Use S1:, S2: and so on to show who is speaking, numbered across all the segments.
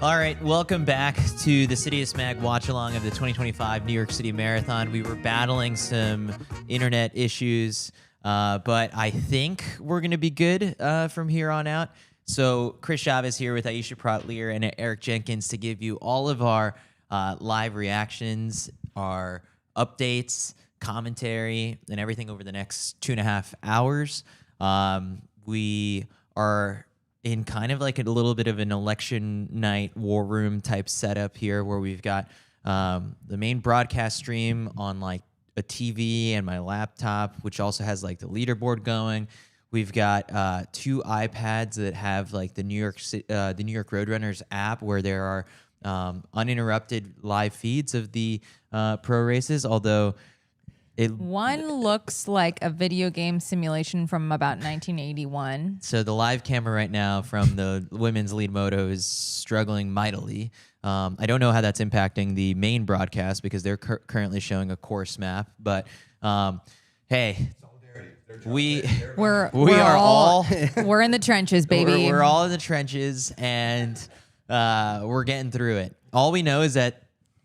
S1: All right, welcome back to the CITIUS Mag Watchalong of the 2025 New York City Marathon. We were battling some internet issues, but I think we're going to be good from here on out. So Chris Chavez here with Aisha Protlier and Eric Jenkins to give you all of our live reactions, our updates, commentary, and everything over the next 2.5 hours. We are in kind of like a little bit of an election night war room type setup here where we've got the main broadcast stream on like a TV and my laptop, which also has like the leaderboard going. We've got 2 iPads that have like the New York Roadrunners app where there are uninterrupted live feeds of the pro races, although
S2: one looks like a video game simulation from about 1981.
S1: So the live camera right now from the women's lead moto is struggling mightily. I don't know how that's impacting the main broadcast because they're currently showing a course map. But hey, we're all
S2: we're in the trenches, baby.
S1: We're all in the trenches, and we're getting through it. All we know is that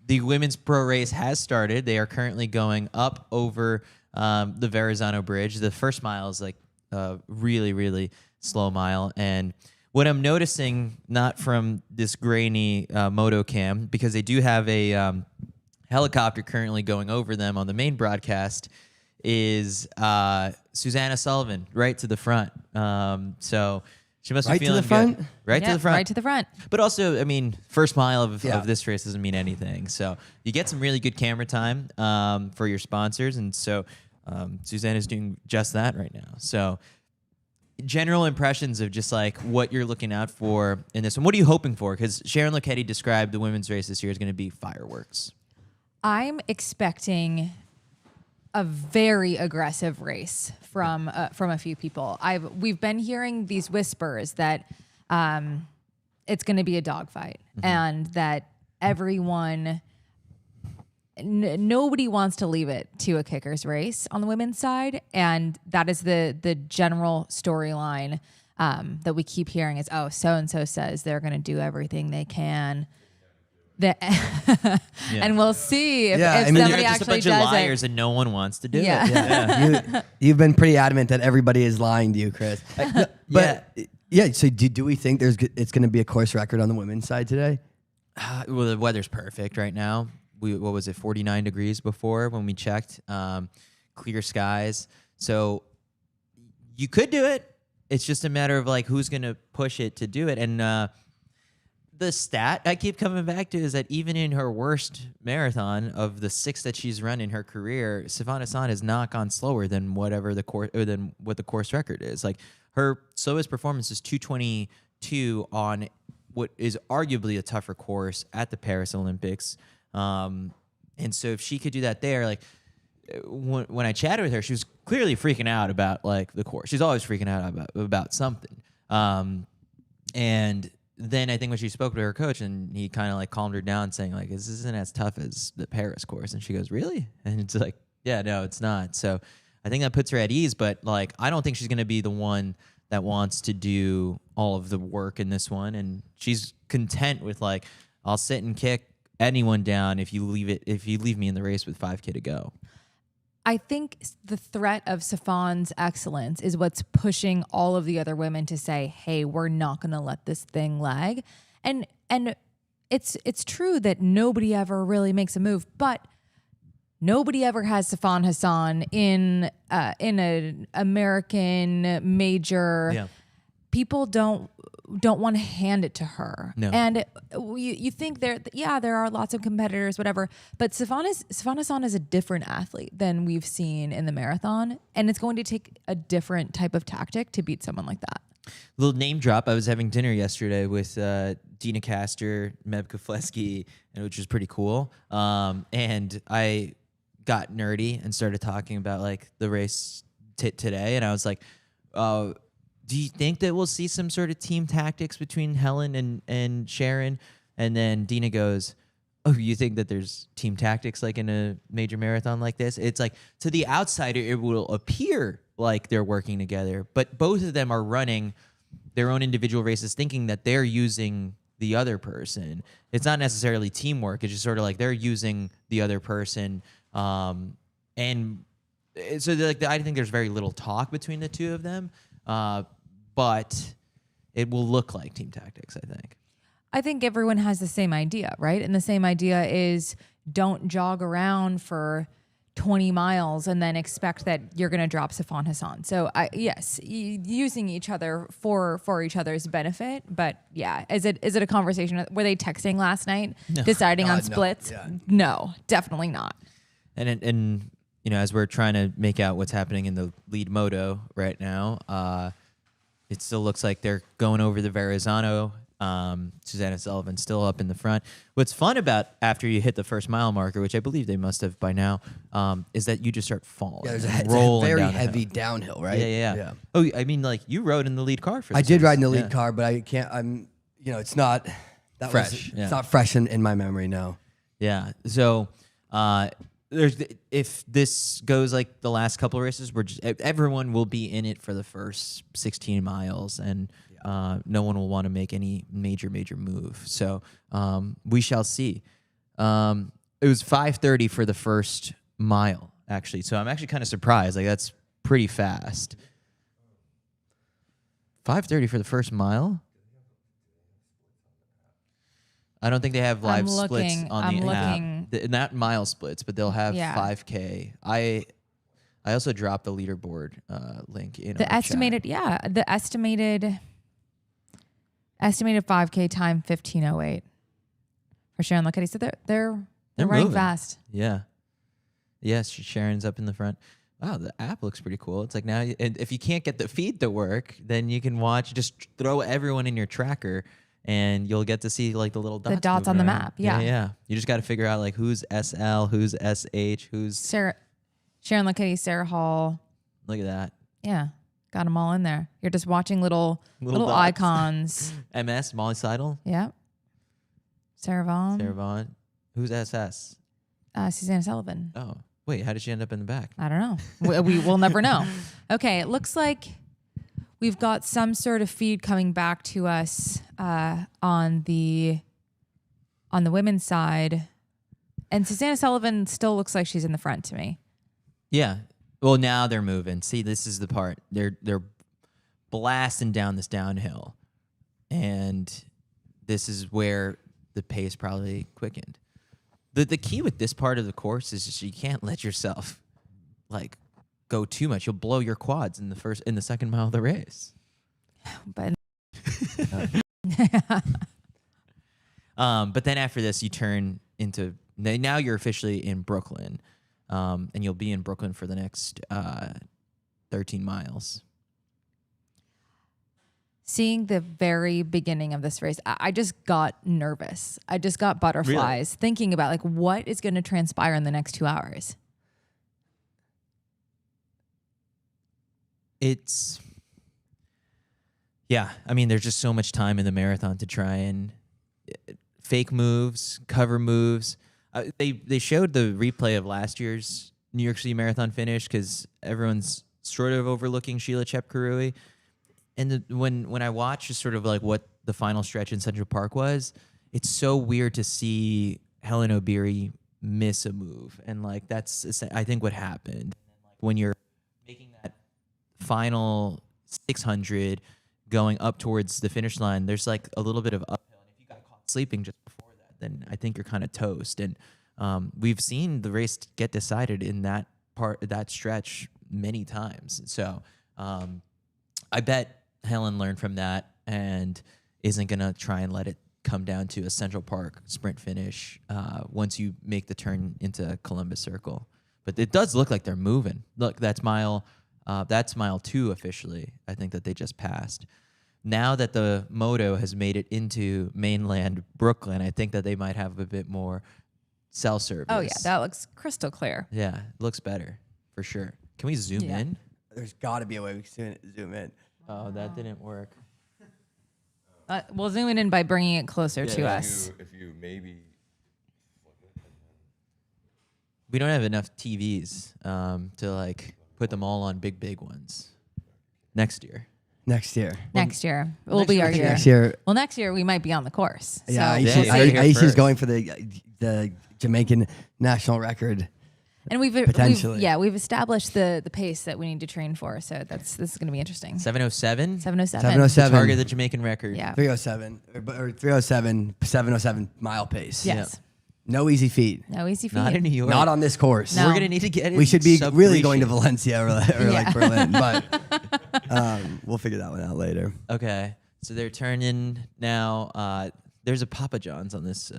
S1: the women's pro race has started. They are currently going up over the Verrazano Bridge. The first mile is like a really, really slow mile. And what I'm noticing, not from this grainy moto cam, because they do have a helicopter currently going over them on the main broadcast, is Susanna Sullivan right to the front. So she must be feeling good. Right to the front.
S2: Right to the front.
S1: But also, I mean, first mile of this race doesn't mean anything. So you get some really good camera time for your sponsors. And so Suzanne is doing just that right now. So general impressions of just like what you're looking out for in this one. What are you hoping for? Because Sharon Lokedi described the women's race this year as going to be fireworks.
S2: I'm expecting a very aggressive race from a few people. We've been hearing these whispers that it's going to be a dogfight, and that everyone, nobody wants to leave it to a kicker's race on the women's side, and that is the general storyline that we keep hearing is, oh, so and so says they're going to do everything they can. And we'll see if somebody
S1: just a bunch
S2: actually
S1: of
S2: does
S1: liars
S2: it.
S1: And no one wants to do it.
S3: Yeah. You've been pretty adamant that everybody is lying to you, Chris. So do we think it's going to be a course record on the women's side today?
S1: Well, the weather's perfect right now. What was it, 49 degrees before when we checked? Clear skies. So you could do it. It's just a matter of like who's going to push it to do it. And the stat I keep coming back to is that even in her worst marathon of the 6 that she's run in her career, Sifan Hassan has not gone slower than what the course record is. Like her slowest performance is 2:22 on what is arguably a tougher course at the Paris Olympics. And so if she could do that there, like when I chatted with her, she was clearly freaking out about like the course. She's always freaking out about something. And then I think when she spoke to her coach and he kind of like calmed her down saying like, this isn't as tough as the Paris course. And she goes, really? And it's like, yeah, no, it's not. So I think that puts her at ease, but like, I don't think she's going to be the one that wants to do all of the work in this one. And she's content with like, I'll sit and kick anyone down if you leave me in the race with 5K to go.
S2: I think the threat of Sifan's excellence is what's pushing all of the other women to say, hey, we're not going to let this thing lag. And it's true that nobody ever really makes a move, but nobody ever has Sifan Hassan in an American major. Yeah. People don't want to hand it to her. No. And you think there are lots of competitors, whatever, but Sifan Hassan is a different athlete than we've seen in the marathon, and it's going to take a different type of tactic to beat someone like that.
S1: Little name drop. I was having dinner yesterday with Dina Castor, Meb Kefleski, which was pretty cool. And I got nerdy and started talking about like the race today, and I was like, do you think that we'll see some sort of team tactics between Helen and Sharon? And then Dina goes, oh, you think that there's team tactics like in a major marathon like this? It's like, to the outsider, it will appear like they're working together, but both of them are running their own individual races thinking that they're using the other person. It's not necessarily teamwork. It's just sort of like they're using the other person. And so like I think there's very little talk between the two of them, but it will look like team tactics, I think.
S2: I think everyone has the same idea, right? And the same idea is don't jog around for 20 miles and then expect that you're going to drop Safan Hassan. So yes, using each other for each other's benefit. But yeah, is it a conversation? Were they texting last night, deciding on splits? No, definitely not.
S1: And you know, as we're trying to make out what's happening in the lead moto right now, it still looks like they're going over the Verrazano. Susanna Sullivan still up in the front. What's fun about after you hit the first mile marker, which I believe they must have by now, is that you just start falling.
S3: Yeah, there's
S1: rolling
S3: a very
S1: down
S3: heavy downhill, right?
S1: Yeah. Oh, I mean, like you rode in the lead car for.
S3: I did ride in the lead car, but I can't. It's not that
S1: fresh.
S3: It's not fresh in my memory. No.
S1: Yeah. So, if this goes like the last couple of races, everyone will be in it for the first 16 miles, and no one will want to make any major move. So we shall see. It was 5:30 for the first mile, actually. So I'm actually kind of surprised. Like that's pretty fast. 5:30 for the first mile. I don't think they have live splits on the app. Not mile splits, but they'll have 5K. I also dropped the leaderboard link in
S2: the estimated chat. The estimated 5K time 15:08 for Sharon. Look at it. So they're running
S1: moving
S2: fast.
S1: Yeah. Yes, Sharon's up in the front. Wow, the app looks pretty cool. It's like now, and if you can't get the feed to work, then you can watch. Just throw everyone in your tracker, and you'll get to see like the little dots.
S2: The dots on the map.
S1: Yeah. You just got to figure out like who's SL, who's SH, who's
S2: Sarah. Sharon Luckety, Sarah Hall.
S1: Look at that.
S2: Yeah. Got them all in there. You're just watching little icons.
S1: MS, Molly Seidel.
S2: Yeah. Sarah
S1: Vaughn. Who's SS?
S2: Susanna Sullivan.
S1: Oh, wait. How did she end up in the back?
S2: I don't know. we will never know. Okay. It looks like we've got some sort of feed coming back to us on the women's side. And Susanna Sullivan still looks like she's in the front to me.
S1: Yeah. Well, now they're moving. See, this is the part. They're blasting down this downhill. And this is where the pace probably quickened. The key with this part of the course is just you can't let yourself like go too much. You'll blow your quads in the second mile of the race.
S2: But
S1: but then after this you turn into now you're officially in Brooklyn. And you'll be in Brooklyn for the next 13 miles.
S2: Seeing the very beginning of this race, I just got nervous. I just got butterflies thinking about like what is going to transpire in the next 2 hours.
S1: I mean, there's just so much time in the marathon to try and fake moves, cover moves. They showed the replay of last year's New York City Marathon finish because everyone's sort of overlooking Sheila Chepkarui. And when I watched just sort of like what the final stretch in Central Park was, it's so weird to see Helen Obiri miss a move. And like that's, I think, what happened. When you're making that final 600 going up towards the finish line, there's like a little bit of uphill. And if you got caught sleeping just before that, then I think you're kind of toast. And we've seen the race get decided in that stretch many times. So I bet Helen learned from that and isn't going to try and let it come down to a Central Park sprint finish once you make the turn into Columbus Circle. But it does look like they're moving. Look, that's mile 2 officially, I think, that they just passed. Now that the moto has made it into mainland Brooklyn, I think that they might have a bit more cell service.
S2: Oh, yeah. That looks crystal clear.
S1: Yeah, it looks better for sure. Can we zoom in?
S3: There's got to be a way we can zoom in.
S1: Oh, that didn't work.
S2: We'll zoom in by bringing it closer to us.
S4: If you maybe...
S1: We don't have enough TVs to like put them all on big ones next year.
S3: Next year.
S2: Next year will be our year.
S3: Next year.
S2: Well, next year we might be on the course.
S3: Yeah,
S2: So
S3: Aisha's going for the Jamaican national record.
S2: and we've
S3: potentially.
S2: we've established the pace that we need to train for. So this is going to be interesting.
S1: 7:07.
S2: 7:07.
S3: 7:07.
S1: Target the Jamaican record.
S2: Yeah.
S3: 3:07 or 3:07, 7:07 mile pace.
S2: Yes.
S3: No easy feat.
S2: No easy feat.
S1: Not in New York.
S3: Not on this course.
S2: No.
S1: We're gonna need to get it.
S3: We should be
S1: sub
S3: really
S1: 3
S3: going to
S1: shape.
S3: Valencia or like
S2: Yeah.
S3: Berlin, but we'll figure that one out later.
S1: Okay, so they're turning now. There's a Papa John's on this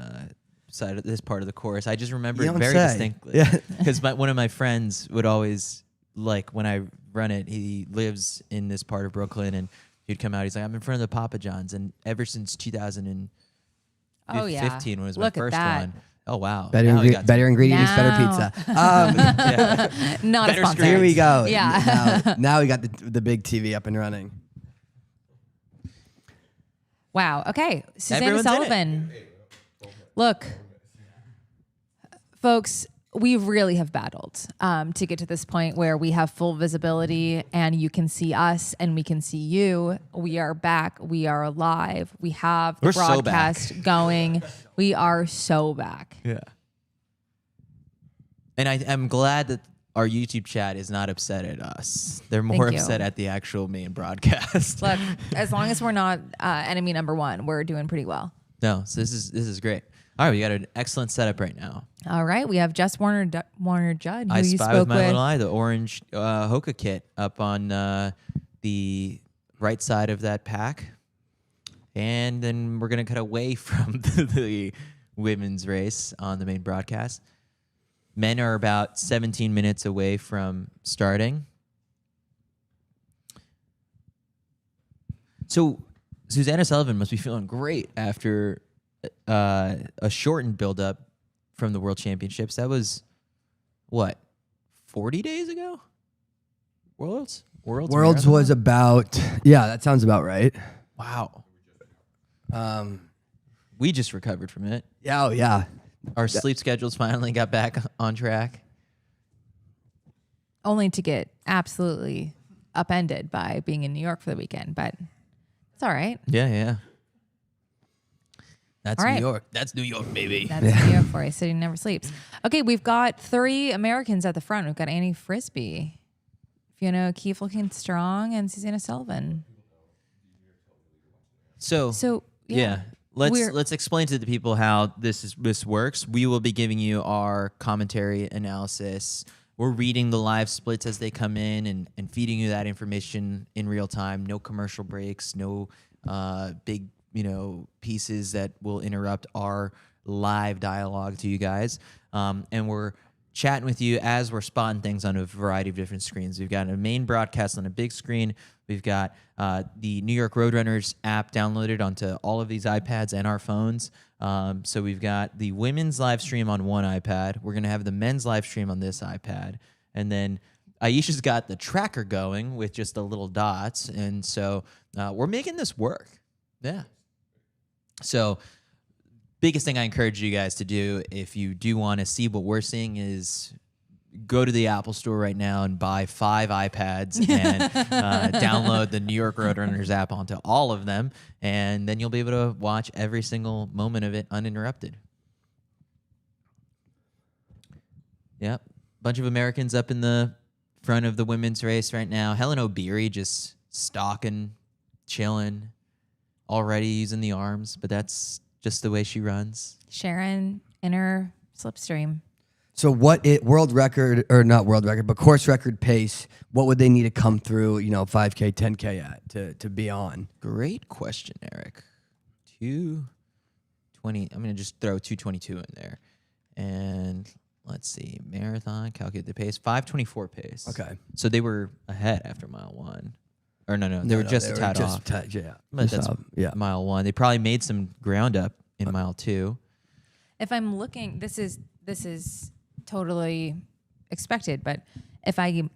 S1: side of this part of the course. I just remember
S3: You
S1: it
S3: don't
S1: very
S3: say.
S1: distinctly.
S3: Yeah.
S1: Because one of my friends would always, like, when I run it, he lives in this part of Brooklyn, and he'd come out. He's like, I'm in front of the Papa John's, and ever since 2015
S2: Oh, yeah.
S1: was
S2: Look
S1: my
S2: at
S1: first
S2: that.
S1: one. Oh wow!
S3: Better,
S1: Now we got
S3: better ingredients, better
S2: Now.
S3: pizza.
S1: yeah.
S2: Not
S1: Better
S2: a sponsor.
S3: Here we go.
S2: Yeah.
S3: Now we got the big TV up and running.
S2: Wow. Okay. Susanna
S1: Everyone's in it.
S2: Sullivan. Look, folks, we really have battled to get to this point where we have full visibility and you can see us and we can see you. We are back. We are alive. We have the
S1: We're so
S2: broadcast going. We are so back.
S1: Yeah. And I'm glad that our YouTube chat is not upset at us. They're more
S2: Thank you.
S1: upset at the actual main broadcast.
S2: Look, as long as we're not enemy number one, we're doing pretty well.
S1: No, so this is great. All right, we got an excellent setup right now.
S2: All right. We have Jess Warner Judd, who
S1: I
S2: you
S1: spy
S2: spoke
S1: with my
S2: with.
S1: little eye, the orange Hoka kit up on the right side of that pack. And then we're going to cut away from the women's race on the main broadcast. Men are about 17 minutes away from starting. So Susanna Sullivan must be feeling great after a shortened build-up from the World Championships. That was, what, 40 days ago? Worlds Marathon?
S3: Was about, yeah, that sounds about right.
S1: Wow. We just recovered from it.
S3: Yeah, oh yeah.
S1: Our sleep schedules finally got back on track.
S2: Only to get absolutely upended by being in New York for the weekend, but it's all right.
S1: Yeah. That's
S2: All right.
S1: New York. That's New York, baby.
S2: That's New York for you. City never sleeps. Okay, we've got 3 Americans at the front. We've got Annie Frisbee, Fiona O'Keefe looking strong, and Susanna Sullivan.
S1: So
S2: yeah.
S1: Let's explain to the people how this works. We will be giving you our commentary analysis. We're reading the live splits as they come in and feeding you that information in real time. No commercial breaks, no big pieces that will interrupt our live dialogue to you guys. And we're chatting with you as we're spotting things on a variety of different screens. We've got a main broadcast on a big screen. We've got the New York Roadrunners app downloaded onto all of these iPads and our phones. So we've got the women's live stream on one iPad. We're going to have the men's live stream on this iPad. And then Aisha's got the tracker going with just the little dots. And so we're making this work. Yeah. So biggest thing I encourage you guys to do if you do want to see what we're seeing is go to the Apple Store right now and buy 5 iPads and download the New York Roadrunners app onto all of them, and then you'll be able to watch every single moment of it uninterrupted. Yep. Bunch of Americans up in the front of the women's race right now. Helen O'Beary just stalking, chilling, already using the arms, but that's just the way she runs.
S2: Sharon in her slipstream.
S3: So world record, or not world record, but course record pace, what would they need to come through, 5K, 10K at to be on?
S1: Great question, Eric. 220. I'm going to just throw 222 in there. And let's see. Marathon, calculate the pace. 524 pace.
S3: Okay.
S1: So they were ahead after mile 1. Or no. They were just a tad off.
S3: Yeah.
S1: But that's mile 1. They probably made some ground up in mile 2.
S2: If I'm looking, this is totally expected, but if I'm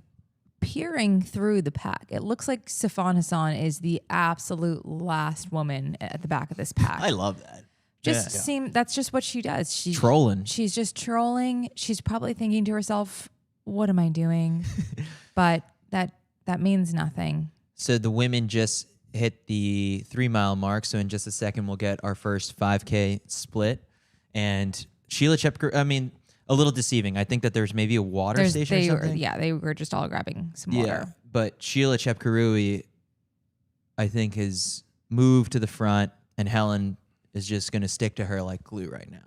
S2: peering through the pack, it looks like Sifan Hassan is the absolute last woman at the back of this pack.
S1: I love that.
S2: That's just what she does. She's
S1: Trolling.
S2: She's just trolling. She's probably thinking to herself, what am I doing? But that means nothing.
S1: So the women just hit the 3 mile mark. So in just a second, we'll get our first 5K split. And Sheila Chepker, I mean, a little deceiving. I think that there's maybe a water station or something.
S2: They were just all grabbing some water.
S1: But Sheila Chepkarui, I think, has moved to the front, and Helen is just going to stick to her like glue right now.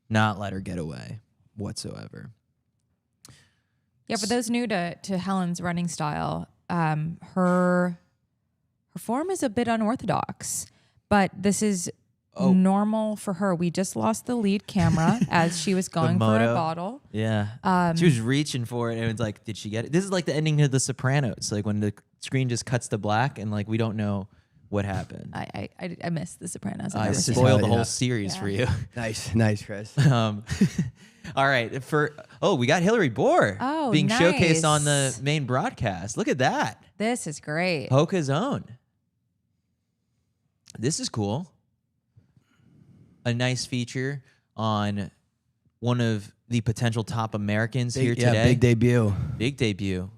S1: Not let her get away whatsoever.
S2: Yeah, for those new to Helen's running style, her form is a bit unorthodox, but this is normal for her. We just lost the lead camera as she was going for a bottle.
S1: Yeah. She was reaching for it, and it's like, did she get it? This is like the ending of The Sopranos, like when the screen just cuts to black and like we don't know what happened.
S2: I missed The Sopranos.
S1: I spoiled the whole series for you.
S3: Nice, Chris.
S1: All right, we got Hillary Bohr being
S2: nice.
S1: showcased on the main broadcast. Look at that.
S2: This is great.
S1: Hoka's own. This is cool. A nice feature on one of the potential top Americans here today.
S3: Yeah, big debut.
S1: Big debut.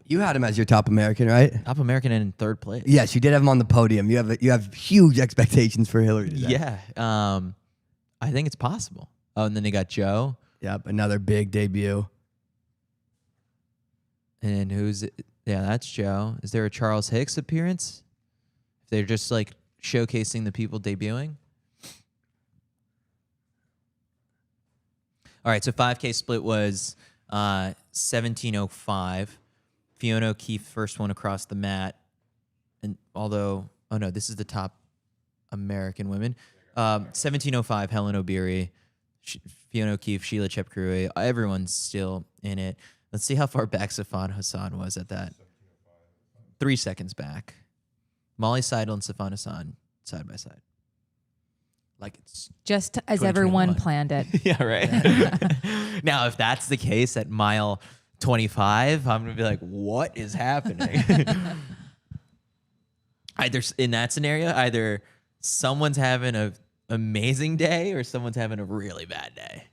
S3: You had him as your top American, right?
S1: Top American and in third place.
S3: Yes, you did have him on the podium. You have huge expectations for Hillary today.
S1: Yeah. I think it's possible. Oh, and then they got Joe.
S3: Yep, another big debut.
S1: And who's it? Yeah, that's Joe. Is there a Charles Hicks appearance? If they're just like showcasing the people debuting. All right, so 5K split was 17:05. Fiona O'Keefe, first one across the mat. And this is the top American women. 17:05, Helen Obiri, Fiona O'Keefe, Sheila Chepkarui. Everyone's still in it. Let's see how far back Safan Hassan was at that. 3 seconds back. Molly Seidel and Safan Hassan side by side. Like it's
S2: just as everyone
S1: 2021.
S2: planned it.
S1: Yeah, right. Now, if that's the case at mile 25, I'm gonna be like, what is happening? Either in that scenario, either someone's having an amazing day or someone's having a really bad day.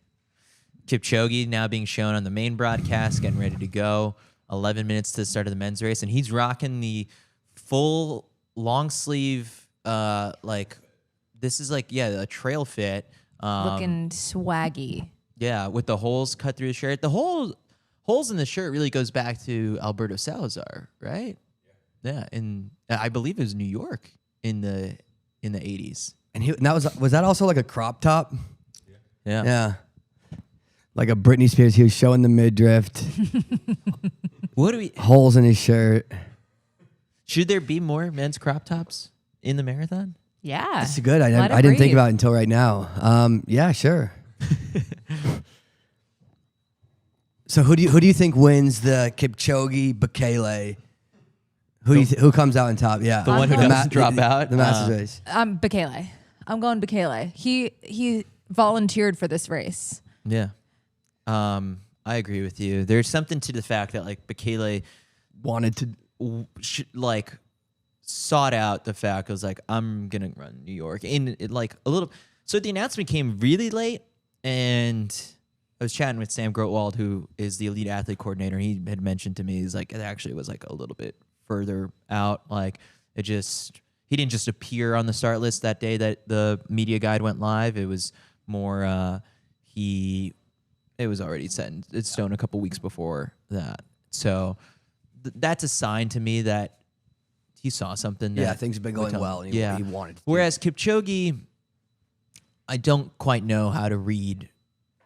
S1: Kipchoge now being shown on the main broadcast, getting ready to go. 11 minutes to the start of the men's race, and he's rocking the full long sleeve, this is like, a trail fit.
S2: Looking swaggy.
S1: Yeah, with the holes cut through the shirt. The holes in the shirt really goes back to Alberto Salazar, right? Yeah, and I believe it was New York in the 80s.
S3: And was that also like a crop top?
S1: Yeah.
S3: Yeah. Like a Britney Spears, he was showing the midriff. Holes in his shirt.
S1: Should there be more men's crop tops in the marathon?
S2: Yeah.
S3: That's good. I didn't think about it until right now. Yeah, sure. So who do you think wins the Kipchoge Bekele? Who comes out on top? Yeah,
S1: the one who doesn't drop out.
S3: The Masters race.
S2: Bekele. I'm going Bekele. He volunteered for this race.
S1: Yeah. I agree with you. There's something to the fact that like Bekele
S3: wanted to
S1: sought out the fact. I was like, I'm gonna run New York, and it like a little. So the announcement came really late, and I was chatting with Sam Grotwald, who is the elite athlete coordinator. He had mentioned to me, he's like, it actually was like a little bit further out. Like he didn't just appear on the start list that day that the media guide went live. It was more it was already set in stone a couple weeks before that. So that's a sign to me that he saw something.
S3: Things have been going well. And he wanted to.
S1: Whereas Kipchoge, I don't quite know how to read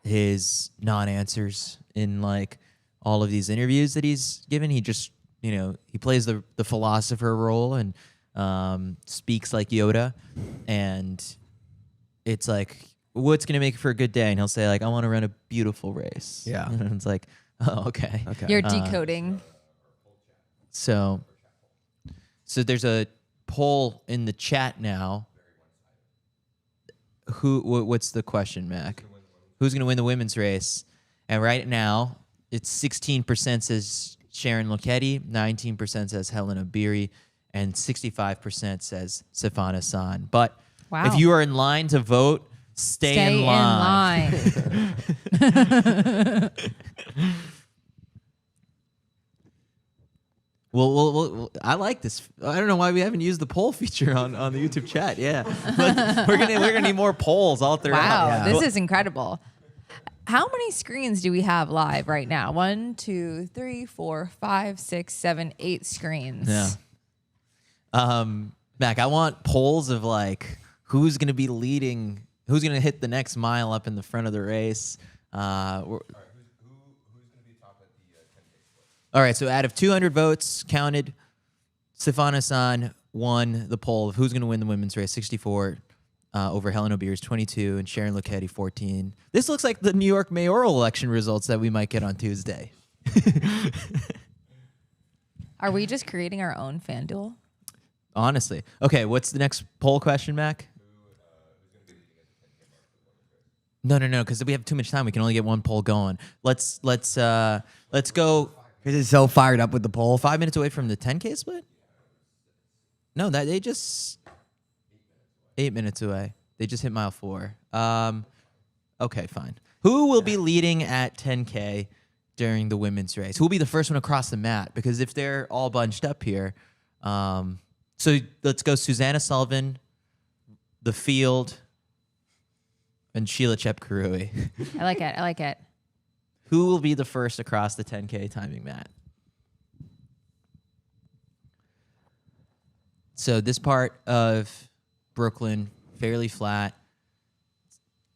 S1: his non-answers in like all of these interviews that he's given. He just, he plays the philosopher role and speaks like Yoda, and it's like, what's going to make for a good day? And he'll say like, I want to run a beautiful race.
S3: Yeah.
S1: And it's like, oh, okay.
S2: You're decoding.
S1: So there's a poll in the chat now. What's the question, Mac? Who's going to win the women's race? And right now, it's 16% says Sharon Lokedi, 19% says Helen Obiri, and 65% says Safan Hassan. But if you are in line to vote, stay in line. I like this. I don't know why we haven't used the poll feature on the YouTube chat. Yeah, we're gonna need more polls all throughout.
S2: Wow,
S3: Yeah.
S2: this is incredible. How many screens do we have live right now? 1, 2, 3, 4, 5, 6, 7, 8 screens.
S1: Yeah. Mac, I want polls of like who's gonna be leading, who's gonna hit the next mile up in the front of the race. All right, so out of 200 votes counted, Stefan Hassan won the poll of who's going to win the women's race, 64 over Helen O'Beers, 22, and Sharon Lucchetti, 14. This looks like the New York mayoral election results that we might get on Tuesday.
S2: Are we just creating our own FanDuel?
S1: Honestly. Okay, what's the next poll question, Mac? No, because we have too much time. We can only get one poll going. Let's go.
S3: Chris is so fired up with the poll.
S1: 5 minutes away from the 10K split? No, that they just 8 minutes away. They just hit mile 4. Okay, fine. Who will be leading at 10K during the women's race? Who will be the first one across the mat? Because if they're all bunched up here, so let's go Susanna Sullivan, the field, and Sheila Chepkarui.
S2: I like it.
S1: Who will be the first across the 10K timing mat? So this part of Brooklyn, fairly flat.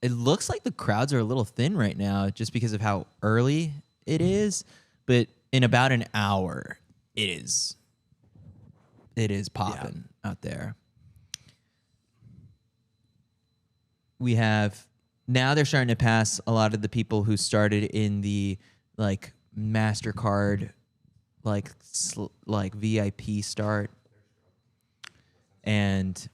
S1: It looks like the crowds are a little thin right now just because of how early it is. But in about an hour, it is popping out there. We have... Now they're starting to pass a lot of the people who started in the like MasterCard, like VIP start, and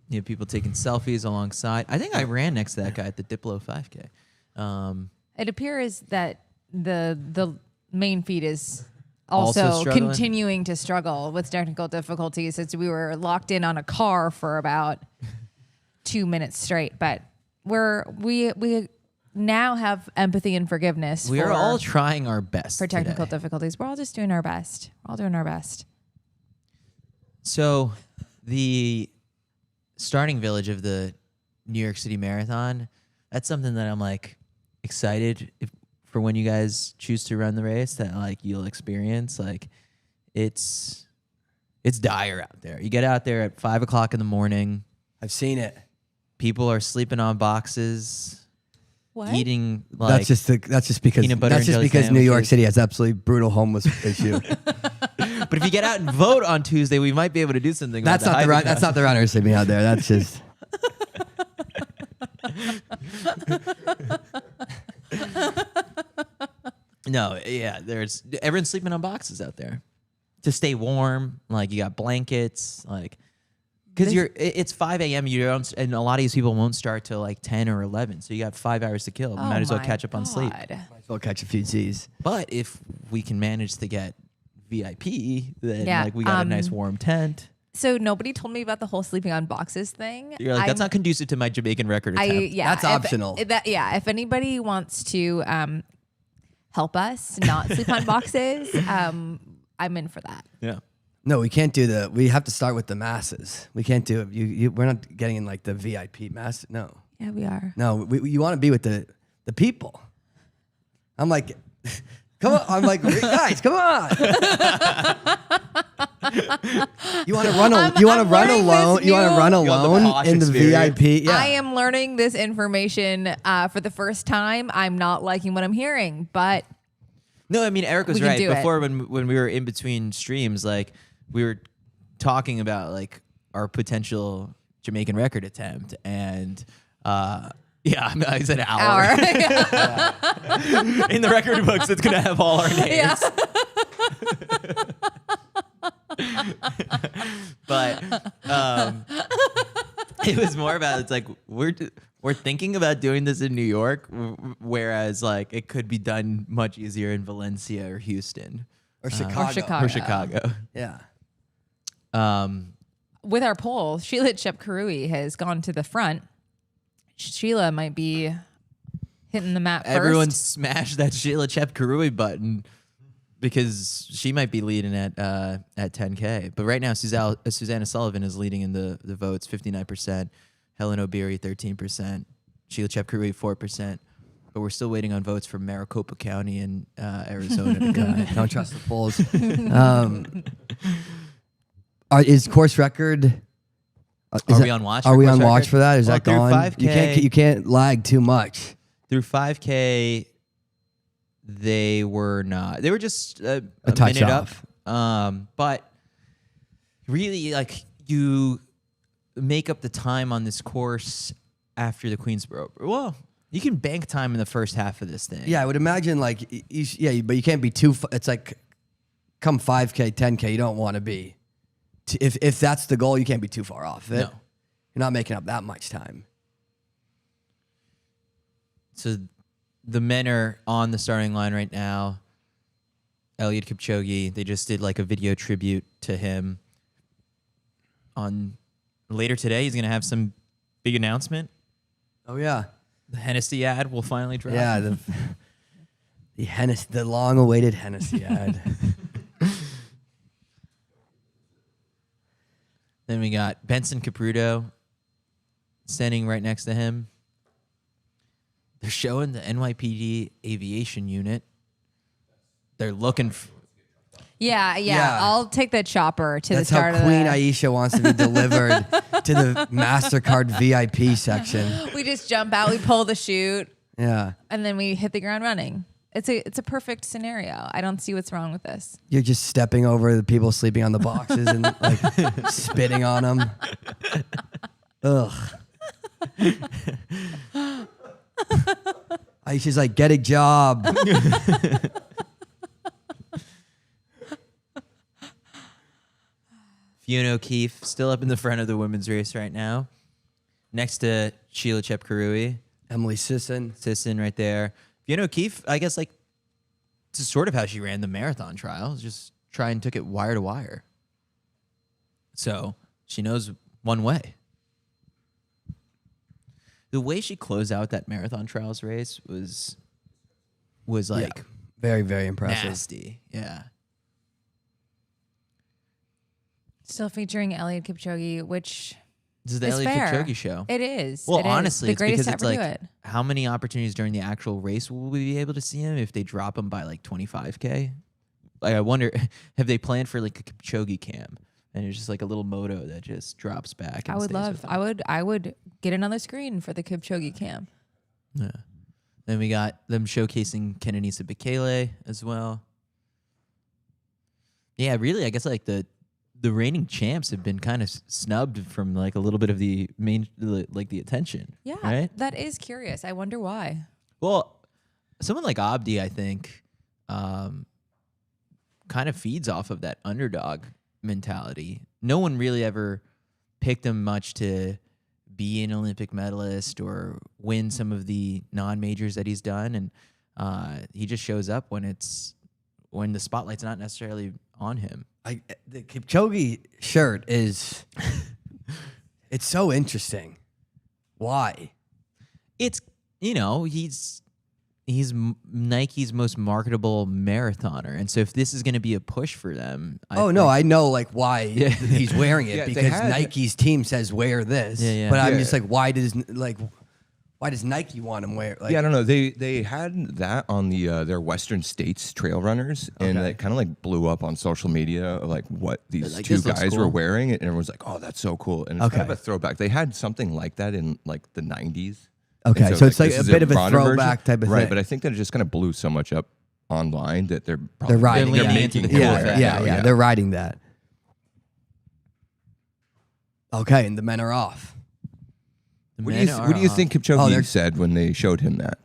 S1: you know people taking selfies alongside. I think I ran next to that guy at the Diplo 5K.
S2: It appears that the main feed is
S1: Also
S2: also
S1: struggling?
S2: continuing to struggle with technical difficulties since we were locked in on a car for about 2 minutes straight, but we now have empathy and forgiveness.
S1: We are all trying our best
S2: for technical
S1: today.
S2: difficulties. We're all just doing our best. We're all doing our best.
S1: So the starting village of the New York City Marathon, that's something that I'm like excited for when you guys choose to run the race, that like you'll experience. Like it's dire out there. You get out there at 5 o'clock in the morning.
S3: I've seen it.
S1: People are sleeping on boxes,
S2: What?
S1: eating like
S3: That's just because
S1: peanut butter and jelly
S3: New York
S1: sandwiches.
S3: City has absolutely brutal homeless issue.
S1: But if you get out and vote on Tuesday, we might be able to do something.
S3: That's
S1: about
S3: not that's not the runners sleeping out there. That's just
S1: No, yeah, everyone's sleeping on boxes out there to stay warm. Like you got blankets, like because it's 5 a.m. You don't, and a lot of these people won't start till like 10 or 11. So you got 5 hours to kill. You might as well catch up on sleep.
S3: might as well catch a few Z's.
S1: But if we can manage to get VIP, then
S2: Yeah,
S1: like we got a nice warm tent.
S2: So nobody told me about the whole sleeping on boxes thing.
S1: You're like, that's not conducive to my Jamaican record attempt.
S3: That's optional.
S2: If anybody wants to help us not sleep on boxes, I'm in for that.
S1: Yeah.
S3: No, we can't do we have to start with the masses. We can't do it. We're not getting in like the VIP mass. No.
S2: Yeah, we are.
S3: No, you want to be with the people. I'm like, come on. I'm like, guys, come on. You want to run alone? You want to run alone in the
S1: experience.
S3: VIP? Yeah.
S2: I am learning this information for the first time. I'm not liking what I'm hearing, but
S1: No, I mean Eric was
S2: We can
S1: right
S2: do it.
S1: before when we were in between streams. Like we were talking about like our potential Jamaican record attempt, and yeah, I said hour. In the record books, it's gonna have all our names.
S2: Yeah.
S1: But it was more about it's like we're thinking about doing this in New York, whereas like it could be done much easier in Valencia or Houston
S3: or Chicago.
S1: or Chicago.
S3: Yeah.
S2: With our poll, Sheila Chepkarui has gone to the front. Sheila might be hitting the map first.
S1: Everyone smash that Sheila Chepkarui button because she might be leading at 10K. But right now, Susanna Sullivan is leading in the votes, 59%. Helen O'Beary, 13%. Sheila Chepkarui, 4%. But we're still waiting on votes from Maricopa County in Arizona to come in.
S3: Don't trust the polls. Is course record?
S1: Are we on watch?
S3: Are we on
S1: course
S3: watch
S1: record?
S3: for that? Is
S1: Well,
S3: that
S1: through
S3: gone?
S1: 5K
S3: You can't lag too much.
S1: Through 5K, they were not. They were just a
S3: touch
S1: minute
S3: off.
S1: up. But really, like, you make up the time on this course after the Queensboro. Well, you can bank time in the first half of this thing.
S3: Yeah, I would imagine but you can't be too. It's like come 5K, 10K, you don't want to be. If that's the goal, you can't be too far off it.
S1: No.
S3: You're not making up that much time.
S1: So the men are on the starting line right now. Eliud Kipchoge, they just did like a video tribute to him. Later today, he's going to have some big announcement.
S3: Oh, yeah.
S1: The Hennessy ad will finally drop.
S3: Yeah, the long-awaited Hennessy ad.
S1: Then we got Benson Capruto standing right next to him. They're showing the NYPD aviation unit. They're looking.
S2: Yeah. I'll take the chopper to
S3: That's
S2: the start
S3: how
S2: of
S3: Queen
S2: the.
S3: Aisha wants to be delivered to the MasterCard VIP section.
S2: We just jump out, we pull the chute,
S3: Yeah.
S2: and then we hit the ground running. It's a perfect scenario. I don't see what's wrong with this.
S3: You're just stepping over the people sleeping on the boxes and like spitting on them. Ugh. Aisha's like, get a job.
S1: Fiona O'Keefe still up in the front of the women's race right now. Next to Sheila Chepkarui.
S3: Emily Sisson
S1: right there. Fiona O'Keefe, I guess, like, this is sort of how she ran the marathon trial. Just try and took it wire to wire. So she knows one way. The way she closed out that marathon trials race was like
S3: very, very impressive.
S1: nasty. Yeah.
S2: Still featuring Eliud Kipchoge, which
S1: This is the
S2: is
S1: Eliud
S2: fair.
S1: Kipchoge show.
S2: It is.
S1: Well,
S2: It is.
S1: honestly,
S2: the
S1: it's
S2: greatest
S1: because it's
S2: to
S1: like,
S2: ever do it.
S1: how many opportunities during the actual race will we be able to see him if they drop him by like 25K? Like, I wonder, have they planned for like a Kipchoge cam? And it's just like a little moto that just drops back. And
S2: I would
S1: stays with him.
S2: I would get another screen for the Kipchoge cam.
S1: Yeah. Then we got them showcasing Kenenisa Bekele as well. Yeah, really, I guess like the reigning champs have been kind of snubbed from like a little bit of the attention.
S2: Yeah,
S1: right.
S2: that is curious. I wonder why.
S1: Well, someone like Abdi, I think, kind of feeds off of that underdog mentality. No one really ever picked him much to be an Olympic medalist or win some of the non-majors that he's done, and he just shows up when the spotlight's not necessarily on him.
S3: The Kipchoge shirt is, it's so interesting. Why?
S1: It's, he's Nike's most marketable marathoner, and so if this is going to be a push for them,
S3: I know like why he's wearing it because Nike's team says wear this.
S1: Yeah.
S3: But I'm just like, why does Nike want him wear? Like,
S4: I don't know. They had that on the their Western States trail runners, and it kind of like blew up on social media, like what these
S1: Like,
S4: two
S1: this looks
S4: guys
S1: cool.
S4: were wearing, and everyone's like, "Oh, that's so cool!" And it's kind of a throwback. They had something like that in like the '90s.
S3: Okay,
S4: And
S3: so it's like
S4: this
S3: a
S4: is
S3: bit of a
S4: modern
S3: throwback
S4: version.
S3: type of
S4: right?
S3: thing.
S4: But I think that it just kind of blew so much up online that they're probably
S3: riding
S1: They're
S3: that.
S1: leaning into the
S4: making
S1: cool
S4: it
S1: effect.
S3: Yeah, they're riding that. Okay, and the men are off.
S1: The
S4: What
S1: men
S4: do
S1: are
S4: you
S1: off.
S4: think Kipchoge said when they showed him that?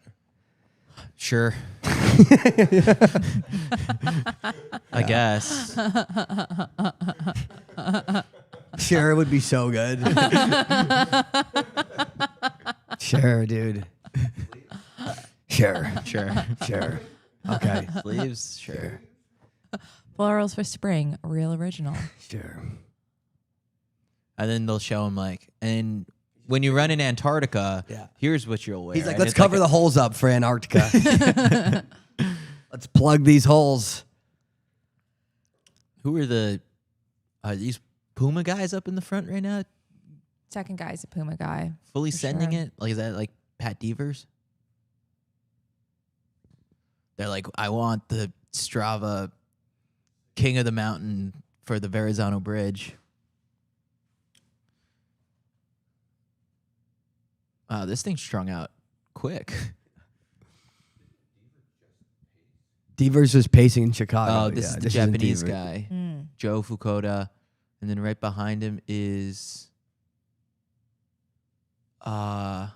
S1: Sure. I guess.
S3: Sure, it would be so good. Sure, dude. Sure. Okay.
S1: Sleeves, sure.
S2: Florals for spring, real original.
S3: Sure.
S1: And then they'll show him like, and when you run in Antarctica, here's what you'll wear.
S3: He's like,
S1: And
S3: let's
S1: it's
S3: cover the holes up for Antarctica. Let's plug these holes.
S1: Who are these Puma guys up in the front right now?
S2: Second guy's a Puma guy.
S1: Fully
S2: for
S1: sending
S2: sure.
S1: it? Like, is that like Pat Devers? They're like, I want the Strava King of the Mountain for the Verrazano Bridge. Wow, this thing's strung out quick.
S3: Devers was pacing in Chicago.
S1: Oh, this is the
S3: isn't
S1: Japanese
S3: Devers.
S1: guy, Joe Fukuda. And then right behind him is that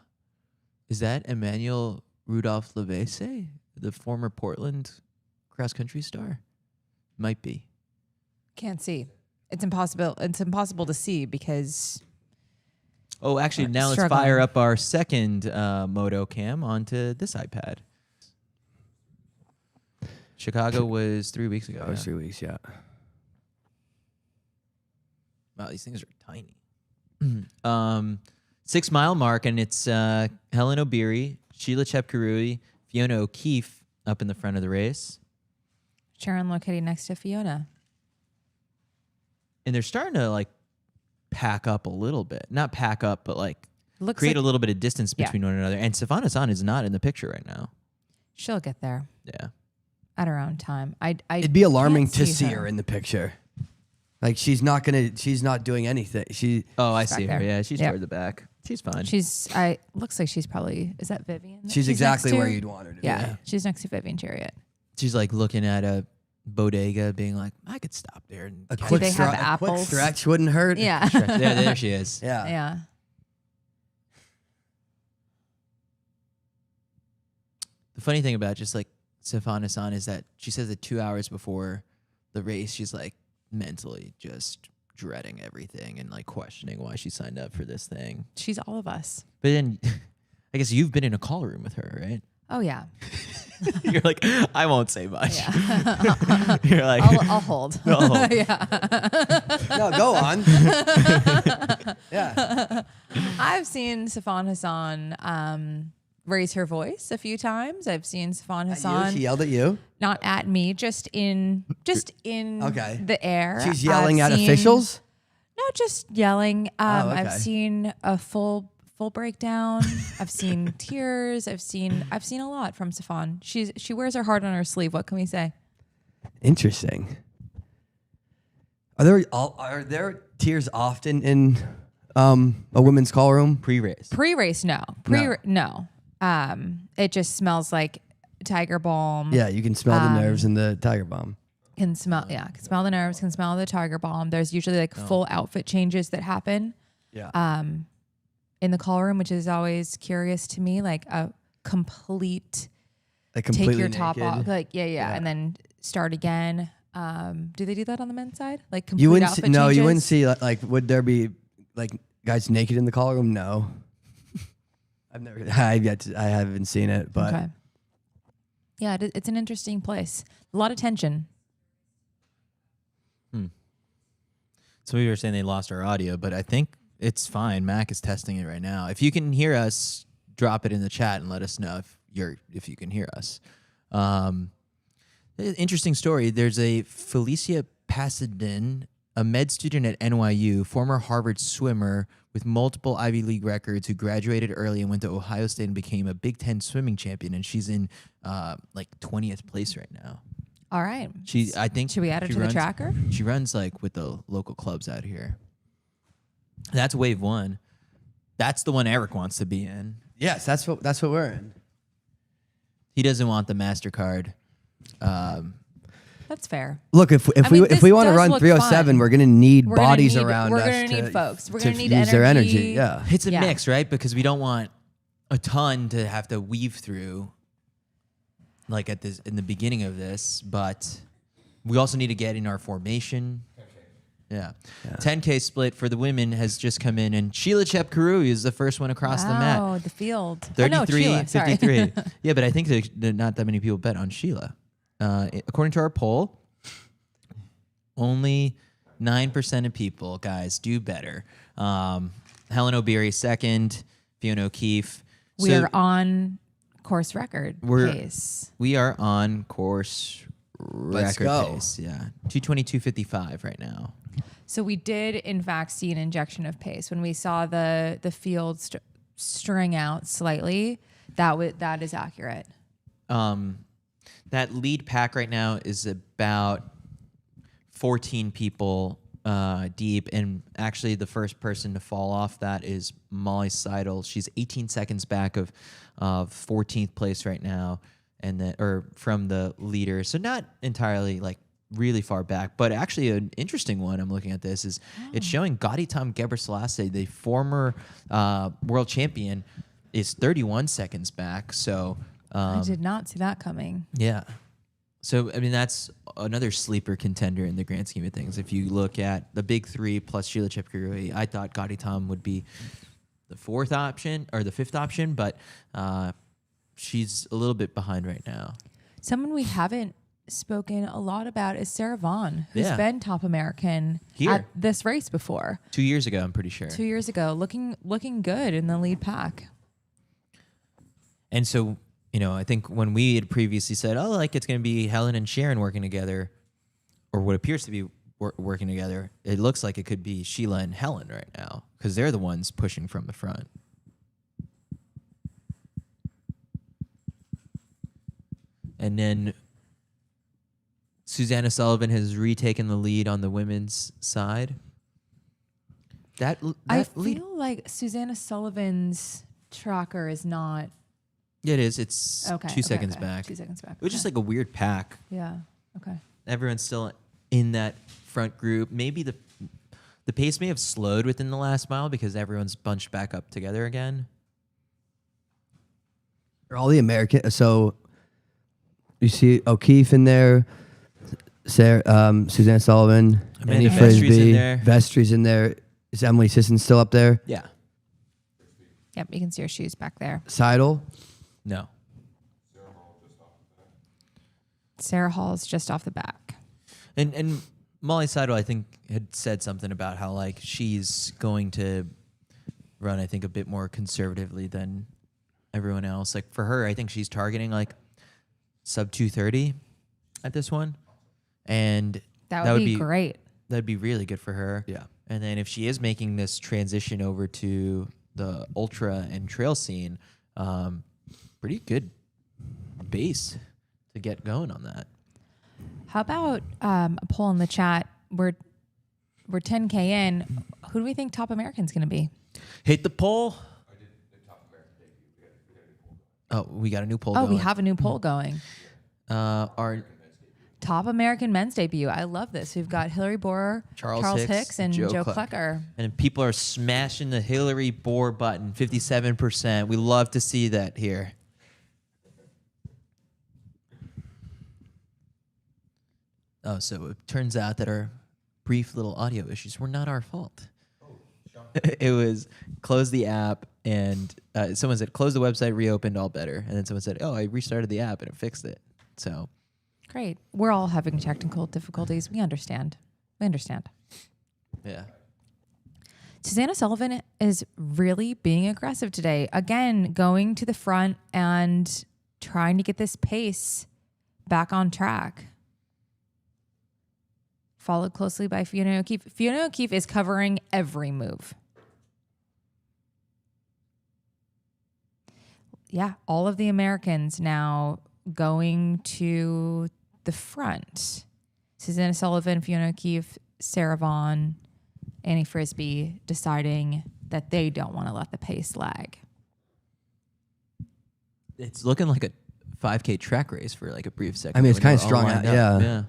S1: Emmanuel Rudolph Levese, the former Portland cross-country star? Might be.
S2: Can't see. It's impossible. It's impossible to see because.
S1: Oh, actually, now let's
S2: Struggling.
S1: fire up our second Moto cam onto this iPad. Chicago was 3 weeks ago.
S3: That was
S1: yeah.
S3: 3 weeks, yeah.
S1: Wow, these things are tiny. 6 mile mark, and it's Helen Obiri, Sheila Chepkarui, Fiona O'Keefe up in the front of the race.
S2: Sharon located next to Fiona.
S1: And they're starting to like pack up a little bit. Not pack up, but like
S2: Looks
S1: create
S2: like
S1: a little bit of distance
S2: Yeah.
S1: between one another. And Sifan Hassan is not in the picture right now.
S2: she'll get there
S1: Yeah.
S2: at her own time.
S3: It'd be alarming
S2: can't
S3: to see her in the picture. Like she's not doing anything.
S1: Oh, I
S2: back
S1: see her.
S2: there.
S1: Yeah, she's
S2: Yep.
S1: toward the back. She's fine.
S2: Looks like she's probably, is that Vivian? that
S3: she's
S2: next
S3: exactly
S2: to?
S3: where you'd want her to
S2: Yeah,
S3: be.
S2: she's next to Vivian Chariot.
S1: She's like looking at a bodega, being like, I could stop there and
S3: A
S1: catch
S3: quick,
S2: they have
S3: a quick
S2: apples?
S3: stretch wouldn't hurt.
S2: Yeah.
S1: there she is.
S3: Yeah.
S2: Yeah.
S1: The funny thing about just like Sifan Hassan is that she says that 2 hours before the race, she's like mentally just dreading everything and like questioning why she signed up for this thing.
S2: She's all of us.
S1: But then I guess you've been in a call room with her, right?
S2: Oh, yeah.
S1: You're like, I won't say much.
S2: Yeah.
S1: You're like,
S2: I'll hold.
S1: I'll hold.
S2: Yeah.
S3: No, go on. Yeah.
S2: I've seen Sifan Hassan raise her voice a few times. I've seen Sifan Hassan
S3: She yelled at you.
S2: not at me, just in
S3: Okay.
S2: the air.
S3: She's yelling
S2: I've
S3: at
S2: seen-
S3: officials.
S2: No, just yelling.
S3: Okay.
S2: I've seen a full breakdown. I've seen tears. I've seen a lot from Sifan. She wears her heart on her sleeve. What can we say?
S3: Interesting. Are there tears often in a women's call room?
S1: Pre-race.
S2: Pre-race, no. No. It just smells like Tiger Balm.
S3: Yeah, you can smell the nerves in the Tiger Bomb.
S2: Can smell the nerves, can smell the Tiger Balm. There's usually like full outfit changes that happen
S3: Yeah.
S2: in the call room, which is always curious to me. Like a complete
S3: Like
S2: take
S3: completely
S2: your top
S3: naked.
S2: off, like
S3: Yeah.
S2: and then start again. Do they do that on the men's side? Like complete
S3: You wouldn't
S2: outfit
S3: see, no,
S2: changes?
S3: you wouldn't see like would there be like guys naked in the call room? No. I haven't seen it, but
S2: Okay. Yeah, it's an interesting place. A lot of tension.
S1: So we were saying they lost our audio, but I think it's fine. Mac is testing it right now. If you can hear us, drop it in the chat and let us know if you can hear us. Interesting story. There's a Felicia Pasadena, a med student at NYU, former Harvard swimmer with multiple Ivy League records, who graduated early and went to Ohio State and became a Big Ten swimming champion. And she's in like 20th place right now.
S2: All right.
S1: I think
S2: Should we add her
S1: she
S2: to the
S1: runs-
S2: tracker?
S1: She runs like with the local clubs out here. That's wave one. That's the one Eric wants to be in.
S3: yes, that's what we're in.
S1: He doesn't want the MasterCard.
S2: That's fair.
S3: Look, if
S2: I mean,
S3: we want to
S2: this
S3: run
S2: does look
S3: 307,
S2: fun.
S3: we're gonna need
S2: We're gonna
S3: bodies
S2: need-
S3: around
S2: we're
S3: us.
S2: gonna
S3: to-
S2: need folks. We're
S3: to
S2: gonna need
S3: use their energy.
S2: energy.
S3: Yeah.
S1: It's a
S2: Yeah.
S1: mix, right? Because we don't want a ton to have to weave through, like in the beginning of this, but we also need to get in our formation. Yeah. 10K split for the women has just come in, and Sheila Chepkarui is the first one across the mat.
S2: Oh, the field.
S1: 33,
S2: Sheila, sorry.
S1: 53. Yeah, but I think that not that many people bet on Sheila. According to our poll, only 9% of people, guys, do better. Helen Obiri second, Fiona O'Keefe.
S2: We are on course record
S1: We're-
S2: pace.
S1: We are on course record
S3: go.
S1: pace. Yeah, 2:22.55 right now.
S2: So we did, in fact, see an injection of pace when we saw the field string out slightly. That is accurate.
S1: That lead pack right now is about 14 people deep, and actually the first person to fall off that is Molly Seidel. She's 18 seconds back of 14th place right now, or from the leader. So not entirely like really far back, but actually an interesting one. I'm looking at this is it's showing Gautam Ghebreselassie, the former world champion, is 31 seconds back. So
S2: I did not see that coming.
S1: yeah. So, I mean, that's another sleeper contender in the grand scheme of things. If you look at the big three plus Sheila Chepkirui, I thought Gautam would be the fourth option or the fifth option, but she's a little bit behind right now.
S2: Someone we haven't spoken a lot about is Sarah Vaughn, who's
S1: Yeah.
S2: been top American
S1: Here.
S2: at this race before.
S1: 2 years ago, I'm pretty sure.
S2: 2 years ago, looking good in the lead pack.
S1: And so, you know, I think when we had previously said, oh, like it's going to be Helen and Sharon working together, or what appears to be working together, it looks like it could be Sheila and Helen right now because they're the ones pushing from the front. And then Susanna Sullivan has retaken the lead on the women's side.
S2: I
S1: lead,
S2: feel like Susanna Sullivan's tracker is not
S1: yeah, it is. It's
S2: okay.
S1: 2 seconds back.
S2: 2 seconds back.
S1: It was just like a weird pack.
S2: yeah. Okay.
S1: Everyone's still in that front group. Maybe the pace may have slowed within the last mile because everyone's bunched back up together again.
S3: Are all the American? So you see O'Keefe in there, Sarah, Suzanne Sullivan,
S1: Amanda
S3: Annie
S1: Vestry's
S3: Frisbee,
S1: in there.
S3: Vestry's in there. Is Emily Sisson still up there?
S1: Yeah.
S2: Yep, you can see her shoes back there.
S3: Seidel.
S1: No.
S2: Sarah Hall's just off the back.
S1: And Molly Seidel, I think, had said something about how like she's going to run, I think, a bit more conservatively than everyone else. Like for her, I think she's targeting like sub 2:30 at this one, and
S2: That would be great.
S1: That'd be really good for her.
S3: Yeah.
S1: And then if she is making this transition over to the ultra and trail scene, pretty good base to get going on that.
S2: How about a poll in the chat? We're 10K in. Who do we think top American's going to be?
S1: Hit the poll. Oh, we got a new poll
S2: Oh,
S1: going.
S2: we have a new poll going.
S1: Our
S2: Top American men's debut. I love this. We've got Hillary Borer,
S1: Charles
S2: Hicks, and Joe Klecker.
S1: And people are smashing the Hillary Bohr button, 57%. We love to see that here. Oh, so it turns out that our brief little audio issues were not our fault. It was close the app, and someone said, close the website, reopened, all better. And then someone said, oh, I restarted the app, and it fixed it. So
S2: Great. We're all having technical difficulties. We understand.
S1: yeah.
S2: Susanna Sullivan is really being aggressive today. Again, going to the front and trying to get this pace back on track. Followed closely by Fiona O'Keefe. Fiona O'Keefe is covering every move. Yeah, all of the Americans now going to the front. Susanna Sullivan, Fiona O'Keefe, Sarah Vaughn, Annie Frisbee deciding that they don't want to let the pace lag.
S1: It's looking like a 5K track race for like a brief second.
S3: I mean, it's
S1: when
S3: kinda
S1: they're all
S3: strong
S1: lined
S3: out,
S1: up.
S3: yeah.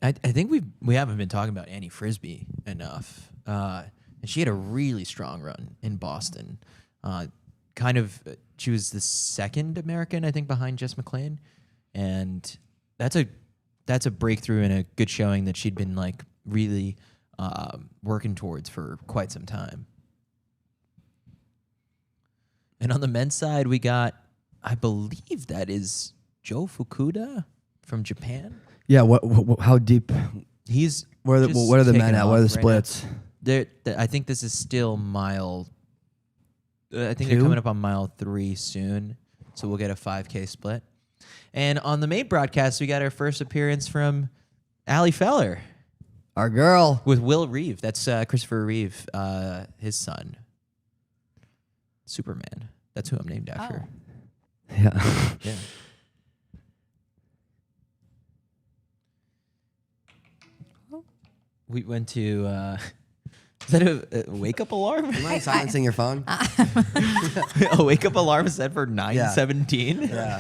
S1: I think we haven't been talking about Annie Frisbee enough. And she had a really strong run in Boston. She was the second American, I think, behind Jess McClain. And that's a breakthrough and a good showing that she'd been like really working towards for quite some time. And on the men's side, we got, I believe that is Joe Fukuda from Japan.
S3: Yeah. What? How deep?
S1: He's
S3: What are
S1: just
S3: the men
S1: taking
S3: at? What are the
S1: off right now.
S3: splits?
S1: I think this is still mile. I think
S3: Two?
S1: they're coming up on mile 3 soon, so we'll get a 5K split. And on the main broadcast, we got our first appearance from Allie Feller
S3: Our girl.
S1: with Will Reeve. That's Christopher Reeve, his son. Superman. That's who I'm named after.
S3: Yeah.
S1: Yeah. We went to. Is that a wake up alarm?
S3: You mind silencing your phone?
S1: A wake up alarm set for 9:17.
S3: Yeah.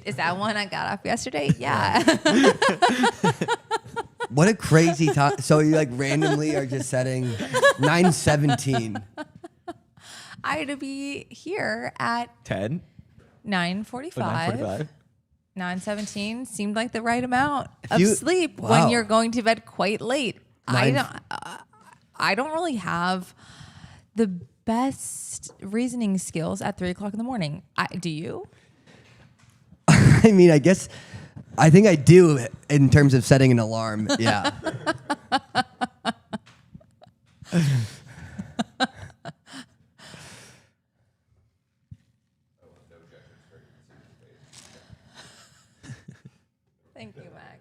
S2: Is that one I got off yesterday? Yeah.
S3: What a crazy time. So you like randomly are just setting 9:17.
S2: I had to be here at
S1: 10.
S2: 9:45.
S1: 9:45.
S2: 9:17 seemed like the right amount of
S3: you-
S2: sleep
S3: Wow.
S2: when you're going to bed quite late. I don't really have the best reasoning skills at 3:00 in the morning. Do you?
S3: I mean, I guess I think I do in terms of setting an alarm. Yeah.
S2: Thank you, Mac.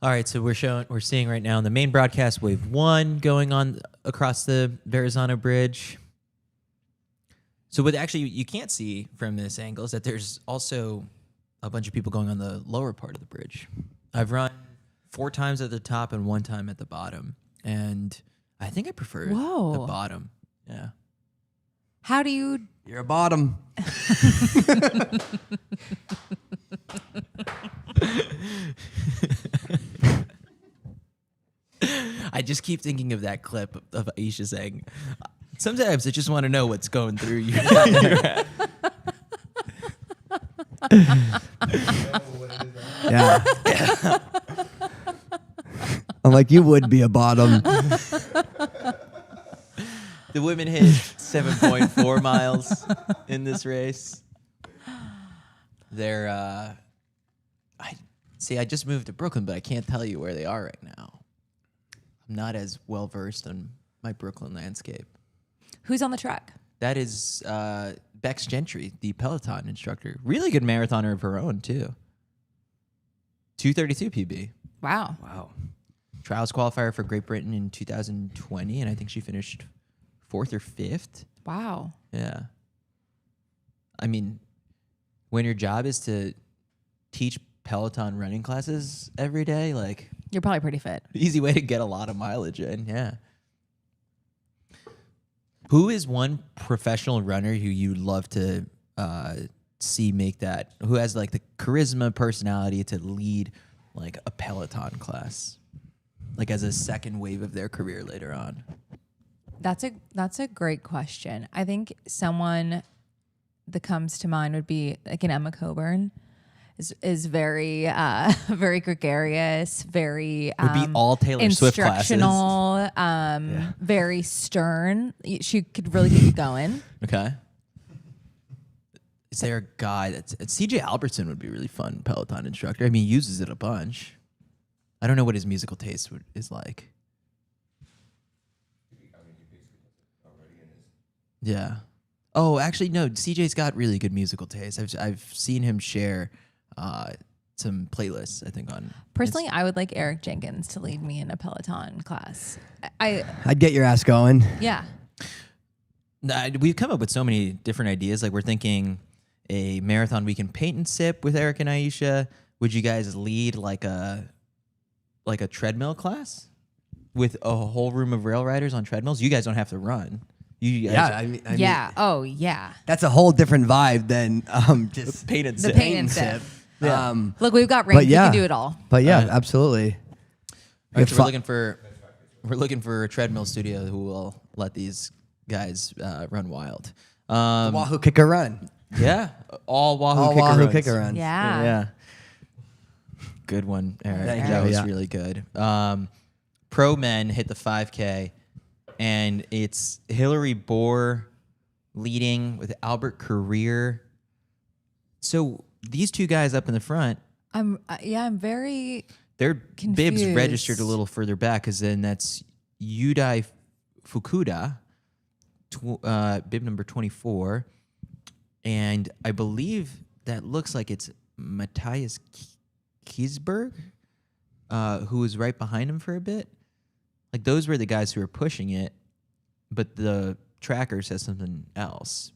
S1: All right, so we're seeing right now in the main broadcast wave 1 going on across the Verrazano Bridge. So what actually you can't see from this angle is that there's also a bunch of people going on the lower part of the bridge. I've run 4 times at the top and 1 time at the bottom, and I think I prefer the
S2: Whoa.
S1: bottom. Yeah.
S2: How do you?
S3: You're a bottom.
S1: I just keep thinking of that clip of Aisha saying, sometimes I just want to know what's going through your head.
S3: Yeah. I'm like, you would be a bottom.
S1: The women hit 7.4 miles in this race. They're, I just moved to Brooklyn, but I can't tell you where they are right now. I'm not as well versed on my Brooklyn landscape.
S2: Who's on the track?
S1: That is Bex Gentry, the Peloton instructor. Really good marathoner of her own, too. 2:32 PB.
S2: Wow.
S3: Wow.
S1: Trials qualifier for Great Britain in 2020, and I think she finished 4th or 5th.
S2: Wow.
S1: Yeah. I mean, when your job is to teach Peloton running classes every day, like,
S2: You're probably pretty fit.
S1: easy way to get a lot of mileage in. Yeah. Who is one professional runner who you'd love to see make that? Who has like the charisma, personality to lead like a Peloton class, like as a second wave of their career later on?
S2: That's a great question. I think someone that comes to mind would be like an Emma Coburn. Is very very gregarious, very
S1: Would be all Taylor Swift classes.
S2: instructional, very stern. She could really get you going.
S1: Okay. Is there a guy that's CJ Albertson would be really fun Peloton instructor? I mean, he uses it a bunch. I don't know what his musical taste is like. Yeah. Oh, actually, no. CJ's got really good musical taste. I've seen him share some playlists, I think, on.
S2: Personally, I would like Eric Jenkins to lead me in a Peloton class.
S3: I'd get your ass going.
S2: Yeah.
S1: We've come up with so many different ideas. Like, we're thinking a marathon we can paint and sip with Eric and Aisha. Would you guys lead like a treadmill class with a whole room of rail riders on treadmills? You guys don't have to run. You guys
S3: Yeah, I mean,
S2: Yeah. Oh, yeah.
S3: that's a whole different vibe than just
S1: paint and
S2: The
S1: sip.
S2: paint and sip.
S1: Yeah.
S2: Look, we've got range.
S3: But yeah.
S2: We can do it all.
S3: But yeah,
S1: Right.
S3: absolutely.
S1: All right, so we're looking for a treadmill studio who will let these guys run wild.
S3: Wahoo kicker run.
S1: Yeah, all Wahoo
S3: All
S1: kicker
S3: Wahoo
S1: runs.
S3: kicker runs.
S2: Yeah.
S1: Yeah. Good one, Eric.
S3: Thank
S1: That
S3: you,
S1: was
S3: yeah.
S1: really good. Pro men hit the 5K, and it's Hillary Bohr leading with Albert Career. So these two guys up in the front,
S2: I'm very
S1: their bibs
S2: Confused.
S1: registered a little further back, because then that's Yudai Fukuda, bib number 24, And I believe that looks like it's Matthias Kiesberg, who was right behind him for a bit. Like, those were the guys who were pushing it, but the tracker says something else.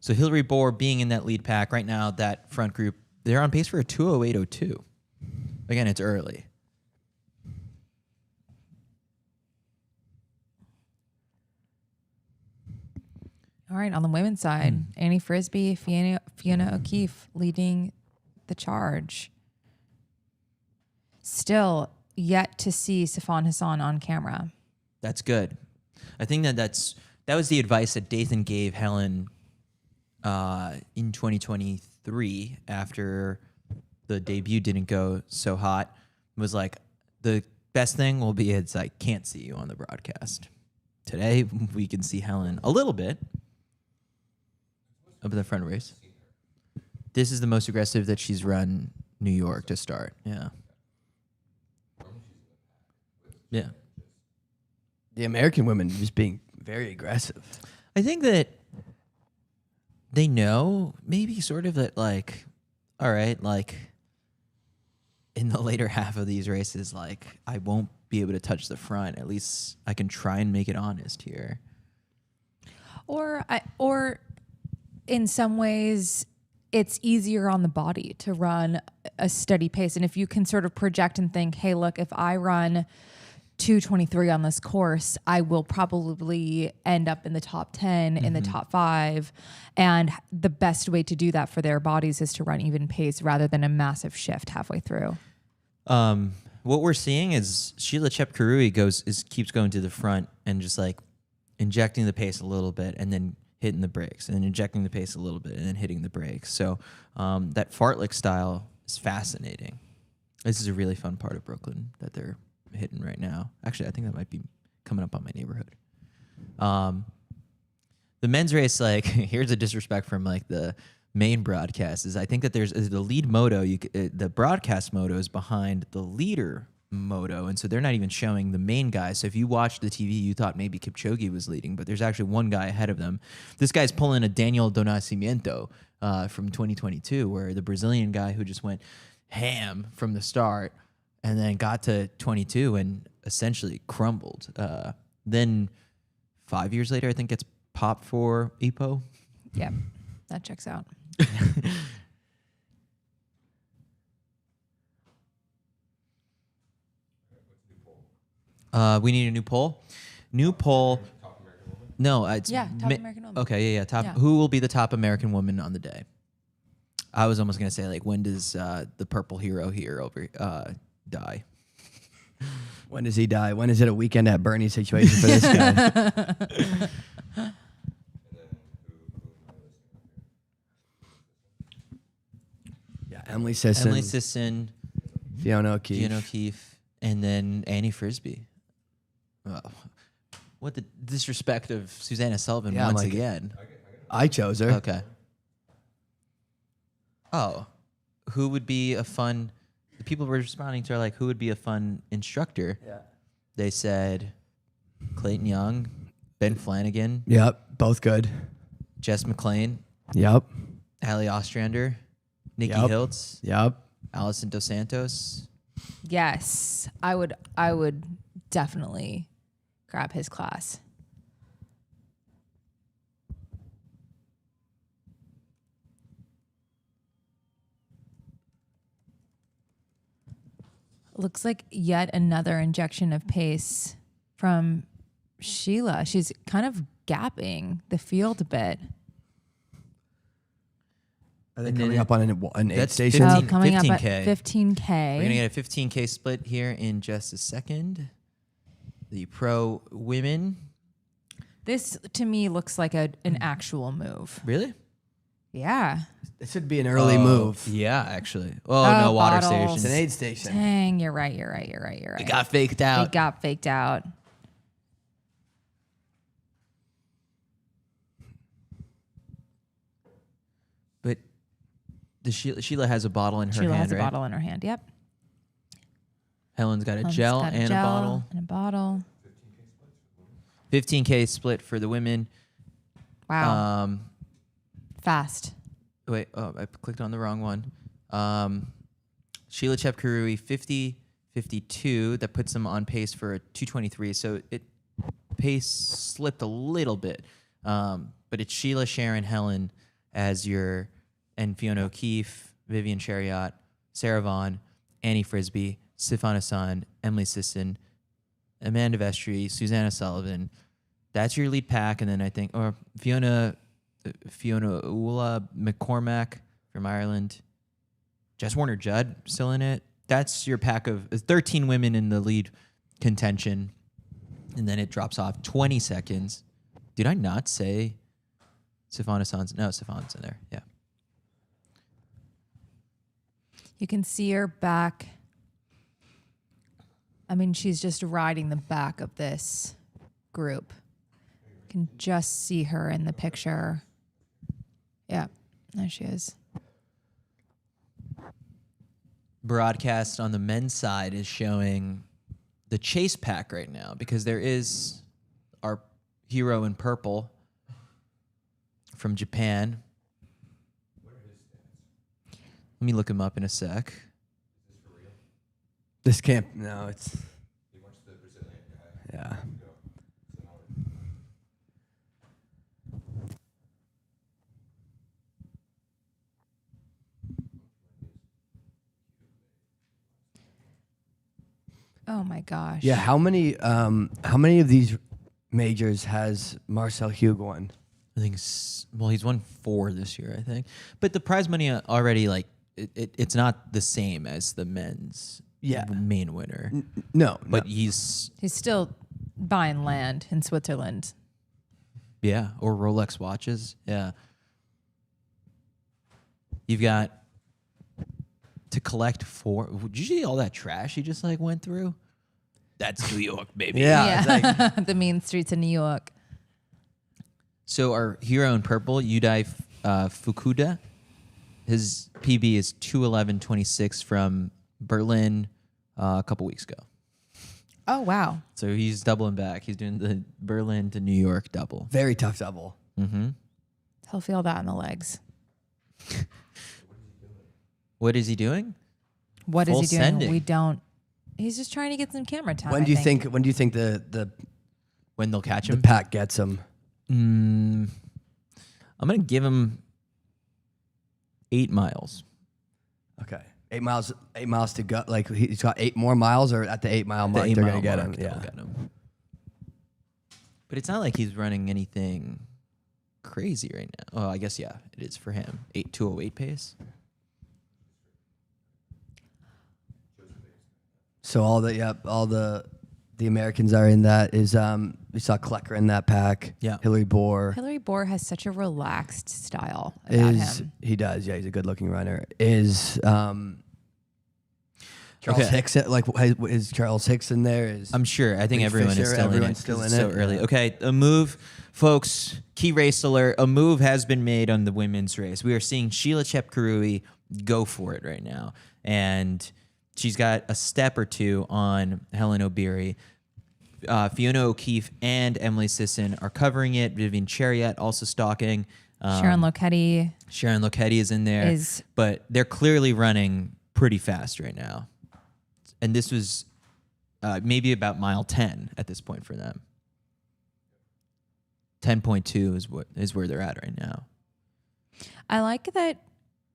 S1: So Hillary Bohr being in that lead pack right now, that front group, they're on pace for a 2:08:02. Again, it's early.
S2: All right, on the women's side, Annie Frisbee, Fiona O'Keefe leading the charge. Still yet to see Sifan Hassan on camera.
S1: That's good. I think that was the advice that Dathan gave Helen in 2023 after the debut didn't go so hot. Was like, the best thing will be it's I can't see you on the broadcast. Today we can see Helen a little bit up in the front race. This is the most aggressive that she's run New York to start. Yeah. Yeah.
S3: The American women just being very aggressive.
S1: I think that they know maybe sort of that, like, all right, like in the later half of these races, like I won't be able to touch the front. At least I can try and make it honest here.
S2: Or in some ways, it's easier on the body to run a steady pace. And if you can sort of project and think, hey, look, if I run 2:23 on this course, I will probably end up in the top 10, in the top 5. And the best way to do that for their bodies is to run even pace rather than a massive shift halfway through.
S1: What we're seeing is Sheila Chepkarui keeps going to the front and just like injecting the pace a little bit and then hitting the brakes, and then injecting the pace a little bit and then hitting the brakes. So that fartlek style is fascinating. This is a really fun part of Brooklyn that they're hitting right now. Actually, I think that might be coming up on my neighborhood. The men's race, like, here's a disrespect from like the main broadcast, is I think that there's the lead moto, the broadcast moto is behind the leader moto, and so they're not even showing the main guys. So if you watched the TV, you thought maybe Kipchoge was leading, but there's actually one guy ahead of them. This guy's pulling a Daniel do Nascimento from 2022, where the Brazilian guy who just went ham from the start and then got to 22 and essentially crumbled. Then 5 years later, I think gets popped for EPO.
S2: Yeah, that checks out.
S1: We need a new poll. New poll. No, it's
S2: Yeah, top American woman.
S1: Okay, yeah. Top.
S2: Yeah.
S1: Who will be the top American woman on the day? I was almost gonna say, like, when does the purple hero here die?
S3: When does he die? When is it a weekend at Bernie situation for this guy? Yeah, Emily Sisson, Fiona
S1: O'Keefe, and then Annie Frisbee. Oh, what the disrespect of Susanna Sullivan once again.
S3: I chose her.
S1: Okay. Oh, who would be a fun... The people were responding to are like, who would be a fun instructor?
S3: Yeah.
S1: They said Clayton Young, Ben Flanagan,
S3: Yep, both good.
S1: Jess McLean,
S3: Yep.
S1: Allie Ostrander, Nikki
S3: Yep.
S1: Hiltz,
S3: Yep.
S1: Allison Dos Santos.
S2: Yes, I would definitely grab his class. Looks like yet another injection of pace from Sheila. She's kind of gapping the field a bit.
S3: Are they coming up on an aid
S1: That's
S3: station?
S1: 15.
S2: Coming up at
S1: 15K.
S2: 15K.
S1: We're going to get a 15K split here in just a second. The pro women.
S2: This, to me, looks like an actual move.
S1: Really?
S2: Yeah.
S3: This would be an early move.
S1: Yeah, actually. Oh, no water
S2: bottles.
S1: stations.
S3: It's an aid station.
S2: Dang, you're right.
S1: It got faked out.
S2: It got faked out.
S1: But Sheila has a bottle in her
S2: Sheila
S1: hand,
S2: has a
S1: right?
S2: bottle in her hand. Yep.
S1: Helen's got a
S2: Helen's
S1: gel
S2: got
S1: and a bottle.
S2: And a bottle.
S1: 15K split for the women.
S2: Wow. Fast.
S1: Wait, I clicked on the wrong one. Sheila Chepkurui, 50-52. That puts him on pace for a 223. So pace slipped a little bit. But it's Sheila, Sharon, Helen as and Fiona O'Keefe, Vivian Chariot, Sarah Vaughan, Annie Frisbee, Sifan Hassan, Emily Sisson, Amanda Vestry, Susanna Sullivan. That's your lead pack. And then I think, or Fiona Ula McCormack from Ireland. Jess Warner-Judd still in it. That's your pack of 13 women in the lead contention. And then it drops off 20 seconds. Did I not say Sifan Hassan's? No, Sifan's in there. Yeah.
S2: You can see her back. I mean, she's just riding the back of this group. You can just see her in the picture. Yeah, there she is.
S1: Broadcast on the men's side is showing the chase pack right now because there is our hero in purple from Japan. Let me look him up in a sec.
S3: This camp, no, it's.
S4: He wants the Brazilian guy.
S3: Yeah.
S2: Oh my gosh.
S3: Yeah, how many of these majors has Marcel Hugh won?
S1: I think, he's won 4 this year, I think. But the prize money already, like, it's not the same as the men's main winner.
S3: No,
S1: but he's
S2: still buying land in Switzerland.
S1: Yeah, or Rolex watches. Yeah. You've got to collect 4. Did you see all that trash he just like went through? That's New York, baby.
S3: Yeah.
S2: The mean streets of New York.
S1: So our hero in purple, Yudai Fukuda, his PB is 2:11.26 from Berlin a couple weeks ago.
S2: Oh, wow.
S1: So he's doubling back. He's doing the Berlin to New York double.
S3: Very tough double.
S1: Mm-hmm.
S2: He'll feel that in the legs.
S1: What is he doing?
S2: What
S1: Full
S2: is he doing?
S1: sending.
S2: We don't. He's just trying to get some camera time.
S3: When do you think the
S1: When they'll catch him?
S3: pack gets him?
S1: I'm going to give him 8 miles.
S3: Okay. 8 miles. 8 miles to go. Like he's got 8 more miles, or at the 8 mile mark they're gonna get him.
S1: They'll
S3: Yeah.
S1: get him. But it's not like he's running anything crazy right now. Oh, I guess yeah, it is for him. 2:08 pace.
S3: So all the Americans are in that. Is we saw Klecker in that pack.
S1: Yeah.
S3: Hillary Bohr.
S2: Hillary Bohr has such a relaxed style about him.
S3: He does, yeah, he's a good looking runner. Is Charles Hicks is Charles Hicks in there?
S1: I'm sure. I think
S3: Rick
S1: everyone
S3: Fisher,
S1: is still in it.
S3: everyone's still
S1: 'Cause
S3: in
S1: it's
S3: it.
S1: so early.
S3: Yeah.
S1: Okay, a move, folks. Key race alert. A move has been made on the women's race. We are seeing Sheila Chepkurui go for it right now, and she's got a step or two on Helen O'Beary. Fiona O'Keefe and Emily Sisson are covering it. Vivian Chariot also stalking.
S2: Sharon Lochetti.
S1: Sharon Lochetti is in there. But they're clearly running pretty fast right now. And this was maybe about mile 10 at this point for them. 10.2 is where they're at right now.
S2: I like that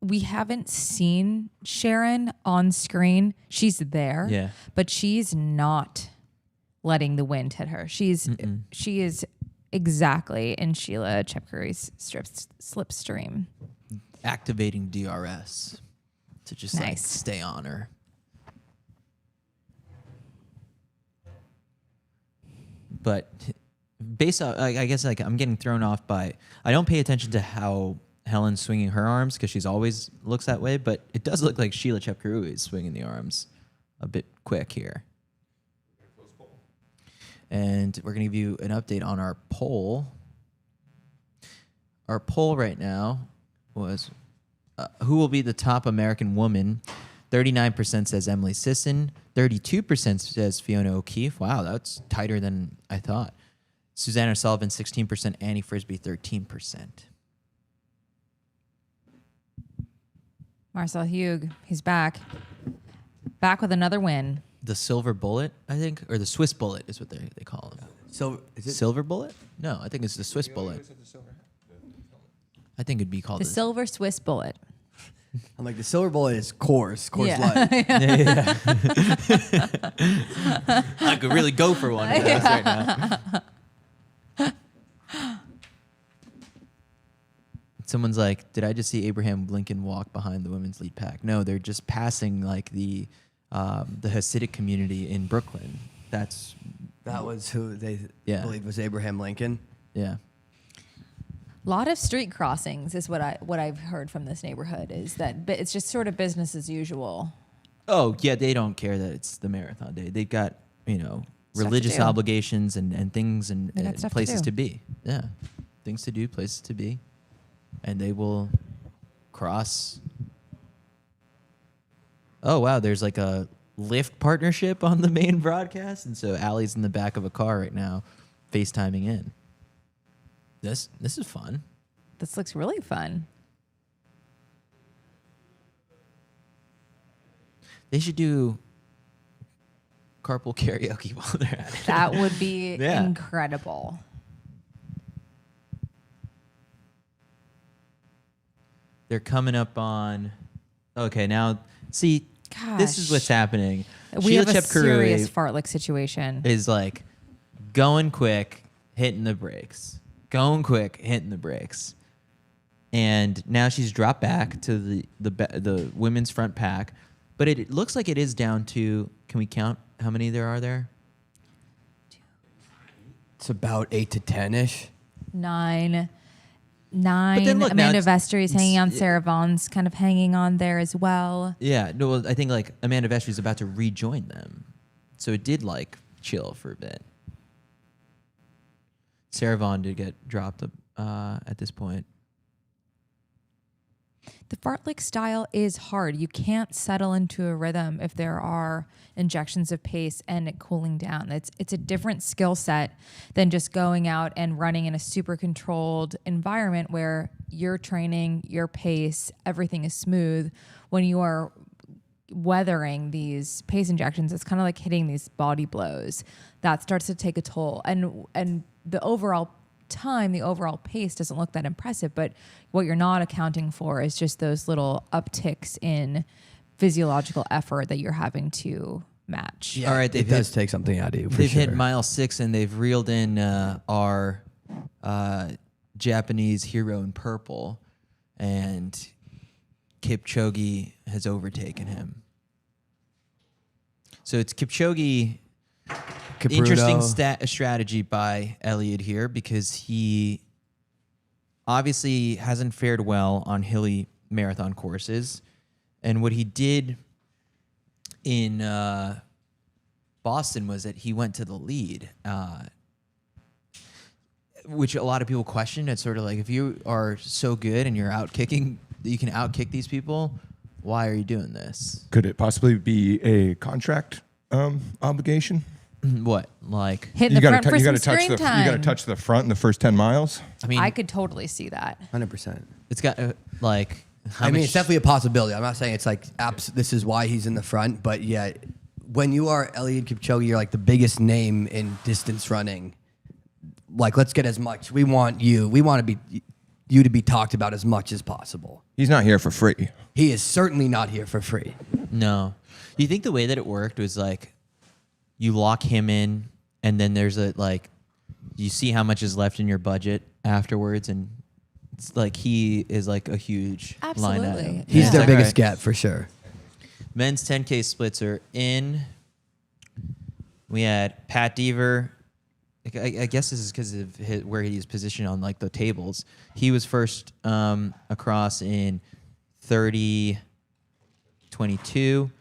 S2: we haven't seen Sharon on screen. She's there, but she's not letting the wind hit her. She is exactly in Sheila Chepkurui's slipstream.
S1: Activating DRS to just like
S2: Nice.
S1: stay on her. But based on, I guess like I'm getting thrown off by, I don't pay attention to how Helen's swinging her arms because she's always looks that way, but it does look like Sheila Chepkurui is swinging the arms a bit quick here. And we're going to give you an update on our poll. Our poll right now was who will be the top American woman? 39% says Emily Sisson. 32% says Fiona O'Keefe. Wow, that's tighter than I thought. Susanna Sullivan, 16%. Annie Frisbee, 13%.
S2: Marcel Hugh, he's back. Back with another win.
S1: The silver bullet, I think, or the Swiss bullet is what they call him.
S3: So is it
S1: Silver bullet? No, I think it's the Swiss bullet. I think it'd be called
S2: The silver Swiss bullet.
S3: I'm like the silver bullet is Coors
S2: Yeah.
S3: Light.
S1: I could really go for one of those right now. Someone's like, did I just see Abraham Lincoln walk behind the women's lead pack? No, they're just passing like the Hasidic community in Brooklyn. That
S3: was who they believe was Abraham Lincoln.
S1: Yeah.
S2: A lot of street crossings is what I've heard from this neighborhood is that it's just sort of business as usual.
S1: Oh yeah, they don't care that it's the marathon day. They've got
S2: Stuff
S1: religious
S2: to do.
S1: obligations and things and
S2: They got stuff to
S1: places
S2: do.
S1: to be. Yeah, things to do, places to be, and they will cross. Oh wow, there's like a Lyft partnership on the main broadcast, and so Allie's in the back of a car right now, FaceTiming in. This is fun.
S2: This looks really fun.
S1: They should do carpool karaoke while they're at it.
S2: That would be
S1: Yeah.
S2: incredible.
S1: They're coming up on. Okay, now see, this is what's
S2: Gosh.
S1: happening.
S2: We have a
S1: Sheila
S2: serious
S1: Chepkourou
S2: fartlek situation.
S1: is like going quick, hitting the brakes, going quick, hitting the brakes, and now she's dropped back to the women's front pack, but it looks like it is down to. Can we count how many there are there?
S3: It's about 8 to 10-ish.
S2: Nine.
S1: But then look, now
S2: Amanda
S1: it's-
S2: Vestry's hanging on. Sarah Vaughn's kind of hanging on there as well.
S1: Yeah, no, well, I think like Amanda Vestry's about to rejoin them, so it did like chill for a bit. Sarah Vaughn did get dropped at this point.
S2: The fartlek style is hard. You can't settle into a rhythm if there are injections of pace and it cooling down. It's a different skill set than just going out and running in a super controlled environment where your training, your pace, everything is smooth. When you are weathering these pace injections, it's kind of like hitting these body blows. That starts to take a toll. And the overall time, the overall pace doesn't look that impressive, but what you're not accounting for is just those little upticks in physiological effort that you're having to match.
S3: Yeah,
S1: All right,
S3: it does take something out of you. For
S1: They've
S3: sure.
S1: hit mile 6 and they've reeled in our Japanese hero in purple, and Kipchoge has overtaken him. So it's Kipchoge.
S3: Capruto.
S1: Interesting strategy by Elliott here, because he obviously hasn't fared well on hilly marathon courses. And what he did in Boston was that he went to the lead, which a lot of people question. It's sort of like, if you are so good and you're out kicking, you can outkick these people, why are you doing this?
S4: Could it possibly be a contract obligation?
S1: What? Like,
S2: Hit the front for some
S4: touch
S2: screen
S4: the
S2: time.
S4: you got to touch the front in the first 10 miles.
S1: I mean,
S2: I could totally see that.
S3: 100%.
S1: it's got like, how
S3: I mean,
S1: much-
S3: it's definitely a possibility. I'm not saying it's like this is why he's in the front, but yeah, when you are Eliud Kipchoge, you're like the biggest name in distance running. Like, let's get as much. We want you. We want to be you to be talked about as much as possible.
S4: He's not here for free.
S3: He is certainly not here for free.
S1: No. Do you think the way that it worked was like, you lock him in, and then there's a like, you see how much is left in your budget afterwards, and it's like he is like a huge line
S2: Absolutely.
S1: item.
S3: He's
S1: It's
S3: their
S1: like,
S3: biggest
S1: all right,
S3: get for sure.
S1: Men's 10K splits are in. We had Pat Deaver. I guess this is because of where he's positioned on like the tables. He was first across in 30:22,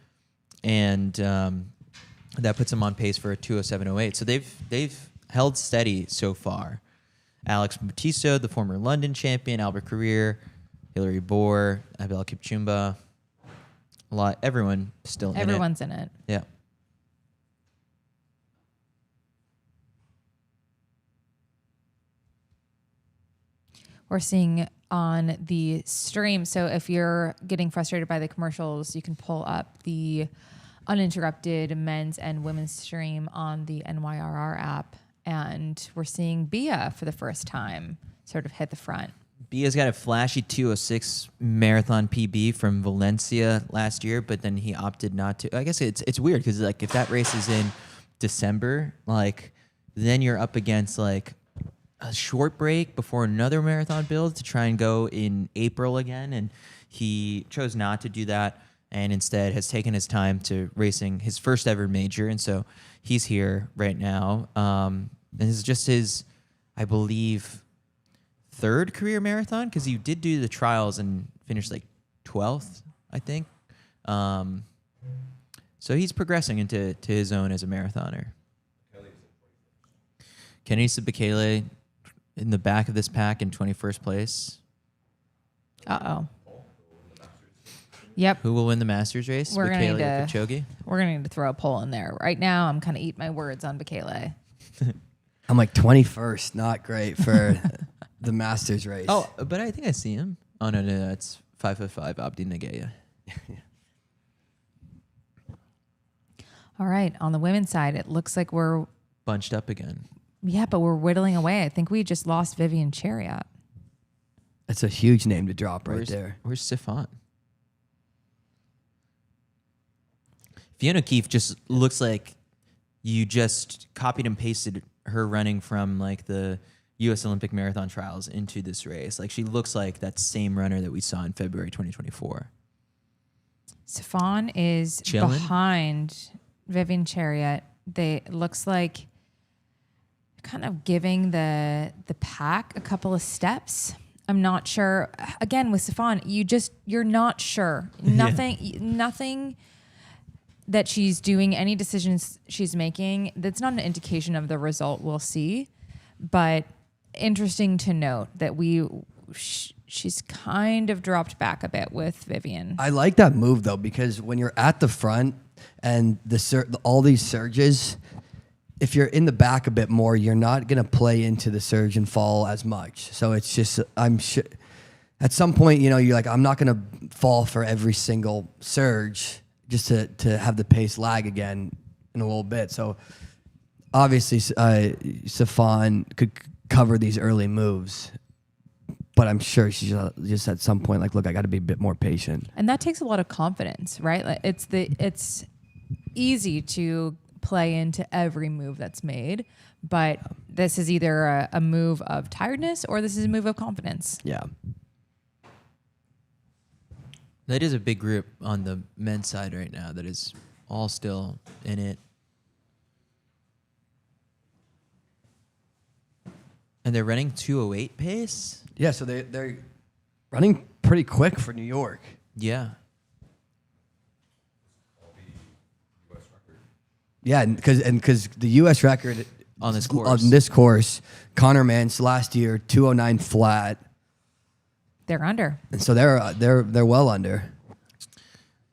S1: and that puts him on pace for a 2:07:08. So they've held steady so far. Alex Bautisto, the former London champion, Albert Career, Hilary Bohr, Abel Kipchumba. Everyone still in it.
S2: Everyone's in it.
S1: Yeah.
S2: We're seeing on the stream. So if you're getting frustrated by the commercials, you can pull up the uninterrupted men's and women's stream on the NYRR app. And we're seeing Bia for the first time sort of hit the front.
S1: Bia's got a flashy 2:06 marathon PB from Valencia last year, but then he opted not to. I guess it's weird because like if that race is in December, like then you're up against like a short break before another marathon build to try and go in April again, and he chose not to do that and instead has taken his time to racing his first ever major, and so he's here right now. And this is just his, I believe, third career marathon because you did do the trials and finished like 12th, I think. So he's progressing into his own as a marathoner. Kennedy Sabakele in the back of this pack in 21st place.
S2: Yep.
S1: Who will win the Masters race?
S2: We're gonna
S1: Bekele or Kipchoge?
S2: We're going to need to throw a poll in there. Right now, I'm kind of eating my words on Bekele.
S3: I'm like 21st, not great for the Masters race.
S1: Oh, but I think I see him. Oh, no, it's 5'5" Abdi Nagaya.
S2: All right. On the women's side, it looks like we're...
S1: Bunched up again.
S2: Yeah, but we're whittling away. I think we just lost Vivian Chariot.
S3: That's a huge name to drop there.
S1: Where's Sifan? Fiona O'Keefe just looks like you just copied and pasted her running from like the U.S. Olympic marathon trials into this race. Like she looks like that same runner that we saw in February 2024.
S2: Sifan is
S1: Chillin'?
S2: behind Vivian Chariot. Looks like kind of giving the pack a couple of steps. I'm not sure. Again, with Sifan, you're not sure. Nothing that she's doing, any decisions she's making, that's not an indication of the result we'll see. But interesting to note that she's kind of dropped back a bit with Vivian.
S3: I like that move though, because when you're at the front and all these surges, if you're in the back a bit more, you're not going to play into the surge and fall as much. So it's just, I'm sure at some point, you're like, I'm not going to fall for every single surge just to have the pace lag again in a little bit. So obviously, Sifan could cover these early moves, but I'm sure she's just at some point like, look, I got to be a bit more patient.
S2: And that takes a lot of confidence, right? Like it's easy to play into every move that's made, but this is either a move of tiredness or this is a move of confidence.
S3: Yeah.
S1: That is a big group on the men's side right now that is all still in it. And they're running 2:08 pace?
S3: Yeah, so they're running pretty quick for New York.
S1: Yeah.
S3: Yeah, because the U.S. record
S1: On this course.
S3: On this course, Connor Mance last year 2:09 flat,
S2: They're under.
S3: and so they're well under.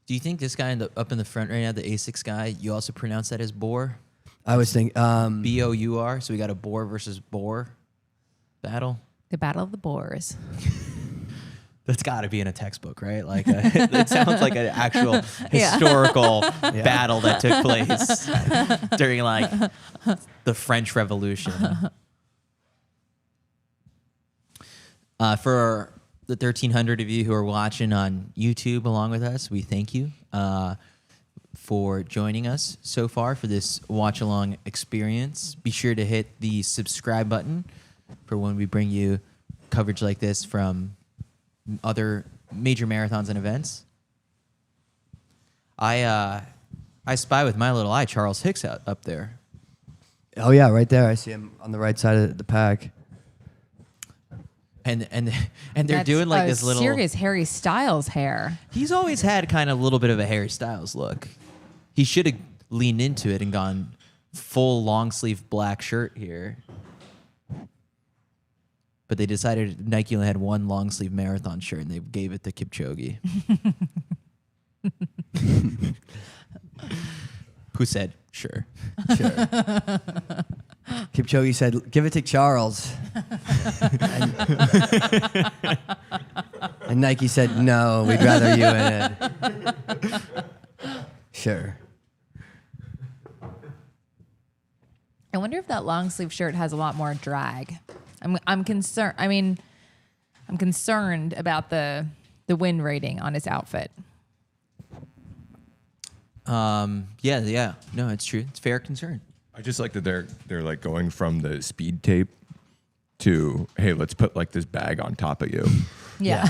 S1: Do you think this guy up in the front right now, the A6 guy, you also pronounce that as Boer?
S3: I was thinking,
S1: B-O-U-R? So we got a Boer versus Boer battle?
S2: The Battle of the Boers.
S1: That's got to be in a textbook, right? Like it sounds like an actual historical battle that took place during like the French Revolution. For the 1,300 of you who are watching on YouTube along with us, we thank you for joining us so far for this watch-along experience. Be sure to hit the subscribe button for when we bring you coverage like this from other major marathons and events. I spy with my little eye Charles Hicks up there.
S3: oh yeah, right there. I see him on the right side of the pack.
S1: And they're
S2: That's
S1: doing like
S2: a
S1: this little
S2: serious Harry Styles hair.
S1: He's always had kind of a little bit of a Harry Styles look. He should have leaned into it and gone full long sleeve black shirt here. But they decided Nike only had one long sleeve marathon shirt and they gave it to Kipchoge. Who said, sure.
S3: Sure. Kipchoge said, give it to Charles. And Nike said, no, we'd rather you in it. Sure.
S2: I wonder if that long sleeve shirt has a lot more drag. I'm concerned. I mean, I'm concerned about the wind rating on his outfit.
S1: Yeah. No, it's true. It's fair concern.
S4: I just like that they're like going from the speed tape to, hey, let's put like this bag on top of you.
S2: Yeah.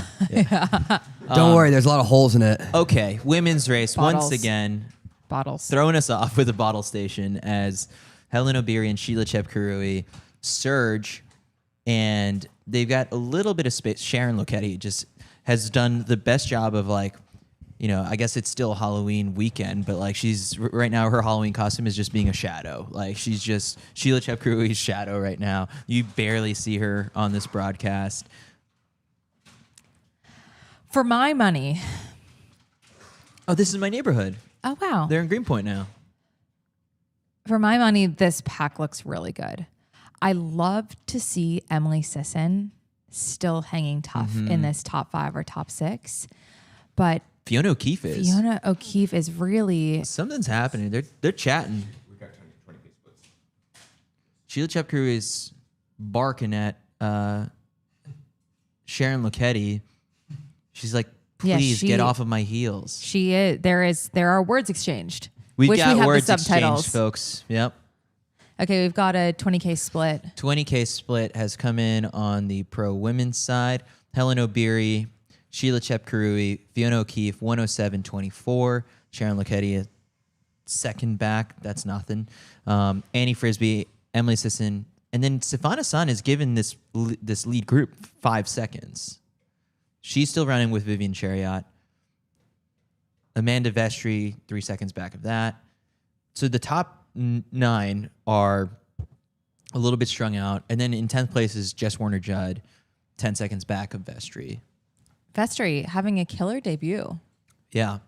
S3: Don't worry, there's a lot of holes in it.
S1: Okay, women's race
S2: Bottles.
S1: once again
S2: Bottles.
S1: throwing us off with a bottle station as Helen Obiri and Sheila Chepkurui surge, and they've got a little bit of space. Sharon Lokedi just has done the best job of like, you know, I guess it's still Halloween weekend, but like she's right now, her Halloween costume is just being a shadow. Like she's just Sheila Chepkurui's shadow right now. You barely see her on this broadcast.
S2: For my money.
S1: Oh, this is my neighborhood.
S2: Oh, wow.
S1: They're in Greenpoint now.
S2: For my money, this pack looks really good. I love to see Emily Sisson still hanging tough in this top 5 or top 6. But
S1: Fiona O'Keefe is.
S2: Fiona O'Keefe is really...
S1: Something's happening. They're chatting. Sheila Chepkurui is barking at Sharon Lokedi. She's like,
S2: Yeah,
S1: please get off of my heels.
S2: She is. There are words exchanged.
S1: We
S2: Wish
S1: got
S2: we had
S1: words
S2: the subtitles.
S1: exchanged, folks. Yep.
S2: Okay, we've got a 20K split.
S1: 20K split has come in on the pro women's side. Helen Obiri, Sheila Chepkurui, Fiona O'Keefe, 107.24. Sharon Lokedi, a second back. That's nothing. Annie Frisbee, Emily Sisson, and then Sifan Hassan has given this lead group 5 seconds. She's still running with Vivian Chariot. Amanda Vestry, 3 seconds back of that. So the top 9 are a little bit strung out. And then in 10th place is Jess Warner-Judd, 10 seconds back of Vestry.
S2: Vestry having a killer debut.
S1: Yeah.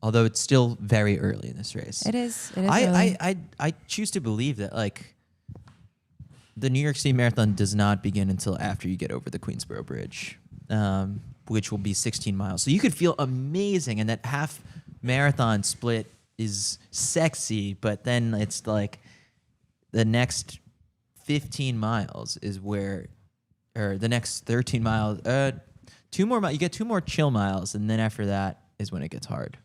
S1: Although it's still very early in this race.
S2: It is early.
S1: I choose to believe that like the New York City Marathon does not begin until after you get over the Queensboro Bridge. Which will be 16 miles. So you could feel amazing, and that half marathon split is sexy, but then it's like the next 15 miles is where, or the next 13 miles, 2 more miles, you get 2 more chill miles, and then after that is when it gets hard.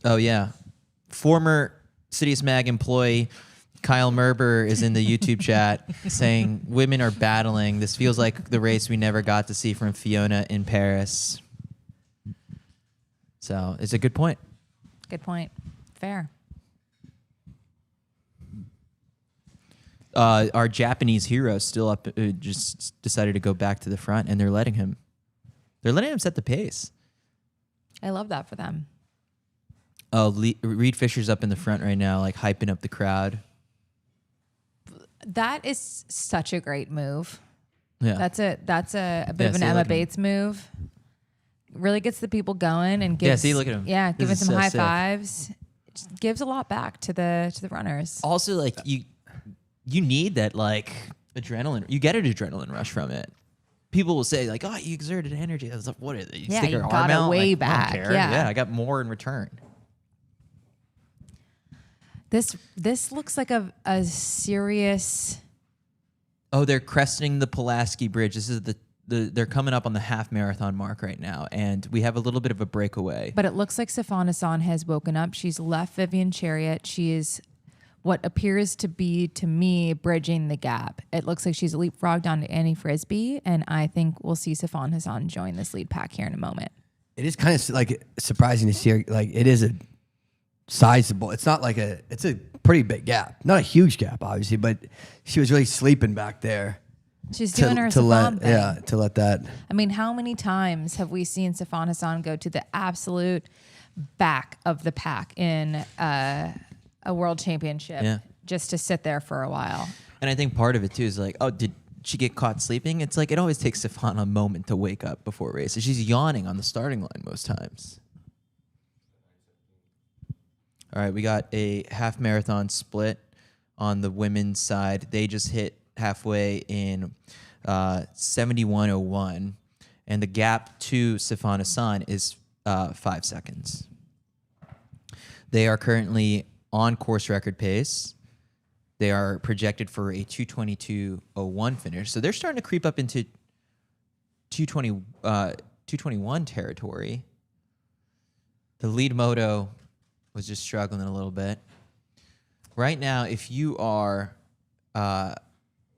S1: Oh, yeah. Former CITIUS Mag employee Kyle Merber is in the YouTube chat saying women are battling. This feels like the race we never got to see from Fiona in Paris. So it's a good point.
S2: Good point. Fair.
S1: Our Japanese hero still up, just decided to go back to the front, and they're letting him. They're letting him set the pace.
S2: I love that for them.
S1: Oh, Reed Fisher's up in the front right now, like hyping up the crowd.
S2: That is such a great move.
S1: Yeah,
S2: That's a bit of an
S1: see,
S2: Emma
S1: look at him.
S2: Bates move. Really gets the people going and gives.
S1: see, look at him.
S2: Yeah,
S1: This
S2: giving
S1: is
S2: some
S1: so
S2: high
S1: sick.
S2: fives. Just gives a lot back to the runners.
S1: Also, like you need that like adrenaline. You get an adrenaline rush from it. People will say like, "Oh, you exerted energy." I was like, "What is it? You
S2: Yeah,
S1: stick
S2: you
S1: your
S2: got
S1: arm
S2: it
S1: out?"
S2: way
S1: Like, I
S2: back.
S1: don't care.
S2: Yeah.
S1: I got more in return.
S2: This looks like a serious.
S1: Oh, they're cresting the Pulaski Bridge. This is they're coming up on the half marathon mark right now, and we have a little bit of a breakaway.
S2: But it looks like Sifan Hassan has woken up. She's left Vivian Chariot. She is what appears to be, to me, bridging the gap. It looks like she's leapfrogged onto Annie Frisbee, and I think we'll see Sifan Hassan join this lead pack here in a moment.
S3: It is kind of like surprising to see her. Like it is a sizable. It's not like it's a pretty big gap. Not a huge gap, obviously, but she was really sleeping back there.
S2: She's doing her Sifan thing.
S3: To let that.
S2: I mean, how many times have we seen Sifan Hassan go to the absolute back of the pack in a world championship just to sit there for a while?
S1: And I think part of it too is like, oh, did she get caught sleeping? It's like it always takes Sifan a moment to wake up before races. She's yawning on the starting line most times. All right, we got a half marathon split on the women's side. They just hit halfway in 71:01, and the gap to Sifan Hassan is 5 seconds. They are currently on course record pace. They are projected for a 2:22:01 finish, so they're starting to creep up into 221 territory. The lead moto was just struggling a little bit. Right now, if you are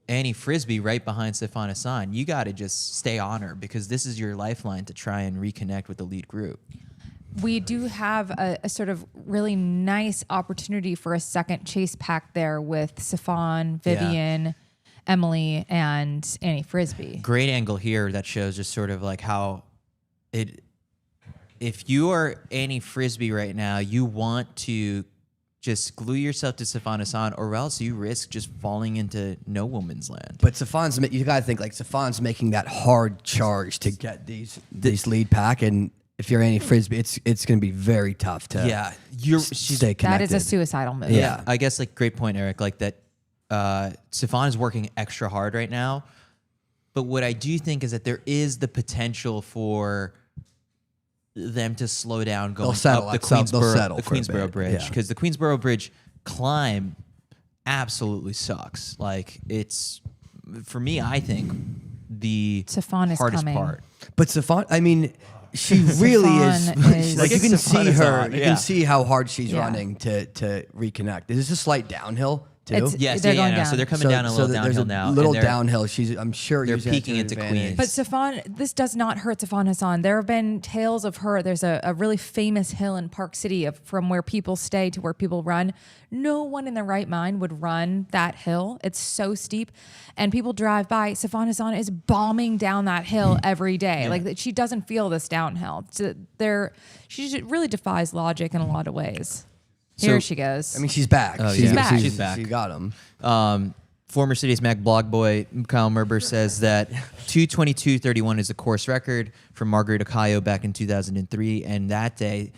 S1: Annie Frisbee right behind Sifan Hassan, you got to just stay on her because this is your lifeline to try and reconnect with the lead group.
S2: We do have a sort of really nice opportunity for a second chase pack there with Sifan, Vivian, Emily, and Annie Frisbee.
S1: Great angle here that shows just sort of like how it. If you are Annie Frisbee right now, you want to just glue yourself to Sifan Hassan, or else you risk just falling into no woman's land.
S3: But you gotta think like Sifan's making that hard charge to get these lead pack, and if you're Annie Frisbee, it's gonna be very tough to stay connected.
S2: That is a suicidal move.
S1: Yeah, I guess like great point, Eric. Like that, Sifan is working extra hard right now. But what I do think is that there is the potential for them to slow down going up the Queensboro Bridge, because the Queensboro Bridge climb absolutely sucks. Like it's, for me, I think the
S2: Sifan is
S1: hardest
S2: coming.
S1: part.
S3: But Sifan, I mean, she really
S2: Sifan
S3: is.
S2: is-
S3: Like you can
S1: Sifan
S3: see
S1: is
S3: her.
S1: on,
S3: You
S1: yeah.
S3: can see how hard she's
S2: Yeah.
S3: running to reconnect. Is this a slight downhill too?
S2: It's-
S1: Yes,
S2: They're
S1: yeah,
S2: going
S1: no,
S2: down.
S1: so they're coming down a little
S3: there's
S1: downhill
S3: a
S1: now.
S3: little
S1: and they're-
S3: downhill. I'm sure
S1: they're
S3: using that to
S1: peaking
S3: her
S1: into
S3: advantage.
S1: Queens.
S2: But Sifan, this does not hurt Sifan Hassan. There have been tales of her. There's a really famous hill in Park City from where people stay to where people run. No one in their right mind would run that hill. It's so steep. And people drive by. Sifan Hassan is bombing down that hill every day.
S1: Yeah.
S2: Like she doesn't feel this downhill. She really defies logic in a lot of ways. Here
S1: So-
S2: she goes.
S3: I mean, she's back.
S1: Oh,
S3: she's,
S1: yeah.
S2: back.
S1: She's back.
S3: She got him.
S1: Former Cities Mag blog boy Kyle Merber says that 2:22:31 is the course record for Margaret Okayo back in 2003, and that day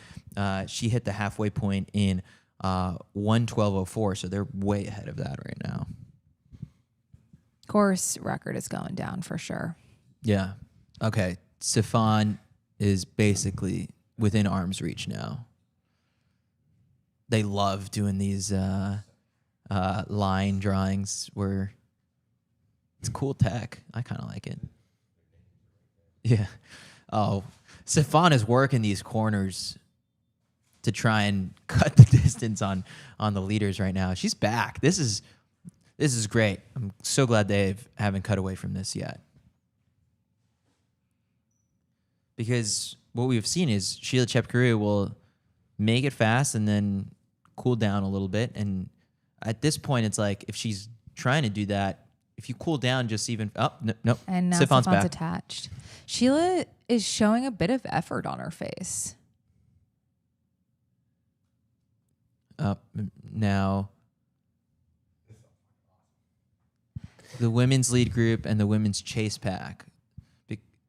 S1: she hit the halfway point in 1:12:04. So they're way ahead of that right now.
S2: Course record is going down for sure.
S1: Yeah. Okay. Sifan is basically within arm's reach now. They love doing these line drawings where it's cool tech. I kind of like it. Yeah. Oh, Sifan is working these corners to try and cut the distance on the leaders right now. She's back. This is great. I'm so glad they haven't cut away from this yet. Because what we've seen is Sheila Chepkarou will make it fast and then cool down a little bit. And at this point, it's like if she's trying to do that, if you cool down just even... Oh, no.
S2: And now
S1: Sifan's
S2: Sifan's
S1: back.
S2: attached. Sheila is showing a bit of effort on her face.
S1: Now, the women's lead group and the women's chase pack,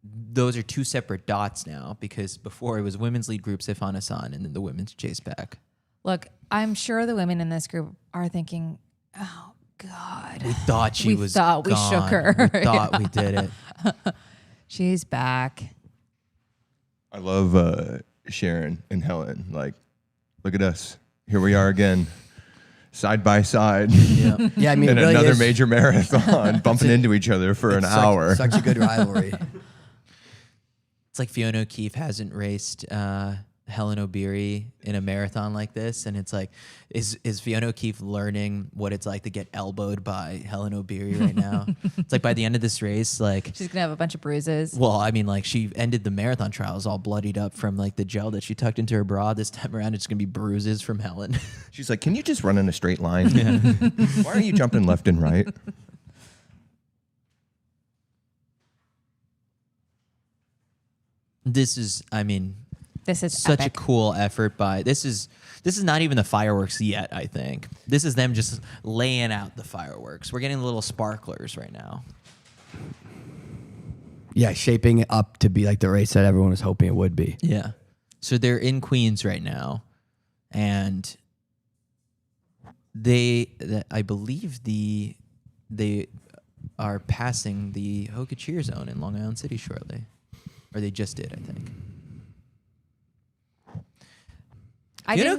S1: those are two separate dots now, because before it was women's lead group, Sifan Hassan, and then the women's chase pack.
S2: Look, I'm sure the women in this group are thinking, oh, God.
S1: We thought she
S2: We
S1: was
S2: thought we
S1: gone.
S2: shook her.
S1: We thought we did it.
S2: She's back.
S4: I love Sharon and Helen. Like, look at us. Here we are again, side by side.
S1: Yeah.
S3: Yeah, I mean,
S4: in
S3: it really
S4: another
S3: is
S4: major marathon, bumping into each other for an hour.
S3: Such a good rivalry.
S1: It's like Fiona O'Keefe hasn't raced Helen O'Beary in a marathon like this, and it's like, is Fiona O'Keefe learning what it's like to get elbowed by Helen O'Beary right now? It's like by the end of this race, like,
S2: She's going to have a bunch of bruises.
S1: well, I mean, like she ended the marathon trials all bloodied up from like the gel that she tucked into her bra. This time around, it's gonna be bruises from Helen.
S4: She's like, can you just run in a straight line? Why are you jumping left and right?
S1: This is, I mean,
S2: This is
S1: such
S2: epic.
S1: a cool effort by this is not even the fireworks yet. I think this is them just laying out the fireworks. We're getting little sparklers right now.
S3: Yeah, shaping it up to be like the race that everyone was hoping it would be.
S1: Yeah. So they're in Queens right now, and I believe they are passing the Hoka cheer zone in Long Island City shortly, or they just did, I think.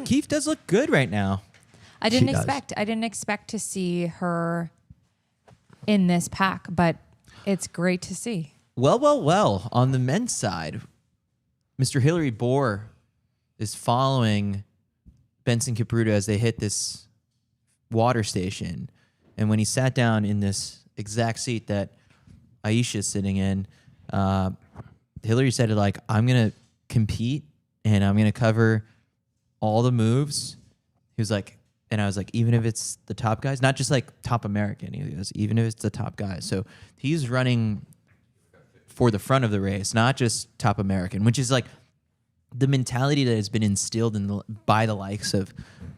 S1: Keefe does look good right now.
S2: I didn't expect to see her in this pack, but it's great to see.
S1: Well. On the men's side, Mr. Hillary Bohr is following Benson Kipruto as they hit this water station. And when he sat down in this exact seat that Aisha is sitting in, Hillary said, like, I'm going to compete and I'm going to cover all the moves. He was like, and I was like, even if it's the top guys, not just like top American, he goes, even if it's the top guys. So he's running for the front of the race, not just top American, which is like the mentality that has been instilled by the likes of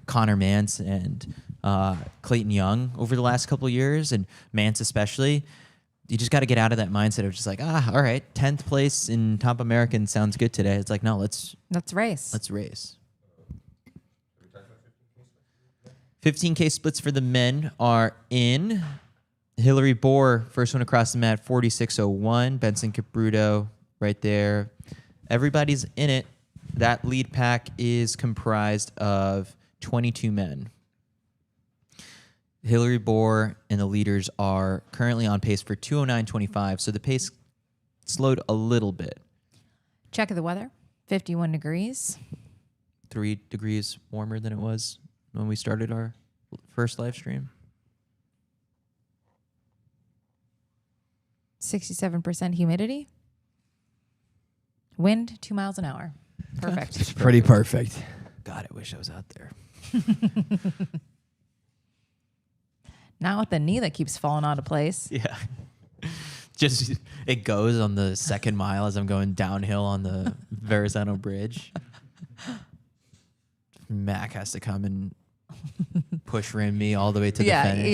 S1: Connor Mance and Clayton Young over the last couple of years, and Mance especially. You just got to get out of that mindset of just like, all right, 10th place in top American sounds good today. It's like, no, let's
S2: race.
S1: Let's race. 15K splits for the men are in. Hillary Bohr, first one across the mat, 46.01. Benson Kipruto right there. Everybody's in it. That lead pack is comprised of 22 men. Hillary Bohr and the leaders are currently on pace for 209.25, so the pace slowed a little bit.
S2: Check of the weather, 51 degrees.
S1: 3 degrees warmer than it was when we started our first live stream.
S2: 67% humidity. Wind 2 miles an hour. Perfect.
S3: It's pretty perfect.
S1: God, I wish I was out there.
S2: Not with the knee that keeps falling out of place.
S1: Yeah. Just, it goes on the second mile as I'm going downhill on the Verrazano Bridge. Mac has to come and push rim me all the way to the finish.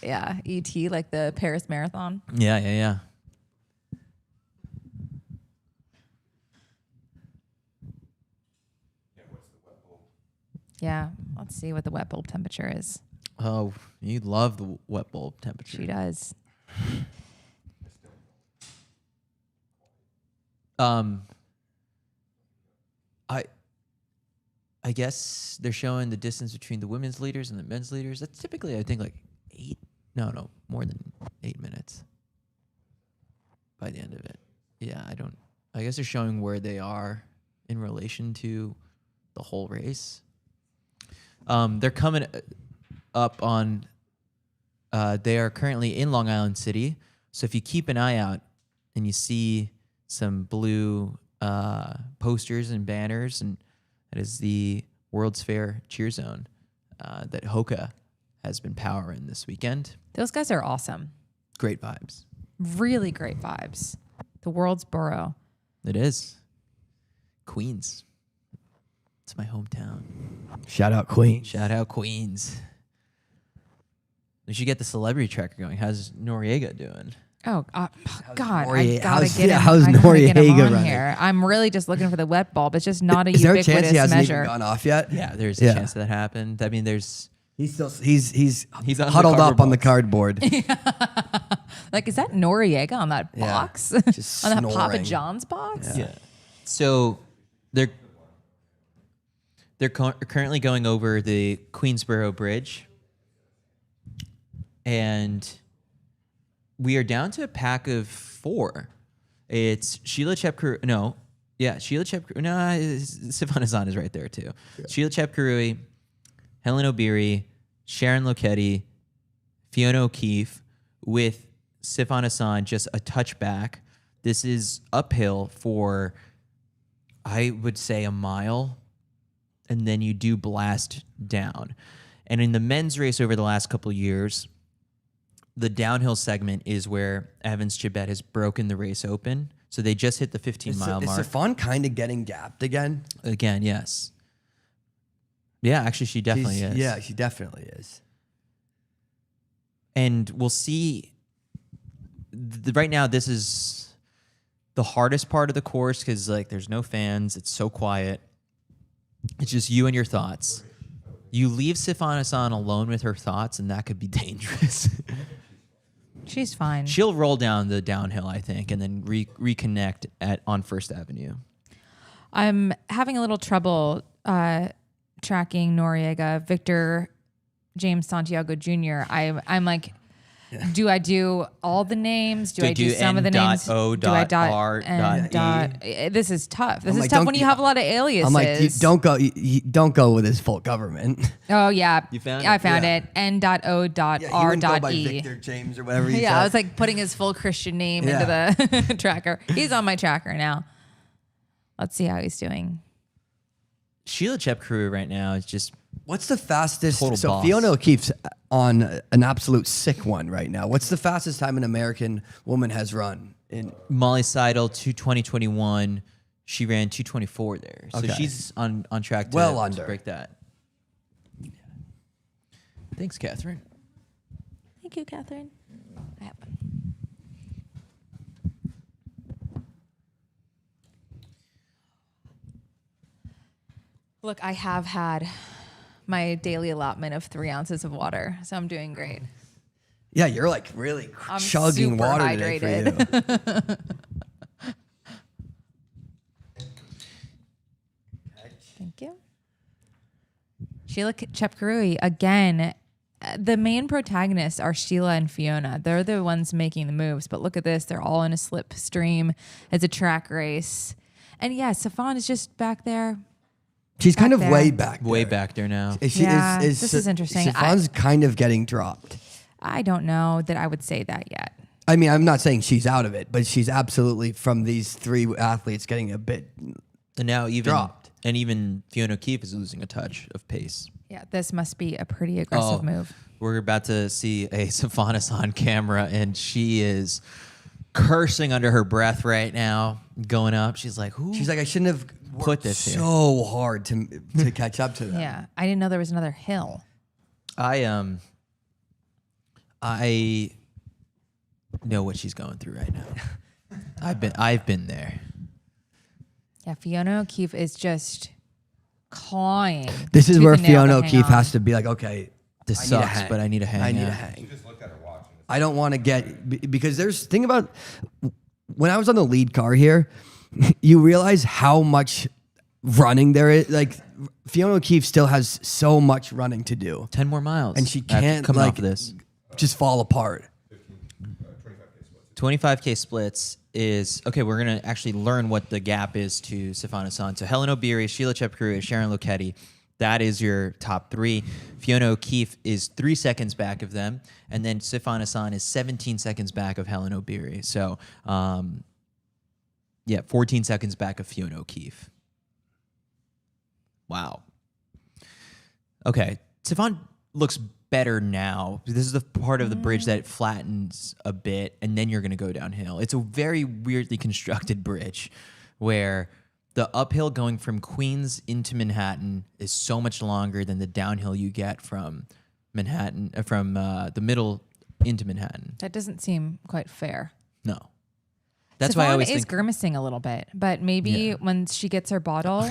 S2: Yeah. E.T., like the Paris Marathon.
S1: Yeah.
S2: Yeah, let's see what the wet bulb temperature is.
S1: Oh, you love the wet bulb temperature.
S2: She does.
S1: I guess they're showing the distance between the women's leaders and the men's leaders. That's typically, I think, like more than 8 minutes by the end of it. Yeah, I guess they're showing where they are in relation to the whole race. They're coming up on, they are currently in Long Island City. So if you keep an eye out and you see some blue posters and banners, and that is the World's Fair cheer zone that Hoka has been powering this weekend.
S2: Those guys are awesome.
S1: Great vibes.
S2: Really great vibes. The world's borough.
S1: It is. Queens. It's my hometown.
S3: Shout out Queen.
S1: Shout out Queens. We should get the celebrity tracker going. How's Noriega doing?
S2: Oh, God.
S3: Noriega-
S2: I gotta
S3: how's-
S2: get
S3: yeah,
S2: him.
S3: how's
S2: I gotta get him
S3: Noriega
S2: on
S3: running?
S2: here. I'm really just looking for the wet bulb. It's just not a
S3: Is there a
S2: ubiquitous
S3: chance he hasn't
S2: measure.
S3: even gone off yet?
S1: Yeah, there's a chance that happened. I mean, he's
S3: He's
S1: on the
S3: huddled up
S1: cardboard
S3: on the
S1: box.
S3: cardboard.
S2: Like, is that Noriega on that
S3: Yeah,
S2: box?
S3: just
S2: on that Papa
S3: snoring.
S2: John's box?
S1: Yeah. So they're currently going over the Queensboro Bridge, and we are down to a pack of 4. It's Sheila Chepkarui. Sheila Chepkarui. No, Sifan Hassan is right there too. Yeah. Sheila Chepkarui, Helen Obiri, Sharon Lochetti, Fiona O'Keefe, with Sifan Hassan just a touch back. This is uphill for, I would say, a mile, and then you do blast down. And in the men's race over the last couple of years, the downhill segment is where Evans Chibet has broken the race open. So they just hit the 15-mile mark.
S3: Is Sifan kind of getting gapped again?
S1: Again, yes. Yeah, actually, she definitely is.
S3: Yeah, she definitely is.
S1: And we'll see. Right now, this is the hardest part of the course because, like, there's no fans. It's so quiet. It's just you and your thoughts. You leave Sifan alone with her thoughts, and that could be dangerous.
S2: She's fine.
S1: She'll roll down the downhill, I think, and then reconnect on First Avenue.
S2: I'm having a little trouble tracking Noriega, Victor, James Santiago Jr. I'm like, do I do all the names? Do I do some of the names?
S1: O.
S2: Do I dot
S1: R.
S2: N.
S1: dot
S2: E? This is tough. This
S3: I'm
S2: is
S3: like,
S2: tough
S3: don't
S2: when you
S3: g-
S2: have a lot of aliases.
S3: I'm like, don't go with his full government.
S2: Oh yeah,
S1: You found
S2: I
S1: it?
S2: found
S3: Yeah.
S2: it. N.O.
S3: Yeah, he
S2: R.
S3: wouldn't go by
S2: E.
S3: Victor James or whatever. He
S2: Yeah,
S3: said.
S2: I was like putting his full Christian name into the tracker. He's on my tracker now. Let's see how he's doing.
S1: Sheila Chepkarou right now is just
S3: What's the fastest?
S1: Total
S3: So
S1: boss.
S3: Fiona O'Keefe's on an absolute sick one right now. What's the fastest time an American woman has run? In
S1: Molly Seidel, 2:20:21. She ran 2:24 there. So
S3: Okay.
S1: she's on track to,
S3: Well
S1: to
S3: under.
S1: break that. Thanks, Catherine.
S2: Thank you, Catherine. I have one. Look, I have had my daily allotment of 3 ounces of water, so I'm doing great.
S3: yeah, you're like really
S2: I'm
S3: chugging
S2: super
S3: water today for you.
S2: Thank you. Sheila Chepkarou, again, the main protagonists are Sheila and Fiona. They're the ones making the moves, but look at this. They're all in a slipstream. It's a track race. And yeah, Sifan is just back there.
S3: She's kind of
S2: there.
S3: way back.
S1: Way
S3: there.
S1: back there now.
S2: Yeah, this is interesting.
S3: Sifan's kind of getting dropped.
S2: I don't know that I would say that yet.
S3: I mean, I'm not saying she's out of it, but she's absolutely from these 3 athletes getting a bit.
S1: And now
S3: Dropped.
S1: even Fiona O'Keefe is losing a touch of pace.
S2: Yeah, this must be a pretty aggressive move.
S1: We're about to see a Sifan on camera, and she is cursing under her breath right now, going up. She's like, "Who?"
S3: She's like, I shouldn't have worked
S1: Put this here.
S3: so hard to catch up to them.
S2: Yeah, I didn't know there was another hill.
S1: I know what she's going through right now. I've been there.
S2: Yeah, Fiona O'Keefe is just clawing.
S3: This is
S2: tooth
S3: where
S2: and nail
S3: Fiona
S2: to hang
S3: O'Keefe
S2: on.
S3: has to be like, okay,
S1: This
S3: I need a
S1: sucks,
S3: hang.
S1: but I need a hang.
S3: I need
S1: yeah.
S3: a hang. I don't want to get because there's thing about when I was on the lead car here, you realize how much running there is. Like Fiona O'Keefe still has so much running to do,
S1: 10 more miles,
S3: and she
S1: after
S3: can't
S1: coming
S3: like
S1: off of this.
S3: just fall apart.
S1: 25K splits is okay. We're gonna actually learn what the gap is to Sifan Hassan. So Helen Obiri, Sheila Chepkarou, Sharon Lokedi. That is your top 3. Fiona O'Keefe is 3 seconds back of them, and then Sifan Hassan is 17 seconds back of Helen Obiri. So, 14 seconds back of Fiona O'Keefe. Wow. Okay, Sifan looks better now. This is the part of the bridge that flattens a bit, and then you're going to go downhill. It's a very weirdly constructed bridge where the uphill going from Queens into Manhattan is so much longer than the downhill you get from Manhattan, from the middle into Manhattan.
S2: That doesn't seem quite fair.
S1: No. That's why I always
S2: is
S1: think,
S2: grimacing a little bit, but maybe when she gets her bottle,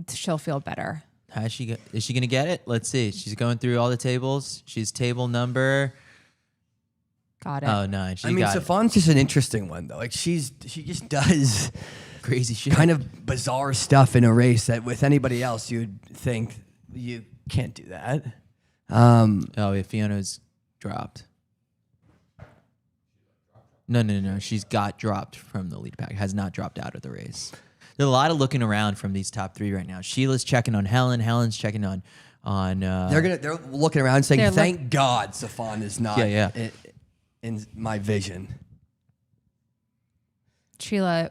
S2: she'll feel better.
S1: is she going to get it? Let's see. She's going through all the tables. She's table number.
S2: Got it.
S1: Oh, 9. She
S3: I mean,
S1: got it.
S3: Sifan's just an interesting one though. Like she just does
S1: Crazy shit.
S3: kind of bizarre stuff in a race that with anybody else you'd think you can't do that.
S1: Oh, yeah, Fiona's dropped. No. She's got dropped from the lead pack. Has not dropped out of the race. There's a lot of looking around from these top 3 right now. Sheila's checking on Helen. Helen's checking on.
S3: They're looking around saying,
S2: They're
S3: "Thank God Sifan is not
S1: Yeah.
S3: in my vision."
S2: Sheila,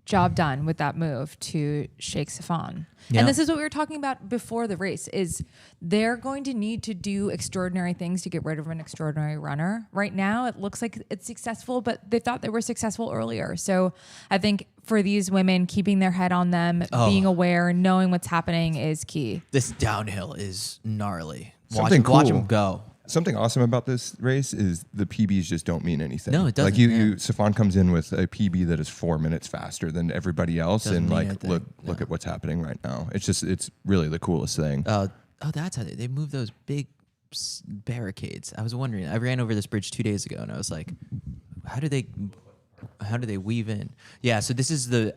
S2: job done with that move to shake Sifan.
S1: Yeah.
S2: And this is what we were talking about before the race, is they're going to need to do extraordinary things to get rid of an extraordinary runner. Right now, it looks like it's successful, but they thought they were successful earlier. So I think for these women, keeping their head on them, being aware, knowing what's happening is key.
S1: This downhill is gnarly.
S4: Something
S1: Watch
S4: cool.
S1: them go.
S4: Something awesome about this race is the PBs just don't mean anything.
S1: No, it doesn't,
S4: Like Sifan comes in with a PB that is 4 minutes faster than everybody else,
S1: Doesn't
S4: and
S1: mean
S4: like
S1: anything.
S4: look at what's happening right now. It's really the coolest thing.
S1: Oh, that's how they moved those big barricades. I was wondering. I ran over this bridge 2 days ago, and I was like, how do they weave in? Yeah. So this is this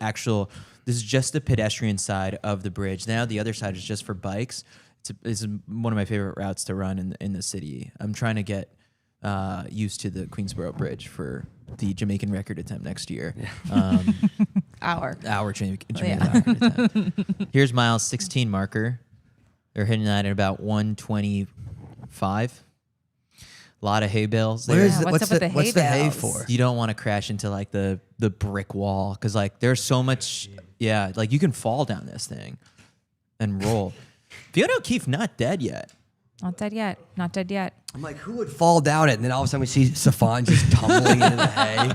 S1: is just the pedestrian side of the bridge. Now the other side is just for bikes. It's one of my favorite routes to run in the city. I'm trying to get used to the Queensboro Bridge for the Jamaican record attempt next year.
S2: Our
S1: Jamaican record attempt. Here's Miles' 16 marker. They're hitting that at about 125. A lot of hay bales there.
S2: What's up with the hay bales?
S3: For?
S1: You don't want to crash into like the brick wall because like there's so much. Yeah, like you can fall down this thing and roll. Fiona O'Keefe not dead yet.
S2: Not dead yet. Not dead yet.
S3: I'm like, who would fall down it? And then all of a sudden we see Safan just tumbling into the hay.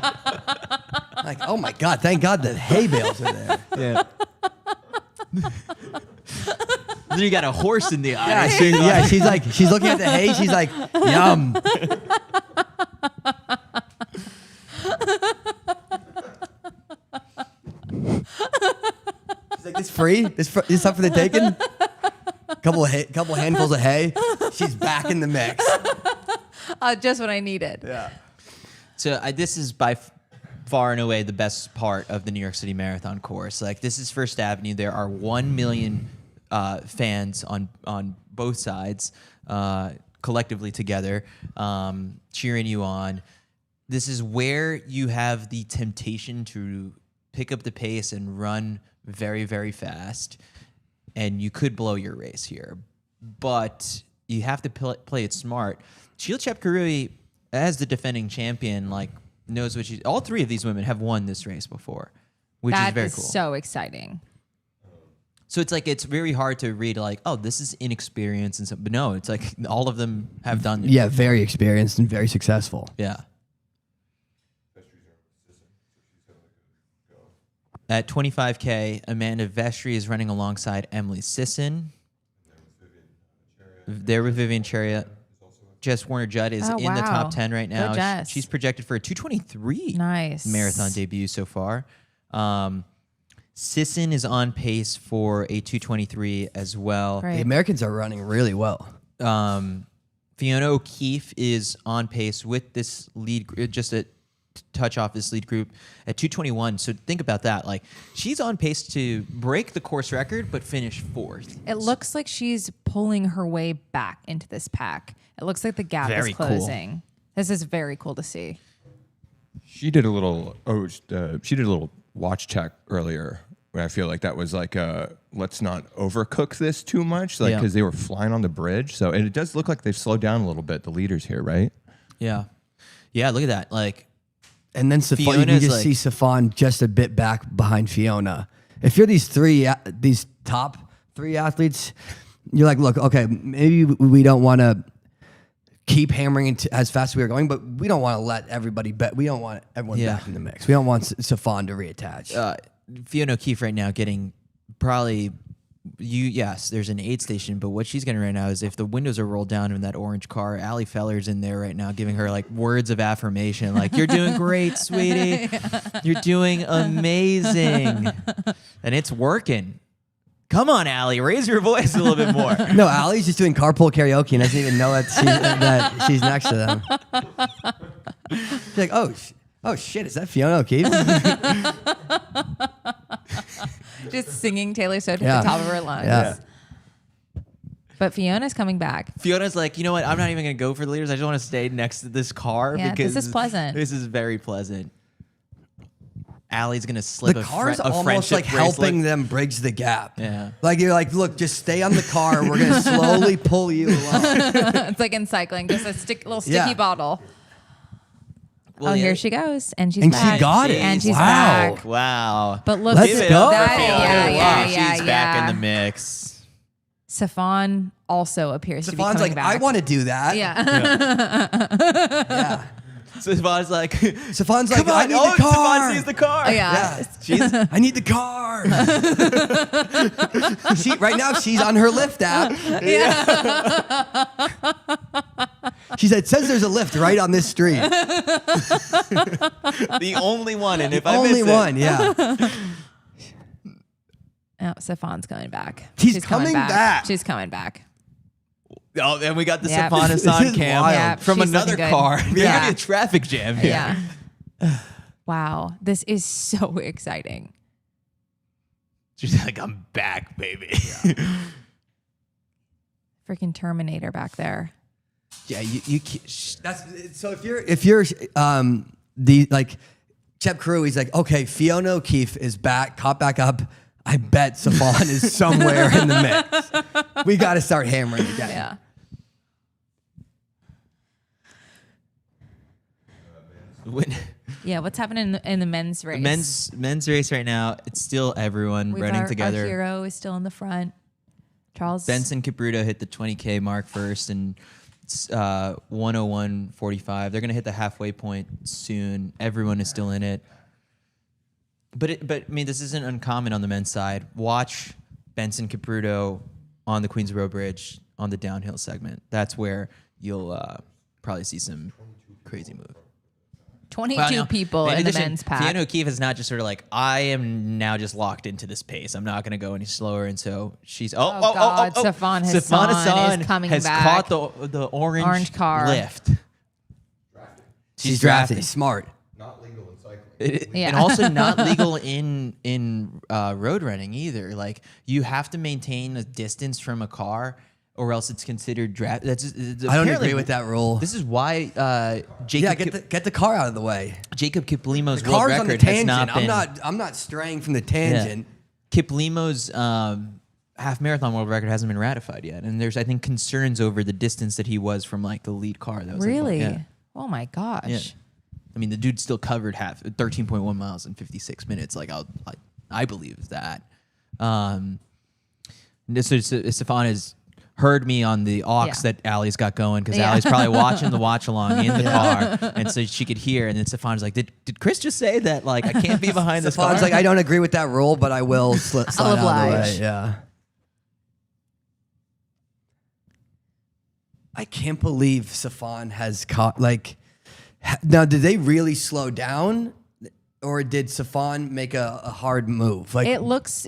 S3: Like, oh my God, thank God the hay bales are there.
S1: Yeah. Then you got a horse in the eye.
S3: Yeah, she's looking at the hay. She's like, yum. She's like, this free? This up for the taking? Couple handfuls of hay. She's back in the mix.
S2: Just what I needed.
S3: Yeah.
S1: So this is by far and away the best part of the New York City Marathon course. Like this is First Avenue. There are 1 million fans on both sides collectively together cheering you on. This is where you have the temptation to pick up the pace and run very, very fast. And you could blow your race here. But you have to play it smart. Sheila Chepkarui, as the defending champion, like knows what all three of these women have won this race before, which is very cool.
S2: So exciting.
S1: So it's like it's very hard to read like, oh, this is inexperience and but no, it's like all of them have done it.
S3: Yeah, very experienced and very successful.
S1: Yeah. At 25K, Amanda Vestry is running alongside Emily Sisson. There with Vivian Chariot. Jess Warner-Judd is in the top 10 right now. She's projected for a 2:23 marathon debut so far. Sisson is on pace for a 2:23 as well.
S2: Right.
S3: The Americans are running really well.
S1: Fiona O'Keefe is on pace with this lead, just a touch off this lead group at 2:21. So think about that. Like she's on pace to break the course record, but finish fourth.
S2: It looks like she's pulling her way back into this pack. It looks like the gap is closing. Cool. This is very cool to see.
S4: She did a little. She did a little watch check earlier. Where I feel like that was like, let's not overcook this too much, like because they were flying on the bridge. So and it does look like they've slowed down a little bit. The leaders here, right?
S1: Yeah, yeah. Look at that. Like.
S3: And then Safan, you can just see Safan just a bit back behind Fiona. If you're these top three athletes, you're like, look, okay, maybe we don't want to keep hammering into as fast as we are going, but we don't want to let everybody bet. We don't want everyone back in the mix. We don't want Safan to reattach.
S1: Fiona O'Keefe right now getting probably. Yes, there's an aid station, but what she's getting right now is if the windows are rolled down in that orange car, Allie Feller's in there right now giving her like words of affirmation, like you're doing great, sweetie, you're doing amazing, and it's working. Come on, Allie, raise your voice a little bit more.
S3: No, Allie's just doing carpool karaoke and doesn't even know that she's next to them. She's like, oh shit, is that Fiona O'Keefe?
S2: Just singing Taylor Swift at the top of her lungs. Yeah. But Fiona's coming back.
S1: Fiona's like, you know what? I'm not even going to go for the leaders. I just want to stay next to this car because
S2: this is pleasant.
S1: This is very pleasant. Allie's going to slip
S3: the car's
S1: a
S3: almost
S1: friendship
S3: like
S1: bracelet.
S3: helping them bridge the gap.
S1: Yeah.
S3: Like you're like, look, just stay on the car. We're going to slowly pull you along.
S2: It's like in cycling, just a little sticky bottle. Well, here she goes, and she's back.
S3: She got it,
S2: and she's
S3: wow.
S2: back.
S1: Wow!
S2: But look,
S3: let's go.
S1: She's back in the mix.
S2: Safan also appears to be coming
S3: like,
S2: back.
S3: I want to do that.
S2: Yeah.
S1: Safan's like,
S3: come on, I need the car.
S1: Safan sees the car.
S2: Yeah.
S3: I need the car. Right now, she's on her Lyft app.
S2: Yeah.
S3: She said, it says there's a Lyft right on this street.
S1: The only one, and if
S3: I miss it. Only one, yeah.
S2: Oh, Safan's coming back.
S3: She's coming back.
S2: She's coming back.
S1: Oh, and we got the
S2: Yep.
S1: Safana
S3: This
S1: on
S3: is
S1: cam
S3: wild.
S2: Yeah,
S1: from
S2: she's
S1: another
S2: looking good.
S1: car. There's
S2: Yeah.
S1: gonna be a traffic jam here.
S2: Yeah. Wow. This is so exciting.
S1: She's like, I'm back, baby.
S2: Freaking Terminator back there.
S3: Yeah, you that's so if you're the like Chep Crew, he's like, okay, Fiona O'Keefe is back, caught back up. I bet Safan is somewhere in the mix. We got to start hammering again.
S2: Yeah. Yeah, what's happening in the men's race?
S1: men's race right now. It's still everyone running together.
S2: Our hero is still in the front. Charles
S1: Benson Capruto hit the 20K mark first, and it's 101.45. They're gonna hit the halfway point soon. Everyone is still in it. But I mean, this isn't uncommon on the men's side. Watch Benson Capruto on the Queens Road Bridge on the downhill segment. That's where you'll probably see some crazy move.
S2: 22 people in the men's pack.
S1: Fiona O'Keefe is not just sort of like, I am now just locked into this pace. I'm not going to go any slower. And so she's,
S2: God, Safan Hassan is coming
S1: has
S2: back.
S1: caught the orange
S2: car.
S1: Lift.
S3: She's drafty, smart.
S4: Not legal in cycling.
S2: Yeah.
S1: And also not legal in road running either. Like, you have to maintain a distance from a car, or else it's considered draft. I
S3: don't agree with that rule.
S1: This is why Jacob
S3: Get the car out of the way.
S1: Jacob Kiplimo's
S3: The
S1: world
S3: car's on the
S1: record has
S3: tangent.
S1: not been.
S3: I'm not straying from the tangent.
S1: Kiplimo's half marathon world record hasn't been ratified yet, and there's I think concerns over the distance that he was from like the lead car. That was
S2: Really?
S1: Like, yeah.
S2: Oh my gosh.
S1: Yeah. I mean, the dude still covered 13.1 miles in 56 minutes. Like I believe that. So Safan has heard me on the aux that Allie's got going, because Allie's probably watching the watch along in the car, and so she could hear. And then Safan's like, "Did Chris just say that? Like, I can't be behind this car?"
S3: Stefan's like, I don't agree with that rule, but I will slide out of the
S2: oblige.
S3: way. Yeah. I can't believe Safan has caught like. Now, did they really slow down, or did Safan make a hard move? Like,
S2: It looks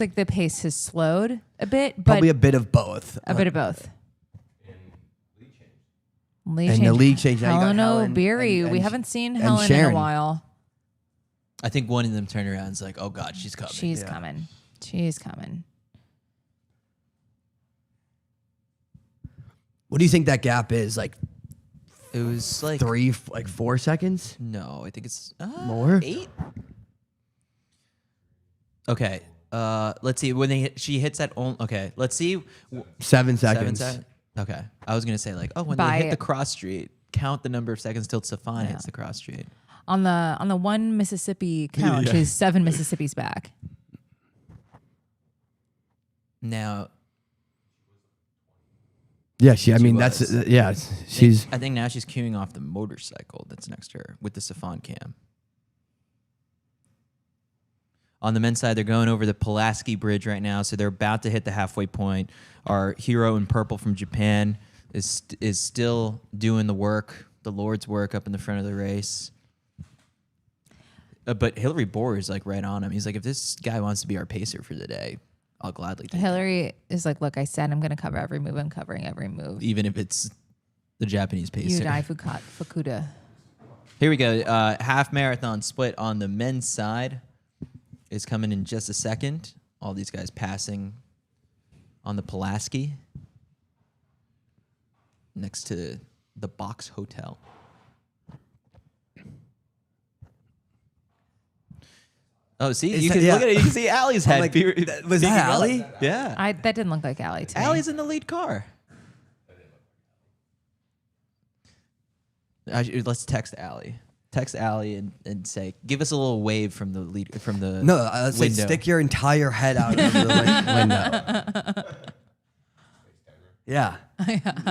S2: like the pace has slowed a bit, but
S3: probably a bit of both.
S2: a bit of both.
S3: And the league change. Now you got
S2: Helen
S3: Helen
S2: O'Beary.
S3: and-
S2: We
S3: and-
S2: haven't seen
S3: and
S2: Helen in a
S3: Sharon.
S2: while.
S1: I think one of them turned around and is like, "Oh God, she's coming."
S2: She's coming. She's coming.
S3: What do you think that gap is? Like
S1: It was like
S3: 4 seconds?
S1: No, I think it's
S3: More?
S1: 8. Okay. Let's see when she hits that. Okay, let's see.
S3: 7 seconds.
S1: 7 seconds. Okay, I was gonna say like, oh, when
S2: By-
S1: they hit the cross street, count the number of seconds till Safan hits the cross street.
S2: On the one Mississippi count, she's 7 Mississippis back.
S1: Now,
S3: Yeah, I mean,
S1: was.
S3: that's she's.
S1: I think now she's queuing off the motorcycle that's next to her with the Safan cam. On the men's side, they're going over the Pulaski Bridge right now, so they're about to hit the halfway point. Our hero in purple from Japan is still doing the work, the Lord's work up in the front of the race. But Hillary Bohr is like right on him. He's like, if this guy wants to be our pacer for the day, I'll gladly take it.
S2: Hillary is like, look, I said I'm going to cover every move. I'm covering every move.
S1: Even if it's the Japanese pacer.
S2: Yudai Fukuda.
S1: Here we go. Half marathon split on the men's side is coming in just a second. All these guys passing on the Pulaski next to the Box Hotel. Oh, see, you can look at it. You can see Allie's head.
S3: like, was
S1: peeking
S3: that
S1: out.
S3: Allie?
S1: Yeah,
S2: That didn't look like Allie to me.
S1: Allie's in the lead car. Let's text Allie. Text Allie and say, give us a little wave from the lead from the
S3: No, let's say
S1: window.
S3: stick your entire head out of the window. Yeah.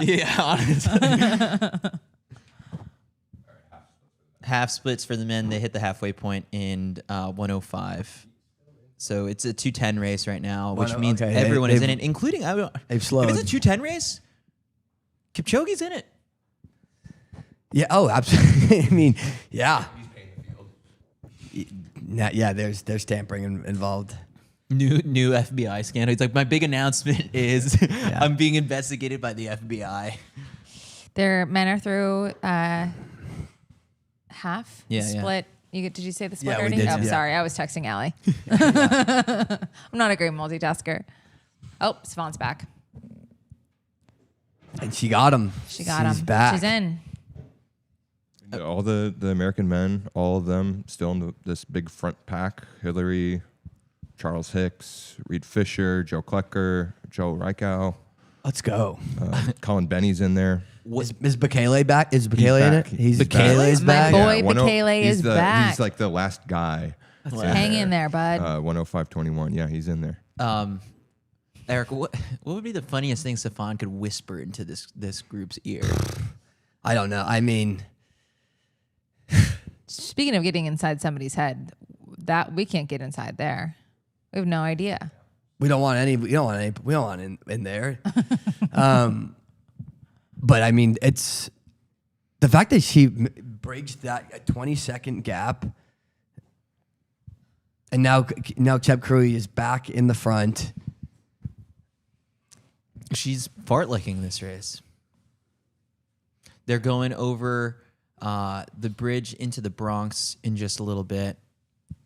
S1: Yeah, honestly. Half splits for the men. They hit the halfway point in 105. So it's a 2:10 race right now, which means
S3: okay,
S1: everyone is in it, including
S3: they've slowed.
S1: If it's a 2:10 race, Kipchoge's in it.
S3: Yeah. Oh, absolutely. I mean, yeah. He's paying the field. Yeah. There's tampering involved.
S1: New FBI scandal. It's like, my big announcement is I'm being investigated by the FBI.
S2: Their men are through half
S1: Yeah.
S2: split. Did you say the split
S3: Yeah, we
S2: already?
S3: did,
S2: Oh,
S3: yeah.
S2: sorry. I was texting Allie. I'm not a great multitasker. Oh, Savant's back.
S3: And she got him.
S2: She got
S3: She's
S2: him.
S3: back.
S2: She's in.
S4: All the American men, all of them still in this big front pack. Hillary, Charles Hicks, Reed Fisher, Joe Klecker, Joe Reichow,
S3: Let's go.
S4: Colin Benny's in there.
S3: Is Bekele back? Is Bekele in it?
S4: back.
S3: He's
S1: Bekele's
S3: back.
S2: My boy
S4: Yeah,
S2: Bekele
S4: he's
S2: is back.
S4: He's like the last guy.
S2: Hang in there, bud.
S4: 105.21. Yeah, he's in there.
S1: Eric, what would be the funniest thing Stefan could whisper into this group's ear?
S3: I don't know. I mean,
S2: Speaking of getting inside somebody's head, that we can't get inside there. We have no idea.
S3: we don't want in there. But I mean, it's the fact that she bridged that 20-second gap, and now Chep Crewy is back in the front.
S1: She's fartlicking this race. They're going over the bridge into the Bronx in just a little bit.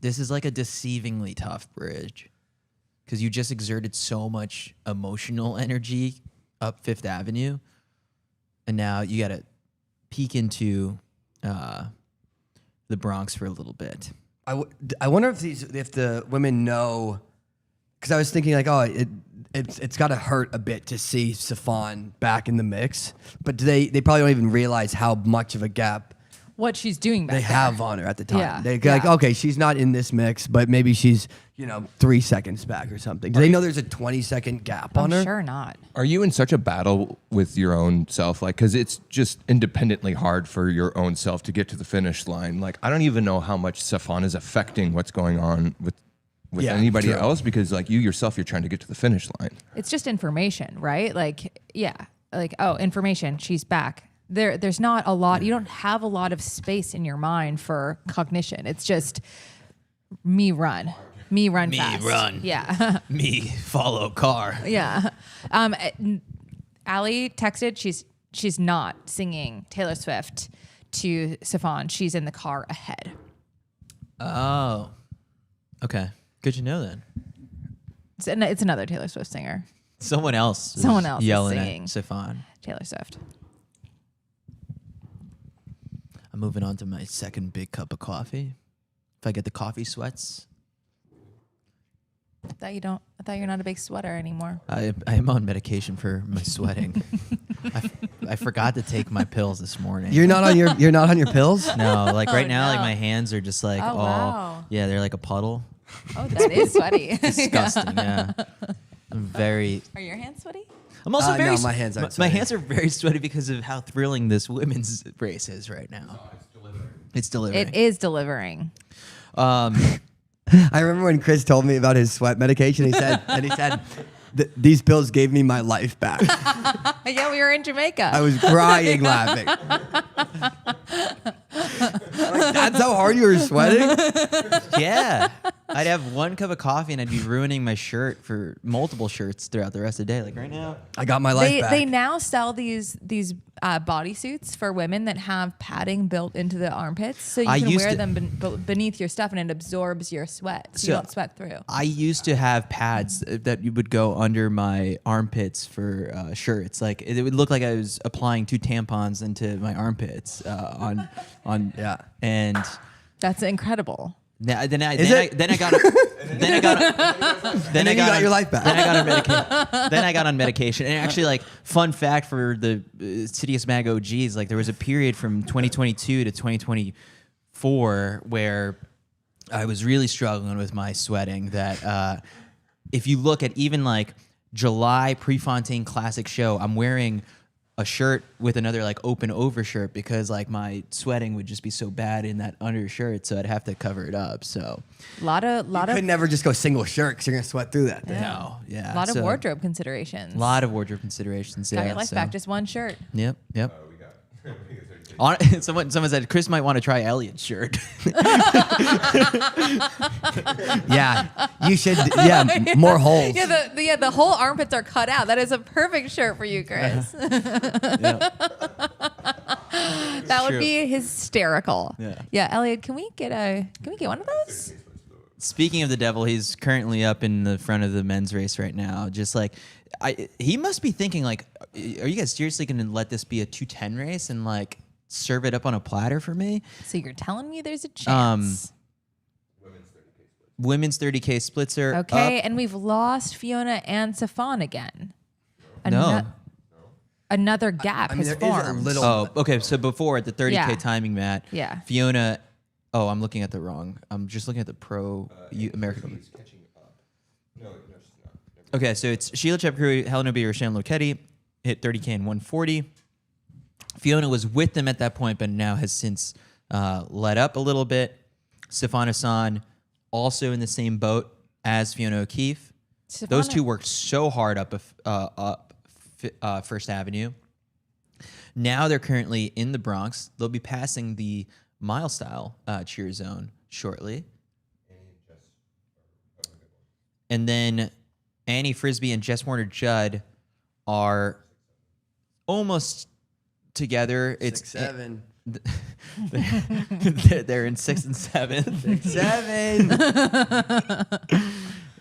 S1: This is like a deceivingly tough bridge because you just exerted so much emotional energy up Fifth Avenue, and now you got to peek into the Bronx for a little bit.
S3: I wonder if the women know, because I was thinking like, oh, it's got to hurt a bit to see Stefan back in the mix, but they probably don't even realize how much of a gap
S2: What she's doing back
S3: they
S2: there.
S3: have on her at the time.
S2: Yeah,
S3: They're
S2: yeah.
S3: like, okay, she's not in this mix, but maybe she's 3 seconds back or something. Do they know there's a 20-second gap on her?
S2: I'm sure not.
S4: Are you in such a battle with your own self? Like, because it's just independently hard for your own self to get to the finish line. Like, I don't even know how much Stefan is affecting what's going on with
S3: Yeah,
S4: anybody
S3: true.
S4: else, because like you yourself, you're trying to get to the finish line.
S2: It's just information, right? Like, yeah, like, oh, information. She's back. There's not a lot. You don't have a lot of space in your mind for cognition. It's just me run fast.
S1: run.
S2: Yeah.
S1: Me follow car.
S2: Yeah. Allie texted she's not singing Taylor Swift to Stefan. She's in the car ahead.
S1: Oh, okay. Good to know then.
S2: It's another Taylor Swift singer.
S1: Someone else is
S2: Is
S1: yelling
S2: singing
S1: at Stefan.
S2: Taylor Swift.
S1: I'm moving on to my second big cup of coffee. If I get the coffee sweats,
S2: I thought you're not a big sweater anymore.
S1: I am on medication for my sweating. I forgot to take my pills this morning.
S3: You're not on your pills?
S1: No, like right
S2: Oh,
S1: now, like
S2: no.
S1: my hands are just like
S2: Oh, wow.
S1: yeah, they're like a puddle.
S2: Oh, that is sweaty.
S1: Disgusting. Yeah. I'm very.
S2: Are your hands sweaty?
S1: I'm also very.
S3: no, my hands aren't
S1: My
S3: sweaty.
S1: hands are very sweaty because of how thrilling this women's race is right now. It's delivering.
S2: It is delivering.
S3: I remember when Chris told me about his sweat medication. He said, these pills gave me my life back.
S2: Yeah, we were in Jamaica.
S3: I was crying laughing. Like, that's how hard you were sweating?
S1: Yeah. I'd have one cup of coffee and I'd be ruining my shirt for multiple shirts throughout the rest of the day. Like right now.
S3: I got my life back.
S2: They now sell these bodysuits for women that have padding built into the armpits, so you
S1: I
S2: can
S1: used
S2: wear
S1: to-
S2: them beneath your stuff, and it absorbs your sweat, so you
S1: So-
S2: don't sweat through.
S1: I used to have pads that you would go under my armpits for shirts. Like it would look like I was applying 2 tampons into my armpits on
S3: Yeah.
S1: And
S2: That's incredible.
S1: then I got
S3: got your life back.
S1: Then I got on medication. Then I got on medication. And actually, like, fun fact for the CITIUS Mag OGs, like there was a period from 2022 to 2024 where I was really struggling with my sweating. That if you look at even like July Prefontaine Classic show, I'm wearing a shirt with another like open overshirt because like my sweating would just be so bad in that undershirt, so I'd have to cover it up. So
S2: Lot
S3: You
S2: of
S3: could never just go single shirt because you're going to sweat through that thing.
S1: no, yeah,
S2: lot of
S1: so,
S2: wardrobe considerations.
S1: lot of wardrobe considerations.
S2: Got
S1: Yeah,
S2: your life
S1: so-
S2: back, just one shirt.
S1: Yep. Someone said Chris might want to try Elliot's shirt.
S3: Yeah, you should. Yeah, more holes.
S2: Yeah, the whole armpits are cut out. That is a perfect shirt for you, Chris. That would be hysterical. Yeah, Elliot, can we get one of those?
S1: Speaking of the devil, he's currently up in the front of the men's race right now. Just like he must be thinking like, are you guys seriously going to let this be a 2:10 race and like serve it up on a platter for me?
S2: So you're telling me there's a chance?
S1: Women's 30K splits are
S2: Okay,
S1: up.
S2: and we've lost Fiona and Safon again.
S1: No.
S2: Another gap has
S3: there
S2: formed.
S3: is a little.
S1: Oh, okay. So before at the 30K
S2: Yeah.
S1: timing mat,
S2: Yeah.
S1: Fiona. Oh, I'm looking at the wrong. I'm just looking at the American women.
S4: Catching up. No, she's not.
S1: Okay, so it's Sheila Chepkirui, Helena B. Roshan Loketi hit 30K in 140. Fiona was with them at that point, but now has since let up a little bit. Sifan Hassan also in the same boat as Fiona O'Keefe. Those two worked so hard up First Avenue. Now they're currently in the Bronx. They'll be passing the mile style cheer zone shortly. And then Annie Frisbee and Jess Warner Judd are almost together. It's
S3: 6'7".
S1: they're in 6 and 7.
S3: 7.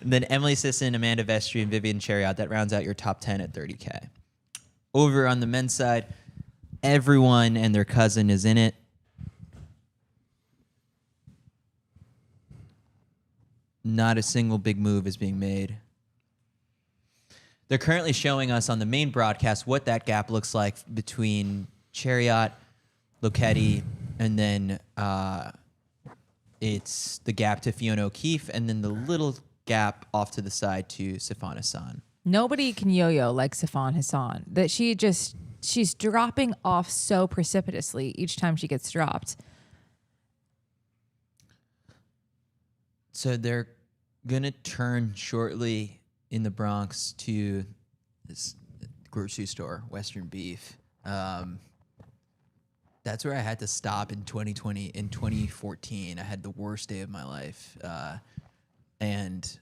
S1: And then Emily Sisson, Amanda Vestry, and Vivian Chariot. That rounds out your top 10 at 30K. Over on the men's side, everyone and their cousin is in it. Not a single big move is being made. They're currently showing us on the main broadcast what that gap looks like between Chariot, Loketi, and then it's the gap to Fiona O'Keefe, and then the little gap off to the side to Sifan Hassan.
S2: Nobody can yo-yo like Sifan Hassan. That she's dropping off so precipitously each time she gets dropped.
S1: So they're going to turn shortly in the Bronx to this grocery store, Western Beef. That's where I had to stop in 2020. In 2014, I had the worst day of my life. And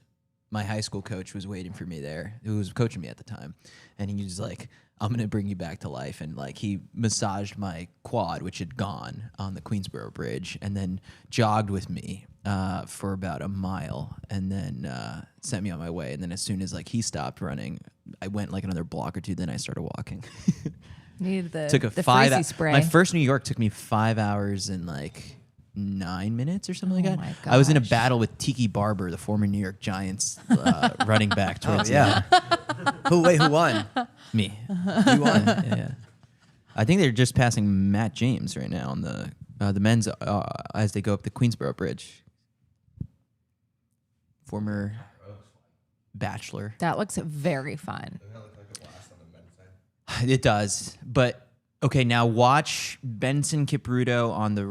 S1: my high school coach was waiting for me there, who was coaching me at the time. And he was like, I'm going to bring you back to life. And like he massaged my quad, which had gone on the Queensboro Bridge, and then jogged with me for about a mile, and then sent me on my way. And then as soon as like he stopped running, I went like another block or two. Then I started walking.
S2: Needed the
S1: Took a
S2: the
S1: 5
S2: frizzy spray.
S1: My first New York took me 5 hours and like 9 minutes or something
S2: Oh
S1: like
S2: my
S1: that. I was in a
S2: gosh.
S1: battle with Tiki Barber, the former New York Giants running back towards
S3: Yeah. Who won?
S1: me.
S3: You won.
S1: Yeah. I think they're just passing Matt James right now on the men's as they go up the Queensboro Bridge. Former Bachelor.
S2: That looks very fun.
S1: It does, but okay. Now watch Benson Kipruto on the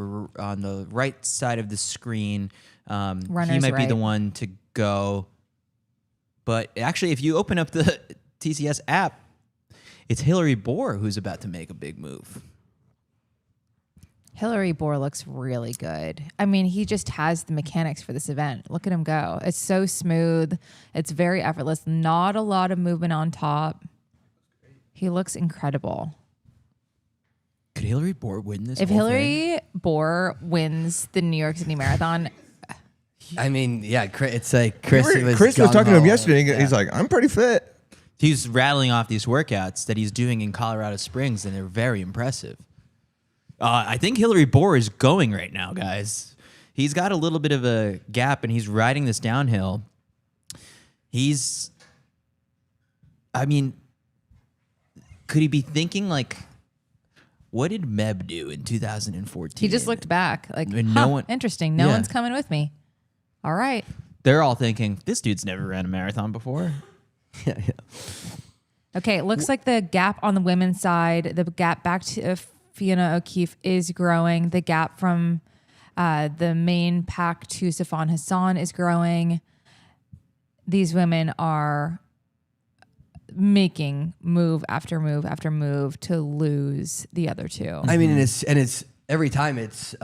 S1: right side of the screen. He
S2: Runner's
S1: might be the
S2: right.
S1: one to go. But actually, if you open up the TCS app, it's Hillary Bohr who's about to make a big move.
S2: Hillary Bohr looks really good. I mean, he just has the mechanics for this event. Look at him go. It's so smooth. It's very effortless. Not a lot of movement on top. He looks incredible.
S1: Could Hillary Bohr win this?
S2: If
S1: whole thing?
S2: Hillary Bohr wins the New York City Marathon,
S3: I mean, yeah, it's like Chris
S4: Chris was talking to him
S3: gung-ho.
S4: yesterday.
S3: Yeah.
S4: He's like, I'm pretty fit.
S1: He's rattling off these workouts that he's doing in Colorado Springs, and they're very impressive. I think Hillary Bohr is going right now, guys. He's got a little bit of a gap, and he's riding this downhill. Could he be thinking like, what did Meb do in 2014?
S2: he just looked back like,
S1: And no one-
S2: interesting. No
S1: Yeah.
S2: one's coming with me. All right.
S1: They're all thinking, this dude's never ran a marathon before.
S3: Yeah.
S2: Okay, it looks like the gap on the women's side, the gap back to Fiona O'Keefe is growing. The gap from the main pack to Sifan Hassan is growing. These women are making move after move after move to lose the other two.
S3: I mean, and it's every time it's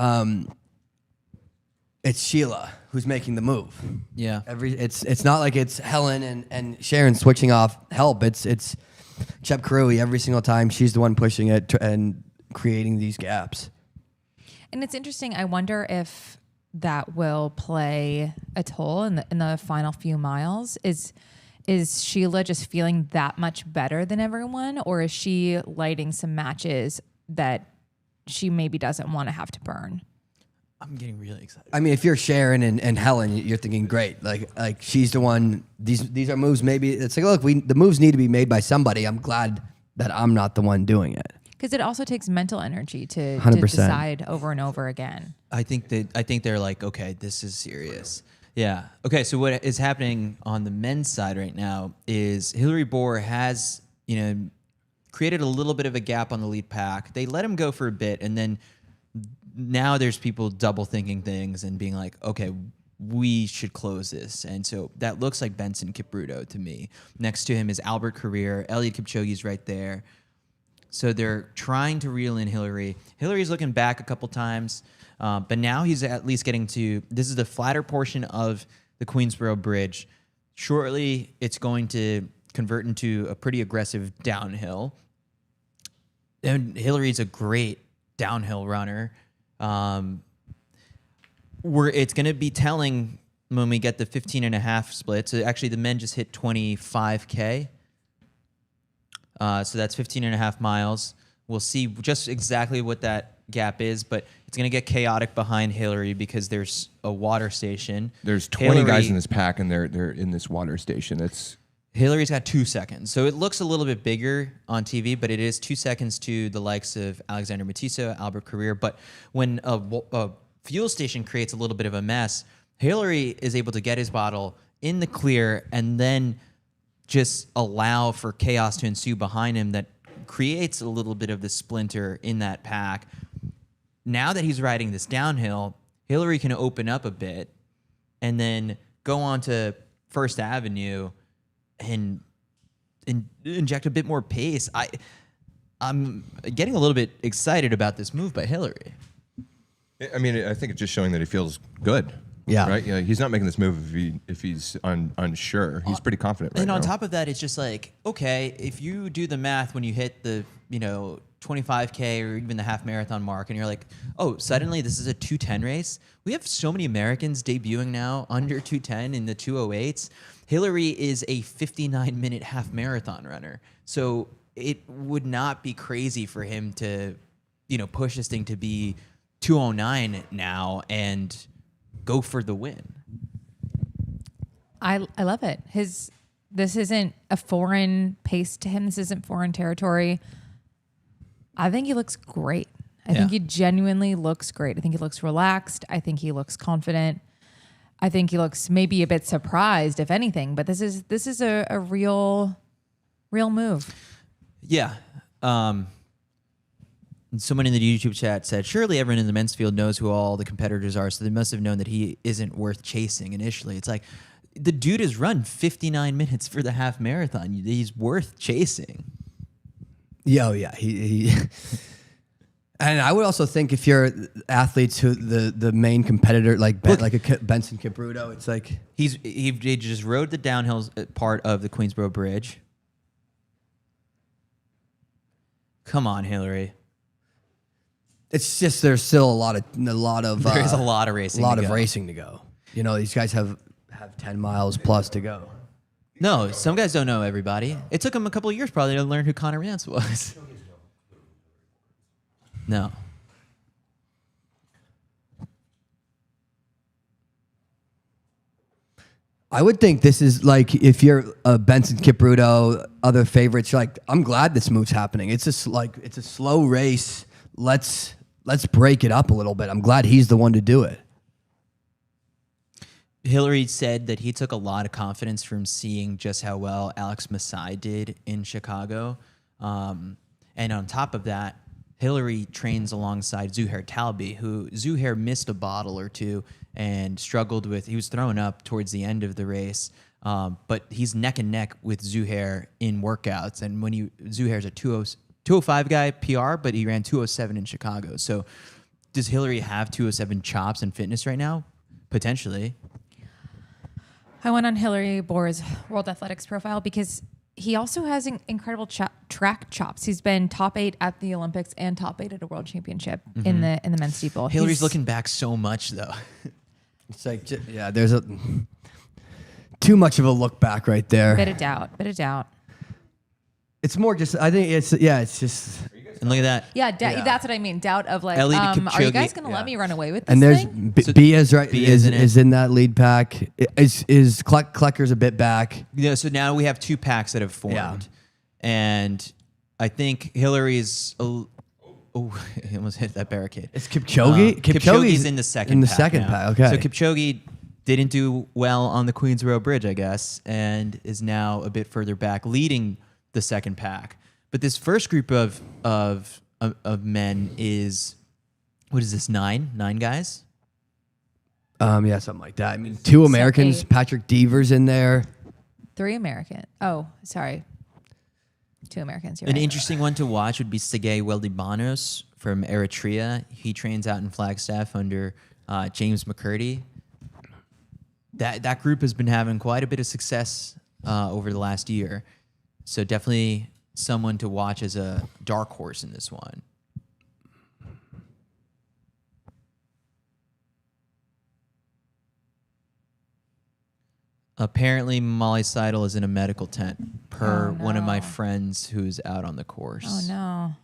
S3: Sheila who's making the move.
S1: Yeah.
S3: It's not like it's Helen and Sharon switching off help. It's Chep Curley every single time. She's the one pushing it and creating these gaps.
S2: And it's interesting. I wonder if that will play a toll in the final few miles. Is Sheila just feeling that much better than everyone, or is she lighting some matches that she maybe doesn't want to have to burn?
S1: I'm getting really excited.
S3: I mean, if you're Sharon and Helen, you're thinking, great. Like she's the one. These are moves. Maybe it's like, look, the moves need to be made by somebody. I'm glad that I'm not the one doing it.
S2: Because it also takes mental energy to
S3: 100%.
S2: decide over and over again.
S1: I think they're like, okay, this is serious. Yeah. Okay. So what is happening on the men's side right now is Hillary Bohr has, created a little bit of a gap on the lead pack. They let him go for a bit, and then now there's people double thinking things and being like, okay, we should close this. And so that looks like Benson Kipruto to me. Next to him is Albert Carrier. Eliud Kipchoge's right there. So they're trying to reel in Hillary. Hillary's looking back a couple times, but now he's at least getting to, this is the flatter portion of the Queensboro Bridge. Shortly, it's going to convert into a pretty aggressive downhill. And Hillary's a great downhill runner. It's going to be telling when we get the 15.5 split. So actually the men just hit 25K. So that's 15.5 miles. We'll see just exactly what that gap is, but it's going to get chaotic behind Hillary because there's a water station.
S4: There's 20 guys in this pack, and they're in this water station.
S1: Hillary's got 2 seconds. So it looks a little bit bigger on TV, but it is 2 seconds to the likes of Alexander Matiso, Albert Carrier. But when a fuel station creates a little bit of a mess, Hillary is able to get his bottle in the clear and then just allow for chaos to ensue behind him that creates a little bit of the splinter in that pack. Now that he's riding this downhill, Hillary can open up a bit and then go on to First Avenue and inject a bit more pace. I'm getting a little bit excited about this move by Hillary.
S4: I mean, I think it's just showing that he feels good.
S3: Yeah.
S4: Right? He's not making this move if he's unsure. He's pretty confident right now.
S1: And on top of that, it's just like, okay, if you do the math when you hit the, 25K or even the half marathon mark, and you're like, oh, suddenly this is a 2:10 race. We have so many Americans debuting now under 2:10 in the 2:08s. Hillary is a 59-minute half marathon runner. So it would not be crazy for him to, push this thing to be 2:09 now and go for the win.
S2: I love it. This isn't a foreign pace to him. This isn't foreign territory. I think he looks great. I think he genuinely looks great. I think he looks relaxed. I think he looks confident. I think he looks maybe a bit surprised, if anything. But this is a real move.
S1: Yeah. Someone in the YouTube chat said, surely everyone in the men's field knows who all the competitors are, so they must have known that he isn't worth chasing initially. It's like, the dude has run 59 minutes for the half marathon. He's worth chasing.
S3: Yeah. He and I would also think if you're athletes who the main competitor, like Benson Kipruto, it's like...
S1: He just rode the downhill part of the Queensboro Bridge. Come on, Hillary.
S3: It's just there's still a lot of
S1: There's a lot of racing.
S3: Racing to go. These guys have 10 miles plus to go.
S1: No, some guys don't know everybody. It took them a couple of years probably to learn who Connor Rance was. No.
S3: I would think this is like if you're Benson Kipruto, other favorites. You're like, I'm glad this move's happening. It's a slow race. Let's break it up a little bit. I'm glad he's the one to do it.
S1: Hillary said that he took a lot of confidence from seeing just how well Alex Masai did in Chicago. And on top of that, Hillary trains alongside Zuhair Talbi, who Zuhair missed a bottle or two and struggled with. He was throwing up towards the end of the race. But he's neck and neck with Zuhair in workouts. And when Zuhair's a 205 guy PR, but he ran 207 in Chicago. So does Hillary have 207 chops and fitness right now? Potentially.
S2: I went on Hillary Bohr's World Athletics profile because he also has incredible track chops. He's been top 8 at the Olympics and top 8 at a world championship in the men's steeple.
S1: Hillary's looking back so much though.
S3: It's like, yeah, there's too much of a look back right there.
S2: Bit of doubt.
S3: It's more just, I think it's just.
S1: And look at that.
S2: Yeah, that's what I mean. Doubt of like,
S1: Ellie
S2: are you
S1: Kipchoge.
S2: guys going to let me run away with this
S3: And there's
S2: thing?
S3: Bia's right.
S1: Bia's
S3: Is in that lead pack. Is Klecker's a bit back?
S1: Yeah, so now we have 2 packs that have formed.
S3: Yeah.
S1: And I think Hillary's he almost hit that barricade.
S3: It's Kipchoge.
S1: Kipchoge's in the second
S3: In the
S1: pack
S3: second
S1: now.
S3: pack. Okay.
S1: So Kipchoge didn't do well on the Queens Row Bridge, I guess, and is now a bit further back, leading the second pack. But this first group of men is, what is this, 9 guys?
S3: Yeah, something like that. I mean, 2 Americans.
S2: 8.
S3: Patrick Devers in there.
S2: 3 American. Oh, sorry. 2 Americans. You're
S1: An
S2: right.
S1: interesting one to watch would be Sergei Weldibanos from Eritrea. He trains out in Flagstaff under James McCurdy. That group has been having quite a bit of success over the last year. So definitely someone to watch as a dark horse in this one. Apparently, Molly Seidel is in a medical tent, per one of my friends who's out on the course.
S2: Oh, no.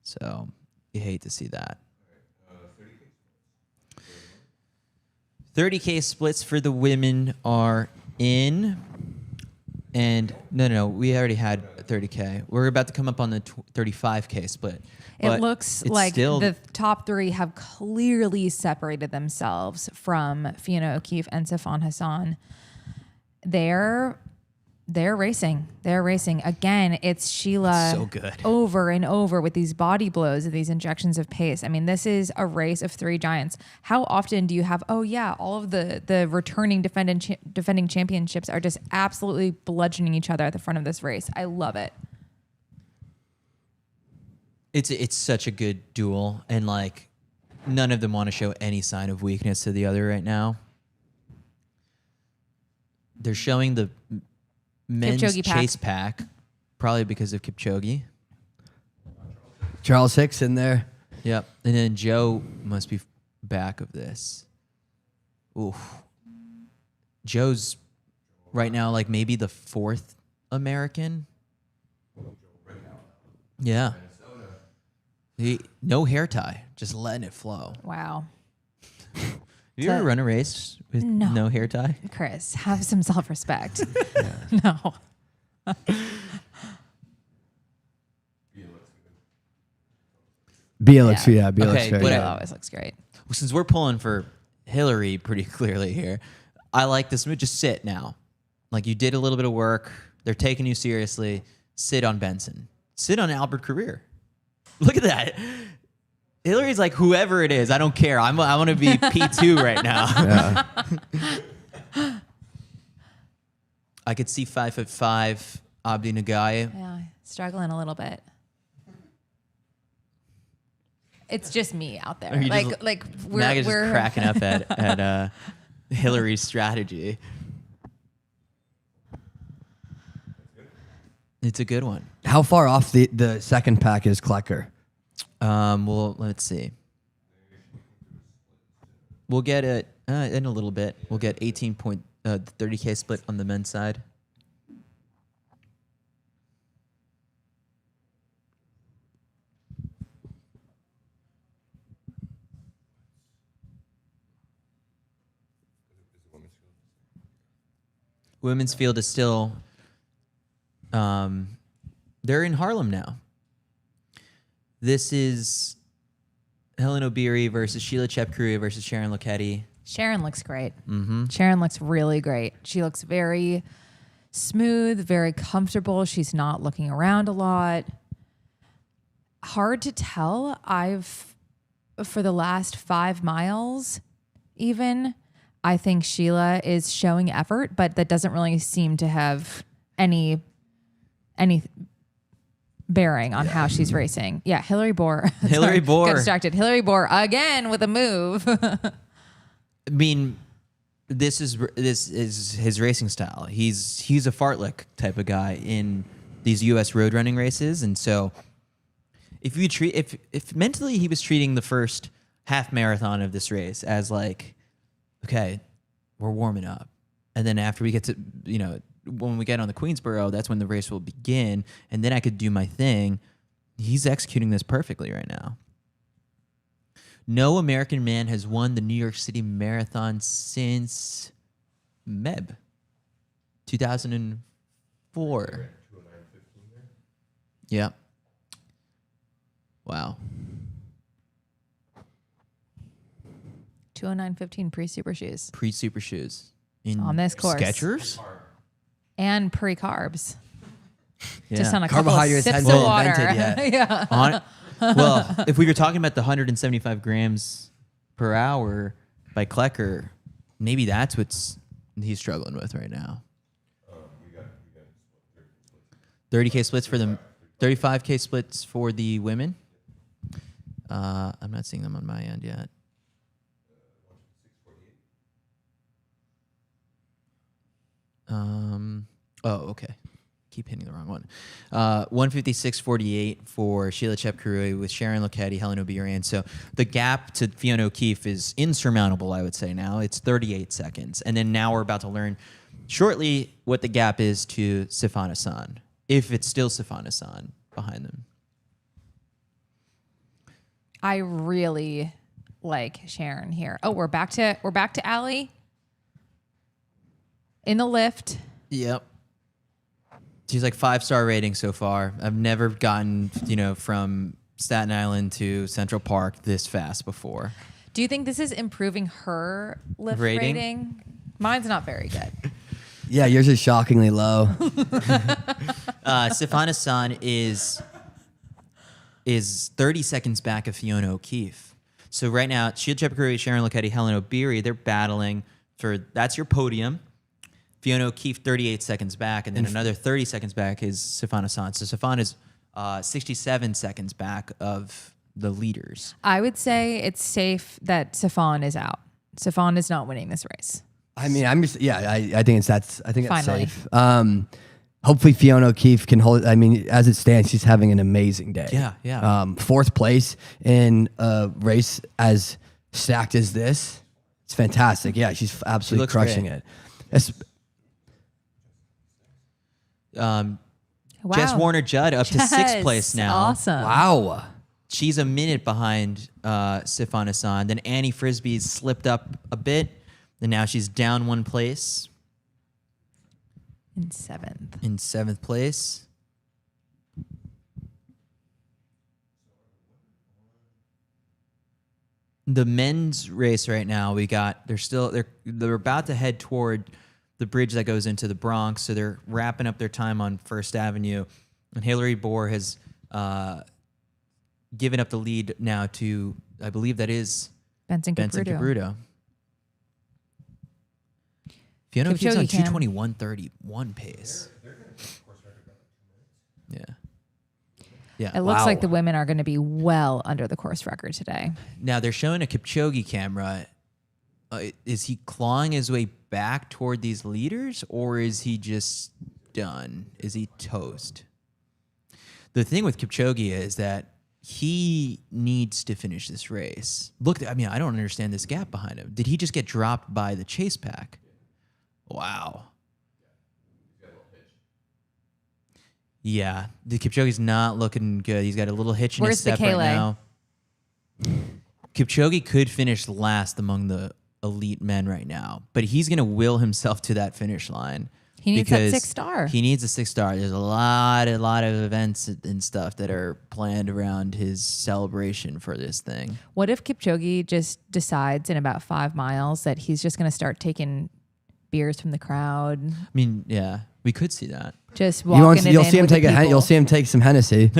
S1: So you hate to see that. 30K splits for the women are in. And no, we already had 30K. We're about to come up on the 35K split.
S2: It looks like
S1: still
S2: the top 3 have clearly separated themselves from Fiona O'Keefe and Sifan Hassan. They're racing. They're racing. Again, it's Sheila
S1: So good.
S2: over and over with these body blows and these injections of pace. I mean, this is a race of 3 giants. How often do you have, all of the returning defending championships are just absolutely bludgeoning each other at the front of this race. I love it.
S1: It's such a good duel, and like none of them want to show any sign of weakness to the other right now. They're showing the men's
S2: Kipchoge pack.
S1: chase pack, probably because of Kipchoge.
S3: Charles Hicks in there.
S1: Yep. And then Joe must be back of this. Oof. Joe's right now like maybe the 4th American. Yeah. No hair tie, just letting it flow.
S2: Wow.
S1: Have you ever run a race with no hair tie?
S2: Chris, have some self-respect. No.
S3: Bia looks
S2: Yeah.
S3: Bia looks
S1: Okay,
S3: very
S1: but
S3: good.
S2: It always looks great.
S1: Well, since we're pulling for Hillary pretty clearly here, I like this move. Just sit now. Like you did a little bit of work. They're taking you seriously. Sit on Benson. Sit on Albert Career. Look at that. Hillary's like, whoever it is, I don't care. I want to be P2 right now.
S3: Yeah.
S1: I could see 5'5" Abdi Nagai.
S2: Yeah, struggling a little bit. It's just me out there.
S1: Or you just- Maga's just cracking up at Hillary's strategy. It's a good one.
S3: How far off the second pack is Klecker?
S1: Well, let's see. We'll get it in a little bit. We'll get 30K split on the men's side. Women's field is still, they're in Harlem now. This is Helen Obiri versus Sheila Chepkouria versus Sharon Lokedi.
S2: Sharon looks great. Mm-hmm. Sharon looks really great. She looks very smooth, very comfortable. She's not looking around a lot. Hard to tell. For the last 5 miles, even, I think Sheila is showing effort, but that doesn't really seem to have any bearing on how she's racing. Yeah, Hillary Bohr.
S1: Hillary Bohr.
S2: Got distracted. Hillary Bohr again with a move.
S1: I mean, this is his racing style. He's a fartlek type of guy in these U.S. road running races, and so if mentally he was treating the first half marathon of this race as like, okay, we're warming up, and then after we get to when we get on the Queensboro, that's when the race will begin, and then I could do my thing. He's executing this perfectly right now. No American man has won the New York City Marathon since Meb 2004. Yeah. Wow.
S2: 209.15 pre-super shoes.
S1: Pre-super shoes.
S2: On this course.
S1: Skechers?
S2: And pre-carbs.
S1: Yeah.
S2: Just on a couple of
S3: Carbohydrates
S2: sips of
S3: hadn't been
S2: water.
S3: invented yet.
S2: Yeah.
S1: Well, if we were talking about the 175 grams per hour by Klecker, maybe that's what's he's struggling with right now. 30K splits for the 35K splits for the women. I'm not seeing them on my end yet. Oh, okay. Keep hitting the wrong one. 156.48 for Sheila Chepkarui with Sharon Lokedi, Helen Obirian. So the gap to Fiona O'Keefe is insurmountable, I would say now. It's 38 seconds. And then now we're about to learn shortly what the gap is to Sifan Hassan, if it's still Sifan Hassan behind them.
S2: I really like Sharon here. Oh, we're back to Allie in the lift.
S1: Yep. She's like 5-star rating so far. I've never gotten, from Staten Island to Central Park this fast before.
S2: Do you think this is improving her lift rating? Mine's not very good.
S3: Yeah, yours is shockingly low.
S1: Sifan Hassan is 30 seconds back of Fiona O'Keefe. So right now, Sheila Chepkarui, Sharon Lokedi, Helen Obiri, they're battling that's your podium. Fiona O'Keefe 38 seconds back, and then another 30 seconds back is Sifan Hassan. So Sifan is 67 seconds back of the leaders.
S2: I would say it's safe that Sifan is out. Sifan is not winning this race.
S3: I mean, I think that's
S2: Finally.
S3: safe. Hopefully Fiona O'Keefe can hold. I mean, as it stands, she's having an amazing day.
S1: Yeah.
S3: Fourth place in a race as stacked as this. It's fantastic. Yeah, she's absolutely crushing it.
S2: Wow.
S1: Jess Warner-Judd up to 6th place now.
S2: Awesome.
S3: Wow.
S1: She's a minute behind Sifan Hassan. Then Annie Frisbee's slipped up a bit, and now she's down 1 place.
S2: In 7th.
S1: In 7th place. The men's race right now, they're about to head toward the bridge that goes into the Bronx, so they're wrapping up their time on First Avenue, and Hillary Bohr has given up the lead now to, I believe that is
S2: Benson
S1: Capruto. Fiona O'Keefe's on 2:21:31 pace. Yeah. Yeah.
S2: It looks like the women are going to be well under the course record today.
S1: Now they're showing a Kipchoge camera. Is he clawing his way back toward these leaders, or is he just done? Is he toast? The thing with Kipchoge is that he needs to finish this race. Look, I don't understand this gap behind him. Did he just get dropped by the chase pack? Wow. Yeah, the Kipchoge's not looking good. He's got a little hitch in his step right now. Kipchoge could finish last among the elite men right now, but he's going to will himself to that finish line.
S2: He needs that 6-star.
S1: He needs a 6-star. There's a lot of events and stuff that are planned around his celebration for this thing.
S2: What if Kipchoge just decides in about 5 miles that he's just going to start taking beers from the crowd?
S1: Yeah, we could see that.
S2: Just walking
S3: You'll see him take you'll see him take some Hennessy.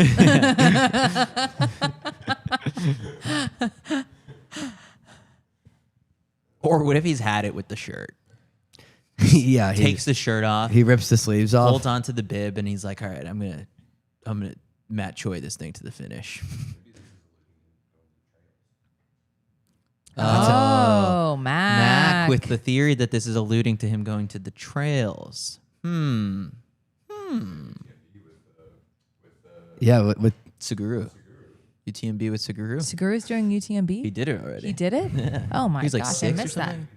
S1: Or what if he's had it with the shirt?
S3: Yeah,
S1: Takes the shirt off.
S3: he rips the sleeves off.
S1: Holds onto the bib, and he's like, "All right, I'm gonna Matt Choi this thing to the finish."
S2: Oh,
S1: Mac with the theory that this is alluding to him going to the trails.
S3: Yeah, with
S1: Suguru. UTMB with Suguru.
S2: Seguru's doing UTMB?
S1: He did it already.
S2: He did it?
S1: Yeah.
S2: Oh my
S1: He's like
S2: gosh, I
S1: 6 or
S2: missed that.
S1: something.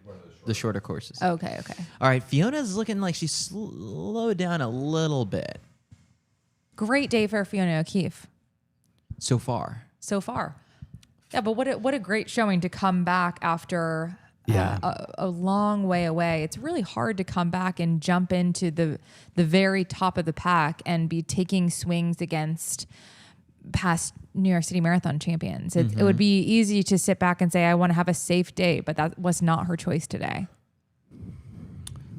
S1: The shorter courses.
S2: Okay.
S1: All right, Fiona's looking like she's slowed down a little bit
S2: Great day for Fiona O'Keefe
S1: so far.
S2: so far. Yeah, but what a great showing to come back after a long way away. It's really hard to come back and jump into the very top of the pack and be taking swings against past New York City Marathon champions. It would be easy to sit back and say, I want to have a safe day, but that was not her choice today.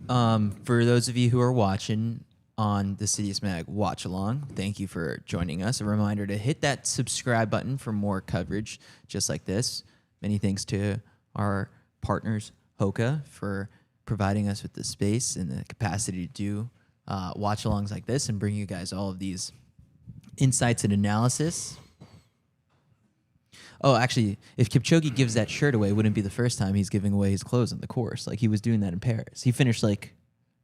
S1: For those of you who are watching on the CITIUS Mag Watch Along, thank you for joining us. A reminder to hit that subscribe button for more coverage just like this. Many thanks to our partners, Hoka, for providing us with the space and the capacity to do watch-alongs like this and bring you guys all of these insights and analysis. Oh, actually, if Kipchoge gives that shirt away, it wouldn't be the first time he's giving away his clothes on the course. Like, he was doing that in Paris. He finished, like,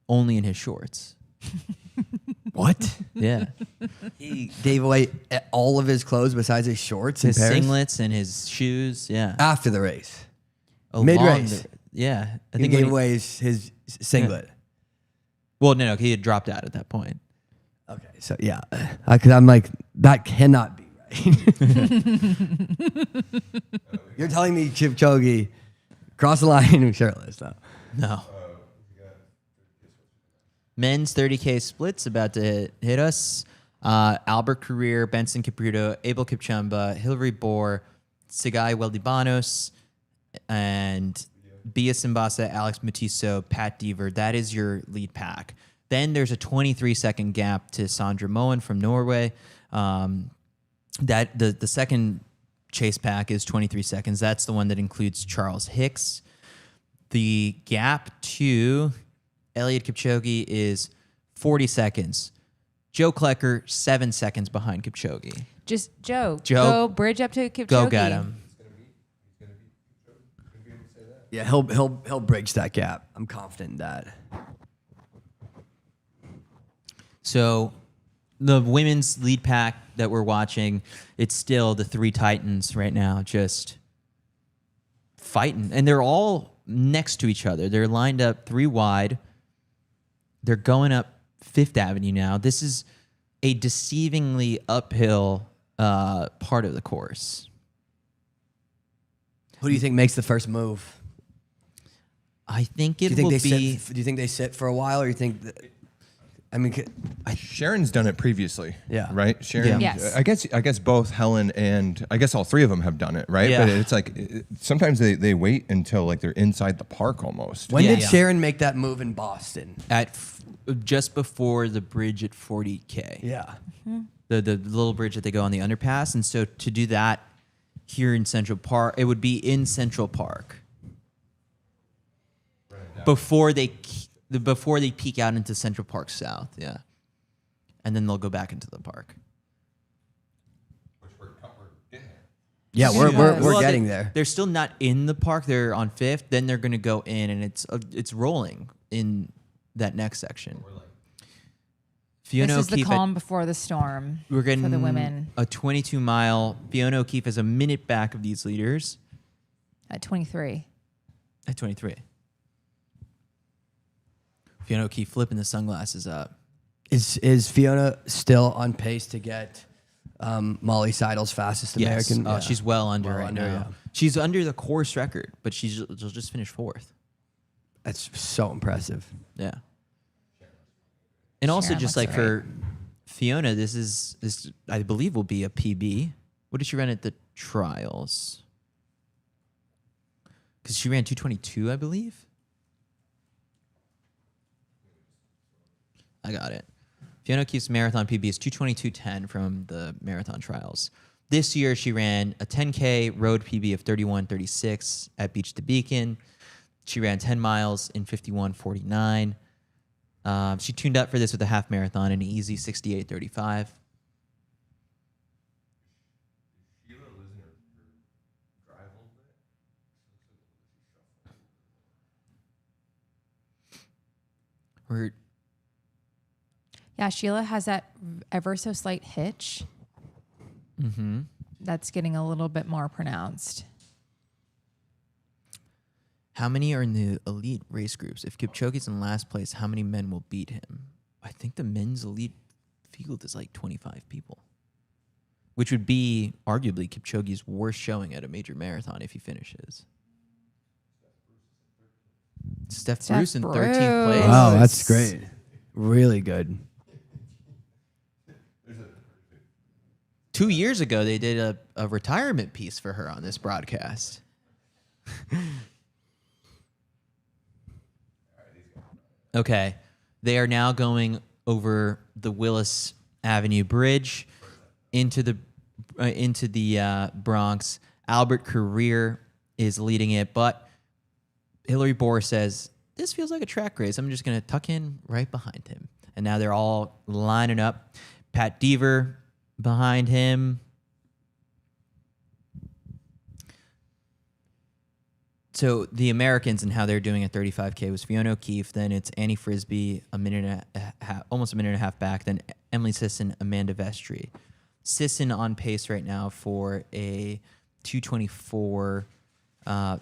S1: only in his shorts.
S3: what?
S1: Yeah.
S3: He gave away all of his clothes besides his shorts
S1: His
S3: in Paris?
S1: singlets and his shoes, yeah.
S3: After the race.
S1: Along
S3: Mid-race.
S1: Yeah. I
S3: He
S1: think
S3: gave
S1: when
S3: away his singlet.
S1: well, no, he had dropped out at that point.
S3: Okay, so yeah. Because I'm like, that cannot be right. You're telling me Kipchoge crossed the line shirtless, though.
S1: No. Men's 30K splits about to hit us. Albert Carrier, Benson Kipruto, Abel Kipchumba, Hilary Bohr, Sigai Weldibanos, and Bia Simbasa, Alex Mutiso, Pat Deaver. That is your lead pack. Then there's a 23-second gap to Sandra Moen from Norway. That the second chase pack is 23 seconds. That's the one that includes Charles Hicks. The gap to Eliud Kipchoge is 40 seconds. Joe Klecker, 7 seconds behind Kipchoge.
S2: Just Joe,
S1: Joe,
S2: go bridge up to Kipchoge.
S1: Go get him.
S3: Yeah, he'll bridge that gap. I'm confident in that.
S1: So the women's lead pack that we're watching, it's still the three titans right now, just fighting. And they're all next to each other. They're lined up 3 wide. They're going up Fifth Avenue now. This is a deceivingly uphill part of the course.
S3: Who do you think makes the first move?
S1: I think
S3: Do
S1: it
S3: you think
S1: will
S3: they
S1: be...
S3: sit? Do you think they sit for a while, or you think? I mean,
S4: Sharon's done it previously.
S3: Yeah.
S4: Right? Sharon.
S1: Yeah.
S2: Yes.
S4: I guess both Helen and I guess all 3 of them have done it, right?
S1: Yeah.
S4: But it's like sometimes they wait until like they're inside the park almost.
S3: when
S1: Yeah,
S3: did
S1: yeah.
S3: Sharon make that move in Boston?
S1: Just before the bridge at 40K.
S3: Yeah.
S1: The little bridge that they go on the underpass. And so to do that here in Central Park, it would be in Central Park. Before they peek out into Central Park South, yeah. And then they'll go back into the park.
S3: Yeah,
S2: Yes.
S3: we're
S1: Well,
S3: getting
S1: they-
S3: there.
S1: They're still not in the park. They're on Fifth. Then they're going to go in, and it's rolling in that next section. Fiona
S2: This is the
S1: O'Keefe
S2: calm before the storm
S1: we're getting
S2: for the women
S1: a 22-mile. Fiona O'Keefe is a minute back of these leaders
S2: at 23.
S1: at 23. Fiona O'Keefe flipping the sunglasses up.
S3: Is Fiona still on pace to get Molly Seidel's fastest
S1: Yes.
S3: American?
S1: Oh,
S3: Yeah.
S1: she's well under
S3: Well
S1: right
S3: under,
S1: now.
S3: yeah.
S1: She's under the course record, but she'll just finish 4th.
S3: That's so impressive.
S1: Yeah. And also
S2: Sharon
S1: just
S2: looks
S1: like for Fiona, this I believe will be a PB. What did she run at the trials? Because she ran 2:22, I believe. I got it. Fiona O'Keefe's marathon PB is 2:22:10 from the marathon trials. This year, she ran a 10K road PB of 31:36 at Beach to Beacon. She ran 10 miles in 51:49. She tuned up for this with a half marathon in an easy 68:35.
S2: Yeah, Sheila has that ever so slight hitch.
S1: Mm-hmm.
S2: That's getting a little bit more pronounced.
S1: How many are in the elite race groups? If Kipchoge's in last place, how many men will beat him? I think the men's elite field is like 25 people, which would be arguably Kipchoge's worst showing at a major marathon if he finishes. Steph Bruce in 13th place.
S3: Wow, that's great. Really good.
S1: 2 years ago, they did a retirement piece for her on this broadcast. Okay. They are now going over the Willis Avenue Bridge into the Bronx. Albert Career is leading it, but Hillary Bohr says, this feels like a track race. I'm just going to tuck in right behind him. And now they're all lining up. Pat Deaver behind him. So the Americans and how they're doing at 35K was Fiona O'Keefe, then it's Annie Frisbee, almost a minute and a half back, then Emily Sisson, Amanda Vestry. Sisson on pace right now for a 2:24.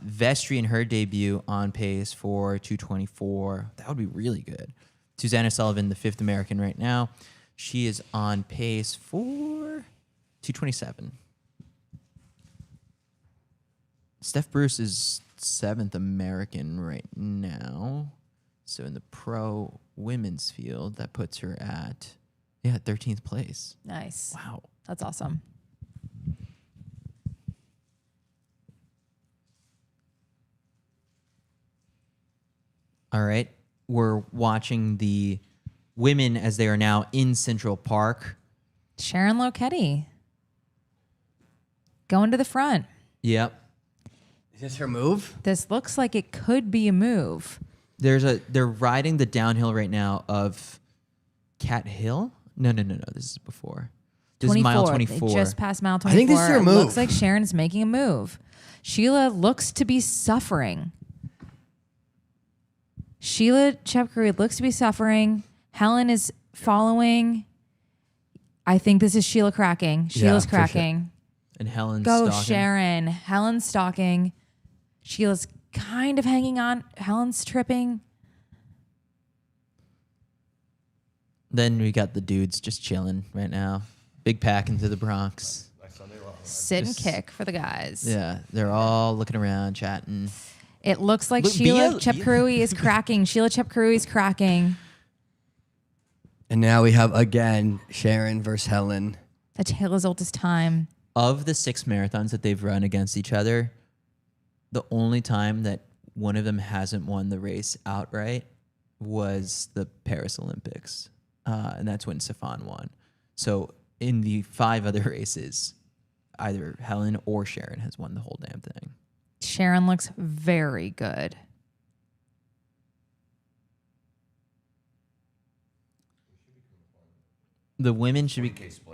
S1: Vestry in her debut on pace for 2:24. That would be really good. Susanna Sullivan, the fifth American right now. She is on pace for 2:27. Steph Bruce is seventh American right now. So in the pro women's field, that puts her at 13th place.
S2: Nice.
S1: Wow.
S2: That's awesome.
S1: All right. We're watching the women as they are now in Central Park.
S2: Sharon Lokedi going to the front.
S1: Yep.
S3: Is this her move?
S2: This looks like it could be a move.
S1: They're riding the downhill right now of Cat Hill. No. This is before. This is mile 24.
S2: They just passed mile 24.
S3: I think this is her move.
S2: It looks like Sharon's making a move. Sheila looks to be suffering. Sheila Chepkirui looks to be suffering. Helen is following. I think this is Sheila cracking. Sheila's cracking.
S1: Sure. And Helen's
S2: Go
S1: stalking.
S2: Sharon. Helen's stalking. Sheila's kind of hanging on. Helen's tripping.
S1: Then we got the dudes just chilling right now. Big pack into the Bronx.
S2: Sit and kick for the guys.
S1: Yeah, they're all looking around, chatting.
S2: It looks like Sheila Chepkirui is cracking. Sheila Chepkirui is cracking.
S3: And now we have, again, Sharon versus Helen.
S2: A tale as old as time.
S1: Of the 6 marathons that they've run against each other, the only time that one of them hasn't won the race outright was the Paris Olympics. And that's when Sifan won. So in the 5 other races, either Helen or Sharon has won the whole damn thing.
S2: Sharon looks very good.
S1: The women should be...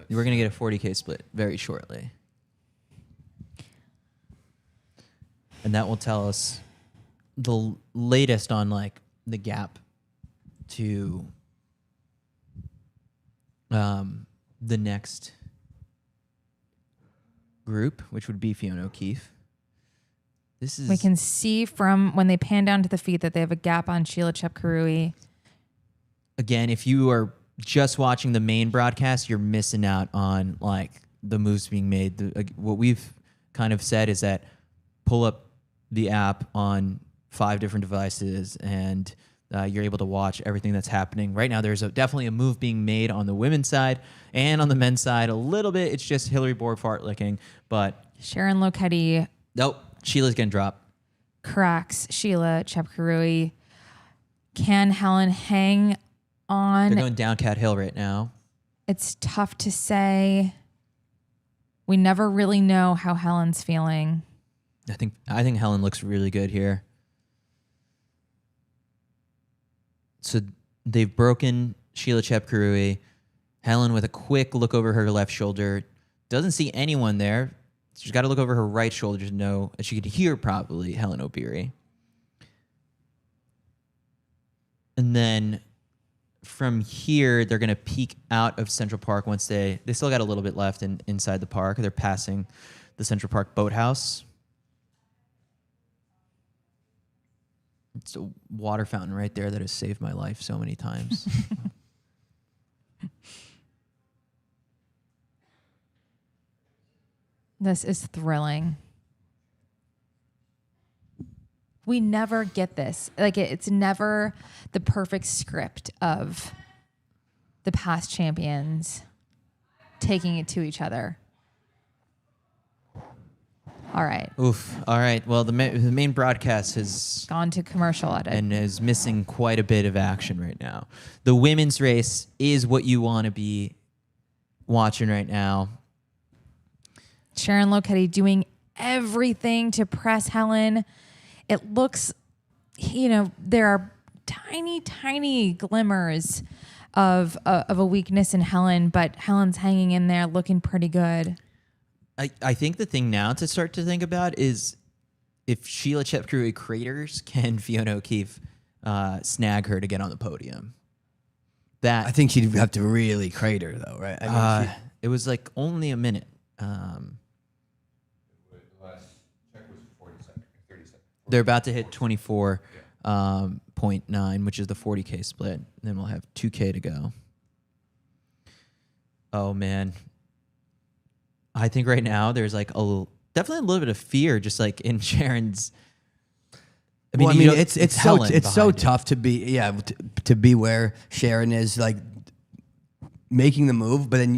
S1: We're going to get a 40K split very shortly. And that will tell us the latest on like the gap to the next group, which would be Fiona O'Keefe.
S2: We can see from when they pan down to the feet that they have a gap on Sheila Chepkirui.
S1: Again, if you are just watching the main broadcast, you're missing out on like the moves being made. What we've kind of said is that pull up the app on 5 different devices and you're able to watch everything that's happening. Right now, there's definitely a move being made on the women's side and on the men's side. A little bit, it's just Hillary Bohr fart licking, but...
S2: Sharon Lokedi.
S1: Nope, Sheila's going to drop.
S2: Cracks Sheila Chepkirui. Can Helen hang on?
S1: They're going down Cat Hill right now.
S2: It's tough to say. We never really know how Helen's feeling.
S1: I think Helen looks really good here. So they've broken Sheila Chepkurui. Helen with a quick look over her left shoulder. Doesn't see anyone there. She's got to look over her right shoulder to know that she could hear probably Helen Obiri. And then from here, they're going to peek out of Central Park once they still got a little bit left inside the park. They're passing the Central Park boathouse. It's a water fountain right there that has saved my life so many times.
S2: This is thrilling. We never get this. Like, it's never the perfect script of the past champions taking it to each other. All right.
S1: Oof. All right. Well, the main broadcast has
S2: Gone to commercial edit.
S1: and is missing quite a bit of action right now. The women's race is what you want to be watching right now.
S2: Sharon Lokedi doing everything to press Helen. It looks, there are tiny, tiny glimmers of a weakness in Helen, but Helen's hanging in there looking pretty good.
S1: I think the thing now to start to think about is if Sheila Chepkurui craters, can Fiona O'Keefe snag her to get on the podium?
S3: I think she'd have to really crater, though, right? I mean,
S1: it was like only a minute.
S4: Last check was 40 seconds, 30 seconds.
S1: They're about to hit 24.9, which is the 40K split. And then we'll have 2K to go. Oh, man. I think right now there's like definitely a little bit of fear just like in Sharon's.
S3: it's
S1: Helen
S3: so
S1: behind
S3: tough to be to be where Sharon is, like making the move, but then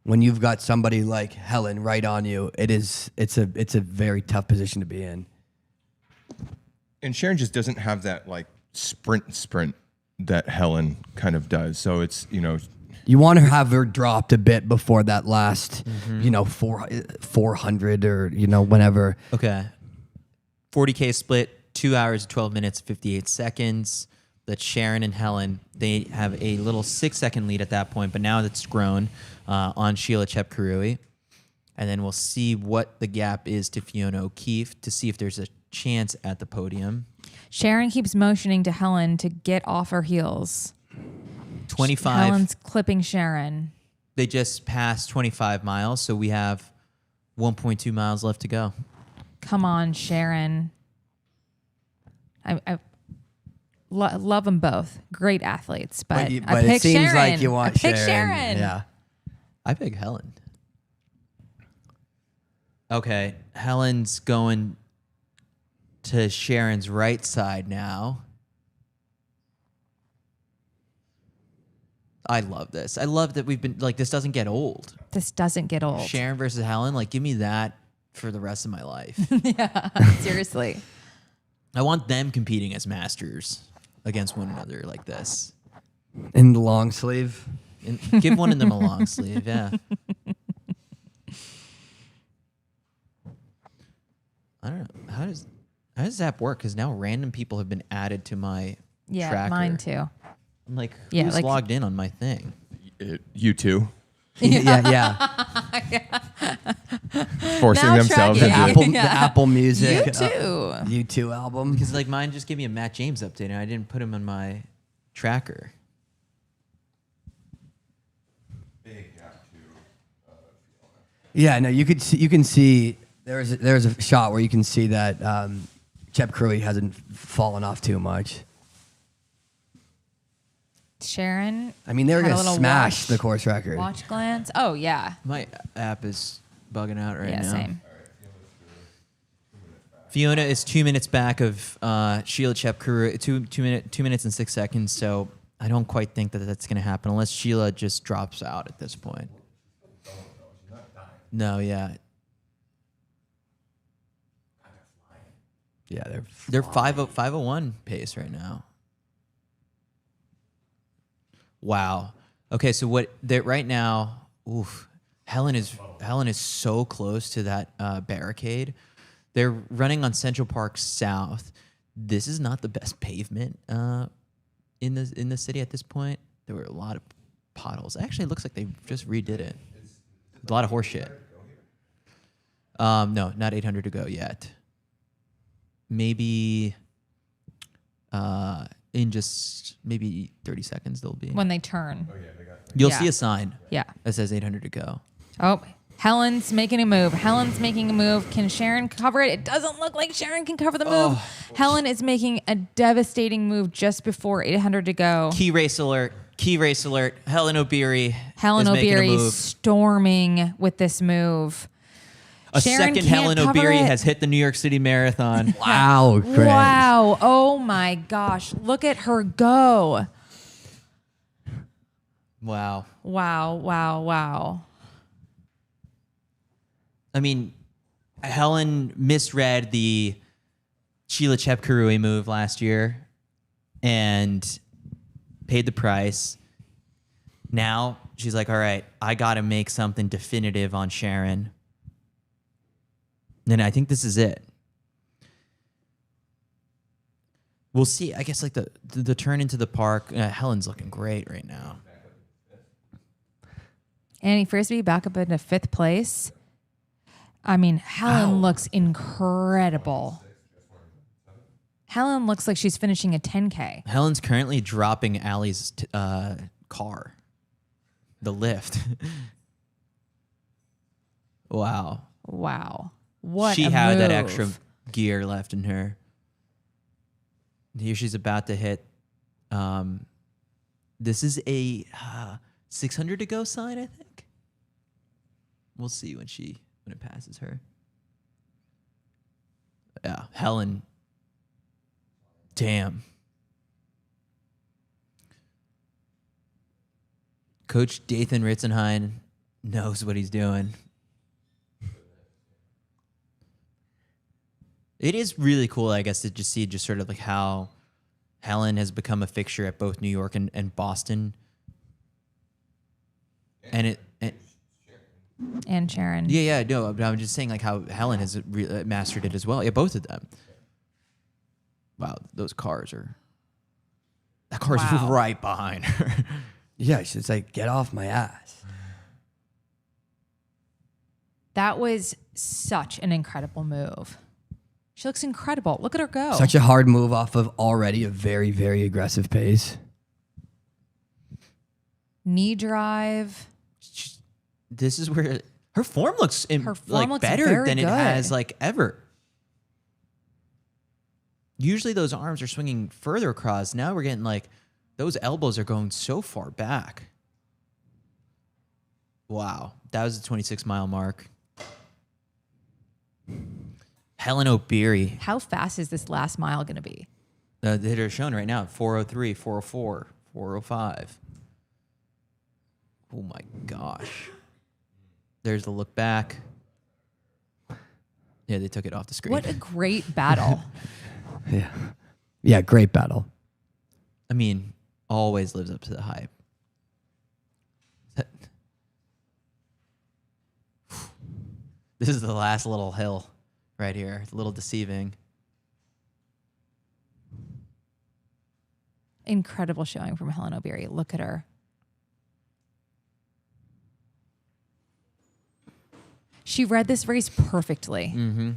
S3: when you've got somebody like Helen right on you, it's a very tough position to be in.
S4: And Sharon just doesn't have that like sprint that Helen kind of does. So it's,
S3: You want to have her dropped a bit before that last, 400 or, whenever.
S1: Okay. 40K split, 2 hours, 12 minutes, 58 seconds. That's Sharon and Helen. They have a little 6-second lead at that point, but now it's grown on Sheila Chepkurui. And then we'll see what the gap is to Fiona O'Keefe to see if there's a chance at the podium.
S2: Sharon keeps motioning to Helen to get off her heels.
S1: 25.
S2: Helen's clipping Sharon.
S1: They just passed 25 miles, so we have 1.2 miles left to go.
S2: Come on, Sharon. I love them both. Great athletes, but I
S3: it
S2: pick
S3: seems
S2: Sharon.
S3: like you want
S2: I pick
S3: Sharon. Yeah.
S1: I pick Helen. Okay, Helen's going to Sharon's right side now. I love this. I love that we've been like, this doesn't get old.
S2: This doesn't get old.
S1: Sharon versus Helen, like, give me that for the rest of my life.
S2: Yeah, seriously.
S1: I want them competing as masters against one another like this.
S3: In the long sleeve.
S1: And give one of them a long sleeve, yeah. I don't know. How does Zap work? Because now random people have been added to my tracker.
S2: Mine too.
S1: I'm like,
S2: Yeah,
S1: who's
S2: like-
S1: logged in on my thing?
S4: You two
S3: Yeah.
S4: forcing
S2: Now
S4: themselves
S2: tracking.
S4: into
S3: The Apple Music.
S2: You too.
S3: U2 album.
S1: Because like mine just gave me a Matt James update, and I didn't put him on my tracker.
S3: Yeah, no, you can see there's a shot where you can see that Chepkurui hasn't fallen off too much.
S2: Sharon.
S3: I mean, they were
S2: had a
S3: going to
S2: little
S3: smash
S2: watch-
S3: the course record.
S2: Watch glance. Oh yeah.
S1: My app is bugging out right
S2: Yeah,
S1: now.
S2: same.
S1: Fiona is 2 minutes back of Sheila Chepkurui, 2 minutes and 6 seconds. So I don't quite think that that's going to happen unless Sheila just drops out at this point. No, yeah.
S3: Yeah,
S1: They're 501 pace right now. Wow. Okay, so right now, Helen is so close to that barricade. They're running on Central Park South. This is not the best pavement in the city at this point. There were a lot of potholes. Actually, it looks like they just redid it. A lot of horse shit. No, not 800 to go yet. Maybe in just maybe 30 seconds they'll be.
S2: When they turn.
S1: You'll
S2: Yeah.
S1: see a sign
S2: Yeah.
S1: that says 800 to go.
S2: Oh, Helen's making a move. Helen's making a move. Can Sharon cover it? It doesn't look like Sharon can cover the move. Helen is making a devastating move just before 800 to go.
S1: Key race alert. Helen Obiri
S2: Helen
S1: is making a
S2: Obiri
S1: move.
S2: storming with this move.
S1: A
S2: Sharon
S1: second
S2: can't
S1: Helen
S2: cover
S1: Obiri
S2: it.
S1: has hit the New York City Marathon.
S3: Wow, Grant.
S2: Wow. Oh my gosh. Look at her go.
S1: Wow.
S2: Wow.
S1: I mean, Helen misread the Sheila Chepkarui move last year and paid the price. Now she's like, all right, I got to make something definitive on Sharon. And I think this is it. We'll see. I guess like the turn into the park, Helen's looking great right now.
S2: Annie Frisbee back up into 5th place. I mean, Helen looks incredible. Helen looks like she's finishing a 10K.
S1: Helen's currently dropping Allie's car, the lift. Wow.
S2: What
S1: She
S2: a
S1: had that
S2: move.
S1: extra gear left in her. Here she's about to hit. This is a 600 to go sign, I think. We'll see when it passes her. Yeah, Helen. Damn. Coach Dathan Ritzenhein knows what he's doing. It is really cool, I guess, to just see just sort of like how Helen has become a fixture at both New York and Boston. And
S2: Sharon.
S1: yeah, no, but I'm just saying like how Helen has mastered it as well. Yeah, both of them. Wow, that car's
S2: Wow.
S1: right behind her.
S3: Yeah, she's like, get off my ass.
S2: That was such an incredible move. She looks incredible. Look at her go.
S3: Such a hard move off of already a very, very aggressive pace.
S2: Knee drive.
S1: This is where her form looks
S2: looks
S1: better
S2: very
S1: than it
S2: good.
S1: has like ever. Usually those arms are swinging further across. Now we're getting like those elbows are going so far back. Wow, that was the 26-mile mark. Helen Obiri.
S2: How fast is this last mile going to be?
S1: They're showing right now 403, 404, 405. Oh my gosh. There's the look back. Yeah, they took it off the screen.
S2: What a great battle.
S3: Yeah, great battle.
S1: I mean, always lives up to the hype. This is the last little hill right here. It's a little deceiving.
S2: Incredible showing from Helen Obiri. Look at her. She read this race perfectly.
S1: Mm-hmm.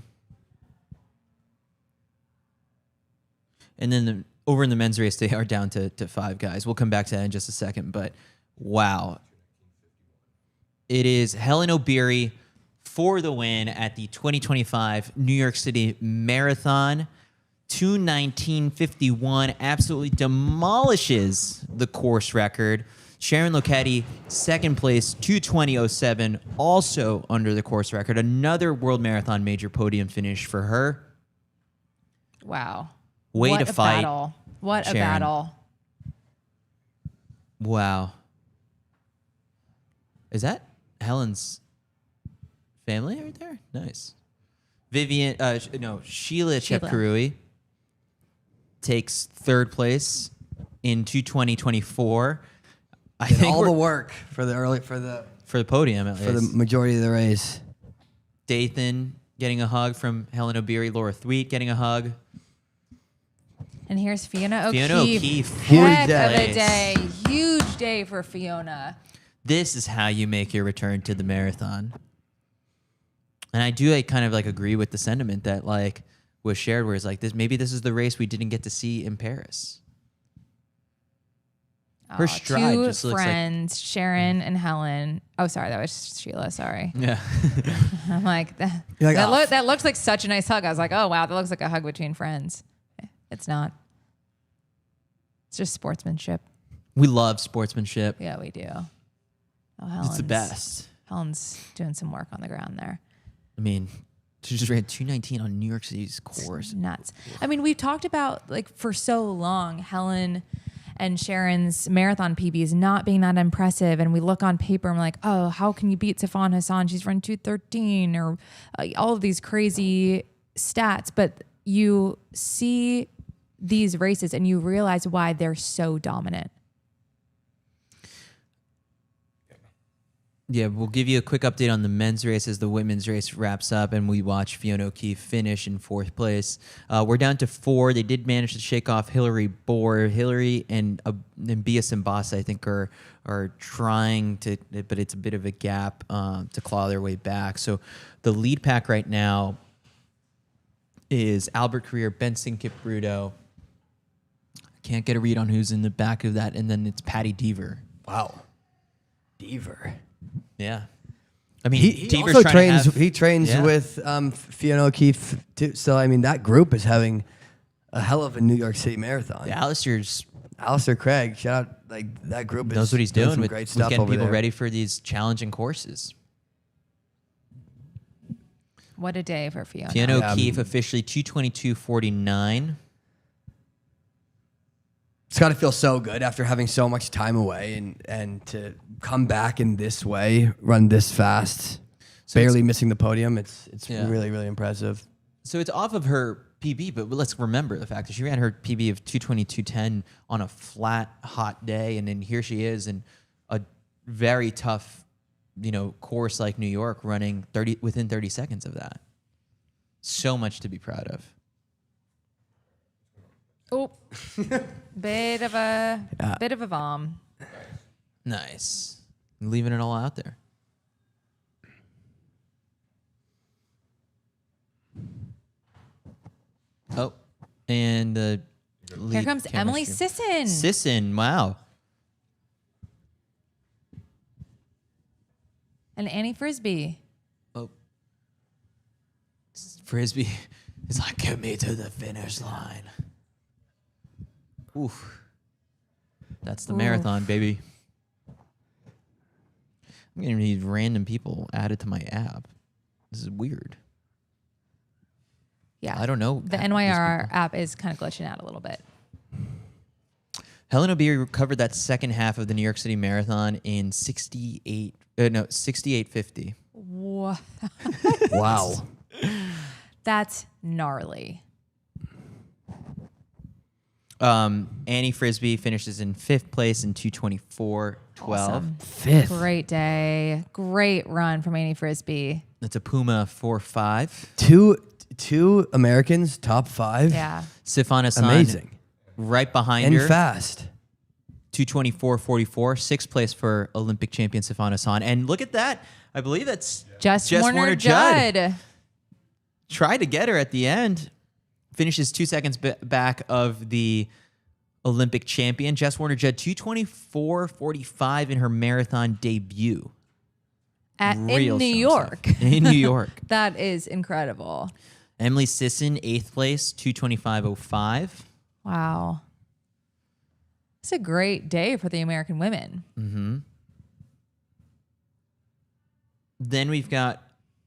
S1: And then over in the men's race, they are down to 5 guys. We'll come back to that in just a second. But wow. It is Helen Obiri for the win at the 2025 New York City Marathon. 2:19:51 absolutely demolishes the course record. Sharon Lokedi, second place, 2:20:07, also under the course record. Another World Marathon major podium finish for her.
S2: Wow.
S1: Way
S2: what
S1: to
S2: a
S1: fight,
S2: battle. What
S1: Sharon.
S2: a battle.
S1: Wow. Is that Helen's family right there? Nice. Sheila Chepkarui takes third place in 2:20:24. I
S3: Did
S1: think
S3: all the
S1: we're-
S3: work for the
S1: for the podium at
S3: for the
S1: least.
S3: majority of the race.
S1: Dathan getting a hug from Helen Obiri, Laura Thweet getting a hug.
S2: And here's Fiona O'Keefe.
S1: Fiona O'Keefe.
S2: Heck
S3: Huge
S2: of a
S1: day.
S2: day. Huge day for Fiona.
S1: This is how you make your return to the marathon. And I do kind of agree with the sentiment that was shared, where it's this, maybe this is the race we didn't get to see in Paris. Her stride
S2: two
S1: just looks
S2: friends, Sharon and Helen. Oh, sorry, that was Sheila. Sorry.
S1: Yeah.
S2: I'm like, that,
S3: You're like,
S2: that looks like such a nice hug. I was like, oh, wow, that looks like a hug between friends. It's not. It's just sportsmanship.
S1: We love sportsmanship.
S2: Yeah, we do. Oh,
S1: It's the best.
S2: Helen's doing some work on the ground there.
S1: I mean, she just ran 2:19 on New York City's course.
S2: Nuts. I mean, we've talked about for so long, Helen and Sharon's marathon PBs not being that impressive. And we look on paper and we're like, oh, how can you beat Sifan Hassan? She's run 2:13 or all of these crazy stats. But you see these races and you realize why they're so dominant.
S1: Yeah, we'll give you a quick update on the men's race as the women's race wraps up, and we watch Fiona O'Keefe finish in 4th place. We're down to 4. They did manage to shake off Hillary Bohr. Hillary and Bia Simbasa, I think, are trying to, but it's a bit of a gap to claw their way back. So the lead pack right now is Albert Carrier, Benson Kipruto. Can't get a read on who's in the back of that, and then it's Patty Deaver.
S3: Wow. Deaver.
S1: Yeah. I mean,
S3: He
S1: Deaver's
S3: also
S1: trying to
S3: trains. He trains
S1: Yeah.
S3: with Fiona O'Keefe too. So I mean, that group is having a hell of a New York City marathon.
S1: Yeah, Alistair's
S3: Alistair Craig, shout out! That group
S1: knows what he's doing
S3: some
S1: with,
S3: great
S1: with
S3: stuff
S1: getting
S3: over
S1: people
S3: there.
S1: ready for these challenging courses.
S2: What a day for Fiona.
S1: Fiona
S3: Yeah,
S1: O'Keefe officially 2:22:49.
S3: It's got to feel so good after having so much time away and to come back in this way, run this fast, barely missing the podium. It's
S1: Yeah.
S3: really, really impressive.
S1: So it's off of her PB, but let's remember the fact that she ran her PB of 2:22:10 on a flat, hot day, and then here she is in a very tough, course like New York, running within 30 seconds of that. So much to be proud of.
S2: Oh, bit of a bomb.
S1: Nice. Leaving it all out there. Oh, and the
S2: Here comes Emily Sisson.
S1: Sisson, wow.
S2: And Annie Frisbee.
S1: Oh. Frisbee is like, get me to the finish line. Oof. That's the marathon, baby. I'm going to need random people added to my app. This is weird.
S2: Yeah.
S1: I don't know.
S2: The NYR app is kind of glitching out a little bit.
S1: Helen O'Beary covered that second half of the New York City Marathon in 68:50.
S3: Wow.
S2: That's gnarly.
S1: Annie Frisbee finishes in 5th place in 2:24:12.
S2: Awesome.
S3: 5th.
S2: Great day. Great run from Annie Frisbee.
S1: That's a Puma 4.5.
S3: Two Americans, top 5.
S2: Yeah.
S1: Sifan Hassan,
S3: Amazing.
S1: right behind
S3: And
S1: her.
S3: fast.
S1: 2:24:44. 6th place for Olympic champion Sifan Hassan. And look at that. I believe that's
S2: Just
S1: Jess
S2: Warner Judd.
S1: Tried to get her at the end. Finishes 2 seconds back of the Olympic champion. Jess Warner Judd, 2:24:45 in her marathon debut.
S2: In
S1: Real
S2: New
S1: strong
S2: York.
S1: stuff. In New York.
S2: That is incredible.
S1: Emily Sisson, 8th place, 2:25:05.
S2: Wow. It's a great day for the American women.
S1: Mm-hmm. Then we've got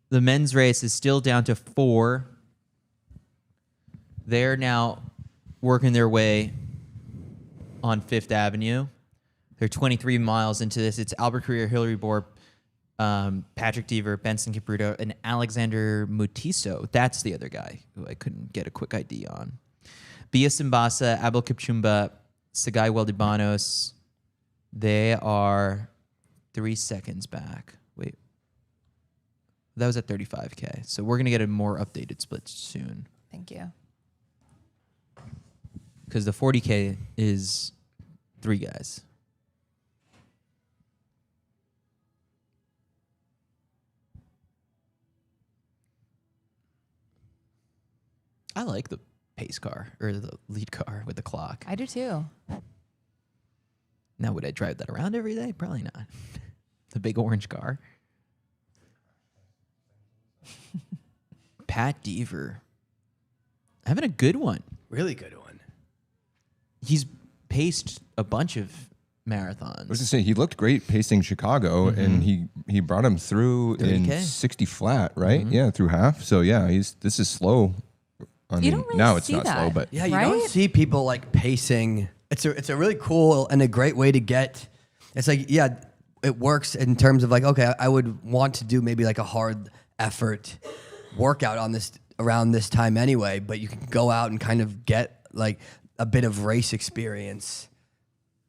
S1: the men's race is still down to 4. They're now working their way on 5th Avenue. They're 23 miles into this. It's Albert Carrier, Hillary Bohr, Patrick Deaver, Benson Kipruto, and Alexander Mutiso. That's the other guy who I couldn't get a quick ID on. Bia Simbasa, Abel Kipchumba, Sagai Weldibanos. They are 3 seconds back. Wait. That was at 35K. So we're going to get a more updated split soon.
S2: Thank you.
S1: because the 40K is 3 guys. I like the pace car or the lead car with the clock.
S2: I do too.
S1: Now, would I drive that around every day? Probably not. The big orange car. Pat Deaver. Having a good one.
S3: Really good one.
S1: He's paced a bunch of marathons.
S4: I was gonna say he looked great pacing Chicago, and he brought him through
S1: 30K.
S4: in 60 flat, right? Yeah, through half. So yeah, this is slow. I mean,
S2: don't really
S4: now it's
S2: see
S4: not
S2: that.
S4: slow, but
S3: Yeah, you
S2: Right?
S3: don't see people like pacing. It's a really cool and a great way to get. It's like, yeah, it works in terms of like, okay, I would want to do maybe like a hard effort workout on this around this time anyway, but you can go out and kind of get like a bit of race experience.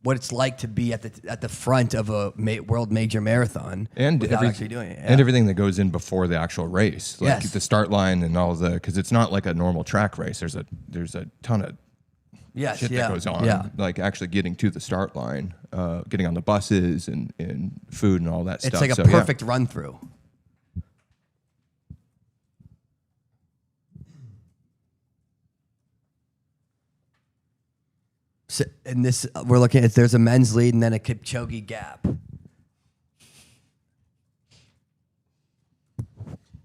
S3: What it's like to be at the front of a world major marathon
S4: and
S3: without actually doing it.
S4: and everything that goes in before the actual race, like
S3: Yes.
S4: the start line and all because it's not like a normal track race. There's a ton of
S3: Yes,
S4: shit
S3: yeah,
S4: that goes on,
S3: yeah.
S4: like actually getting to the start line, getting on the buses and food and all that
S3: It's
S4: stuff.
S3: like a
S4: So, yeah.
S3: perfect run through. So in this, we're looking at there's a men's lead and then a Kipchoge gap.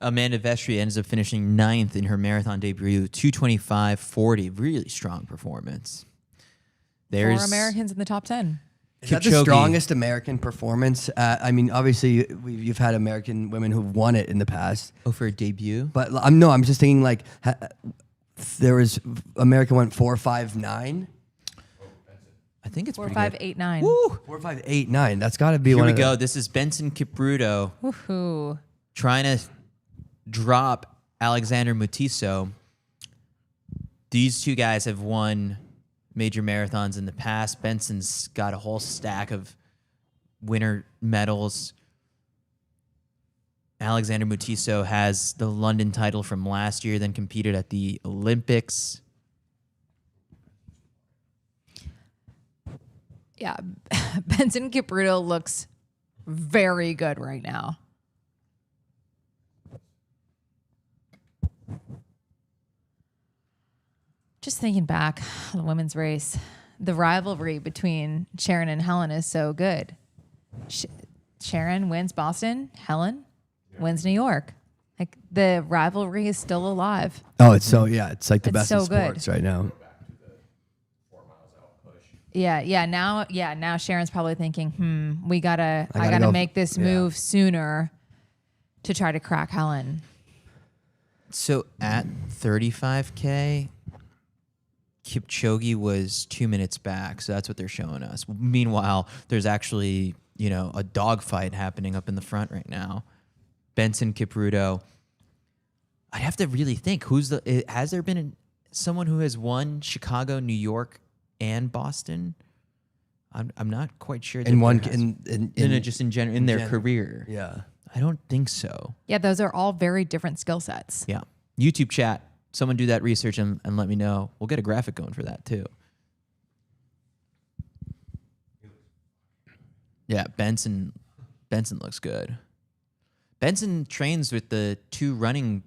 S1: Amanda Vestry ends up finishing 9th in her marathon debut, 2:25:40. Really strong performance. There's
S2: 4 Americans in the top 10.
S3: Is that the
S1: Kipchoge.
S3: strongest American performance? I mean, obviously, you've had American women who've won it in the past,
S1: Oh, for a debut?
S3: but I'm just thinking like there was American went 4.59.
S1: I think it's
S2: 4,
S1: pretty
S2: 5,
S1: good.
S2: 8, 9.
S1: Woo!
S3: 4.589. That's got to be
S1: Here
S3: one
S1: we
S3: of the-
S1: go. This is Benson Kipruto
S2: Woohoo.
S1: trying to drop Alexander Mutiso. These two guys have won major marathons in the past. Benson's got a whole stack of winter medals. Alexander Mutiso has the London title from last year, then competed at the Olympics.
S2: Yeah, Benson Kipruto looks very good right now. Just thinking back on the women's race, the rivalry between Sharon and Helen is so good. Sharon wins Boston, Helen wins New York. Like the rivalry is still alive.
S3: Oh, it's it's like the
S2: It's
S3: best
S2: so
S3: in sports
S2: good.
S3: right now.
S2: Now Sharon's probably thinking, I
S3: gotta
S2: gotta
S3: go
S2: make this move sooner to try to crack Helen.
S1: So at 35K, Kipchoge was 2 minutes back. So that's what they're showing us. Meanwhile, there's actually, a dogfight happening up in the front right now. Benson Kipruto. I'd have to really think has there been someone who has won Chicago, New York, and Boston? I'm not quite sure.
S3: In one,
S1: Just in general in their career.
S3: yeah.
S1: I don't think so.
S2: Yeah, those are all very different skill sets.
S1: Yeah. YouTube chat. Someone do that research and let me know. We'll get a graphic going for that too. Yeah, Benson looks good. Benson trains with the 2 running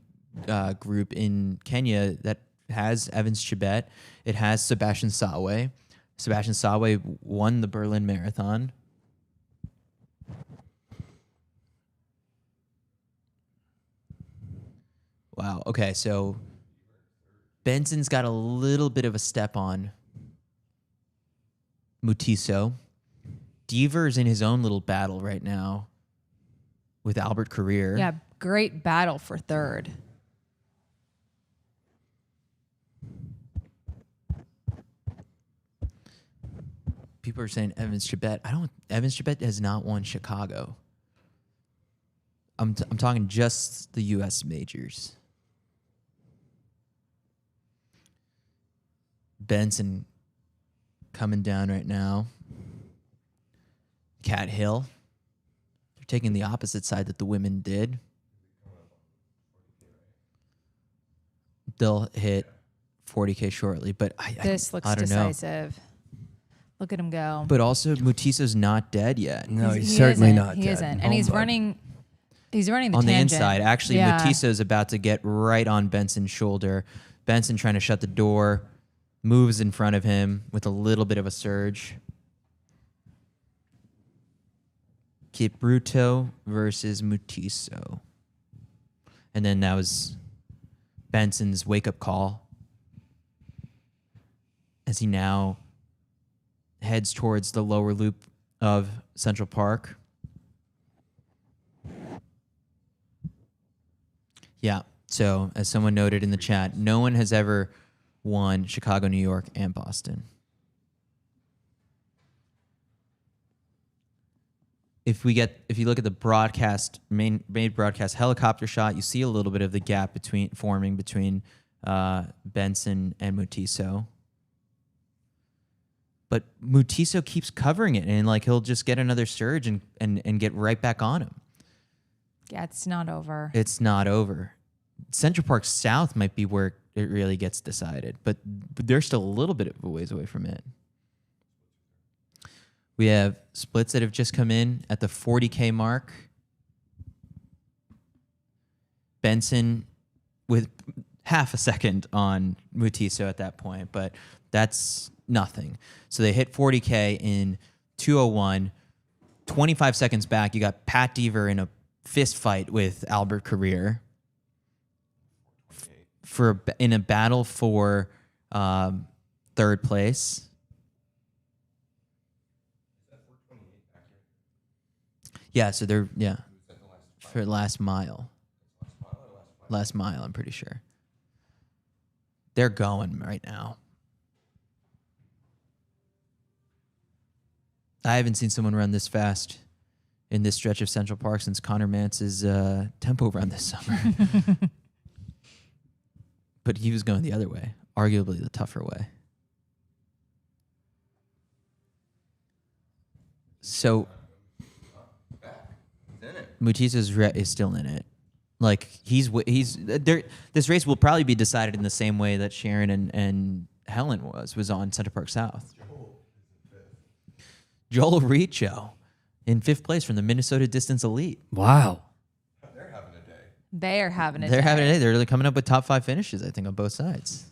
S1: group in Kenya that has Evans Chibet. It has Sebastian Sawe. Sebastian Sawe won the Berlin Marathon. Wow. Okay, so Benson's got a little bit of a step on Mutiso. Deaver's in his own little battle right now with Albert Career.
S2: Yeah, great battle for third.
S1: People are saying Evans Chibet. Evans Chibet has not won Chicago. I'm talking just the U.S. majors. Benson coming down right now. Cat Hill. They're taking the opposite side that the women did. They'll hit 40K shortly. But
S2: This looks
S1: I don't know.
S2: decisive. Look at him go.
S1: But also, Mutiso's not dead yet.
S3: No,
S2: He
S3: he's certainly
S2: isn't.
S3: not
S2: He
S3: dead.
S2: isn't. And he's
S3: Homebug.
S2: running. He's running the
S1: On the
S2: tangent.
S1: inside. Actually,
S2: Yeah.
S1: Mutiso's about to get right on Benson's shoulder. Benson trying to shut the door, moves in front of him with a little bit of a surge. Kipruto versus Mutiso. And then that was Benson's wake-up call as he now heads towards the lower loop of Central Park. Yeah, so as someone noted in the chat, no one has ever won Chicago, New York, and Boston. If you look at the broadcast, main broadcast helicopter shot, you see a little bit of the gap forming between Benson and Mutiso. But Mutiso keeps covering it, and like he'll just get another surge and get right back on him.
S2: Yeah, it's not over.
S1: It's not over. Central Park South might be where it really gets decided, but they're still a little bit of a ways away from it. We have splits that have just come in at the 40K mark. Benson with half a second on Mutiso at that point, but that's nothing. So they hit 40K in 2:01. 25 seconds back, you got Pat Deaver in a fist fight with Albert Career in a battle for third place. Yeah, so they're for last mile. Last mile, I'm pretty sure. They're going right now. I haven't seen someone run this fast in this stretch of Central Park since Connor Mance's tempo run this summer. But he was going the other way, arguably the tougher way. So Mutiso is still in it. Like he's there. This race will probably be decided in the same way that Sharon and Helen was on Central Park South. Joel Richo in 5th place from the Minnesota Distance Elite.
S3: Wow.
S2: They are having a day.
S1: They're having a day. They're really coming up with top 5 finishes, I think, on both sides.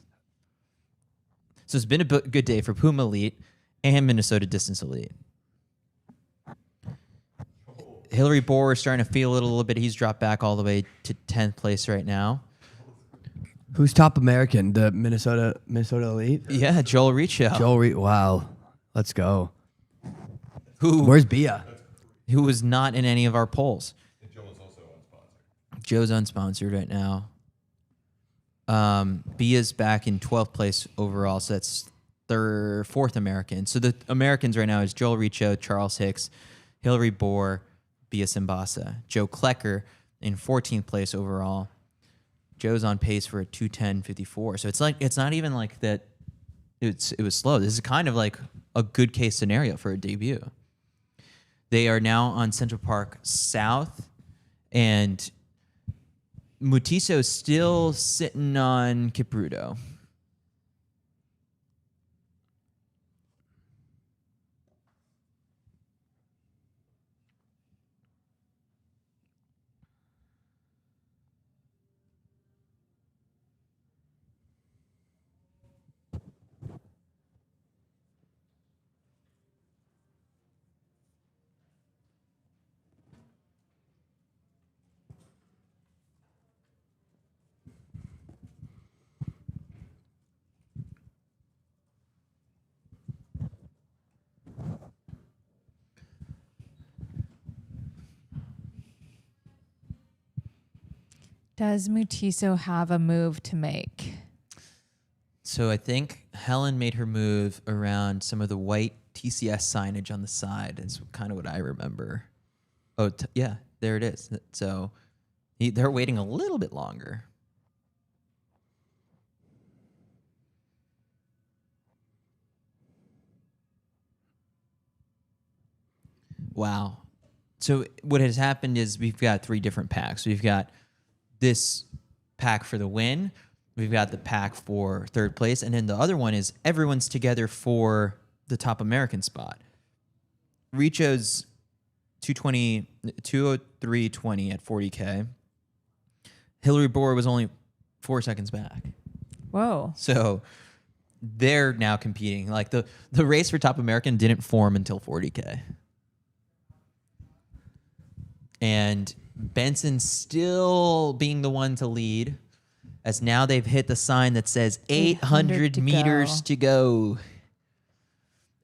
S1: So it's been a good day for Puma Elite and Minnesota Distance Elite. Hillary Bohr is starting to feel it a little bit. He's dropped back all the way to 10th place right now.
S3: Who's top American? The Minnesota Elite?
S1: Yeah, Joel Richo.
S3: Wow. Let's go.
S1: Who
S3: Where's Bia?
S1: who was not in any of our polls. Joe's unsponsored right now. Bia's back in 12th place overall, so that's 4th American. So the Americans right now is Joel Richo, Charles Hicks, Hillary Bohr, Bia Simbasa. Joe Klecker in 14th place overall. Joe's on pace for a 2:10.54. So it's not even like that. It was slow. This is kind of like a good case scenario for a debut. They are now on Central Park South, and Mutiso is still sitting on Kipruto.
S2: Does Mutiso have a move to make?
S1: So I think Helen made her move around some of the white TCS signage on the side. Is kind of what I remember. Oh, yeah, there it is. So they're waiting a little bit longer. Wow. So what has happened is we've got 3 different packs. We've got this pack for the win. we've got the pack for third place. And then the other one is everyone's together for the top American spot. Richo's 2:03:20 at 40K. Hillary Bohr was only 4 seconds back.
S2: Whoa.
S1: So they're now competing. Like the race for top American didn't form until 40K. And Benson still being the one to lead, as now they've hit the sign that says 800 meters to go.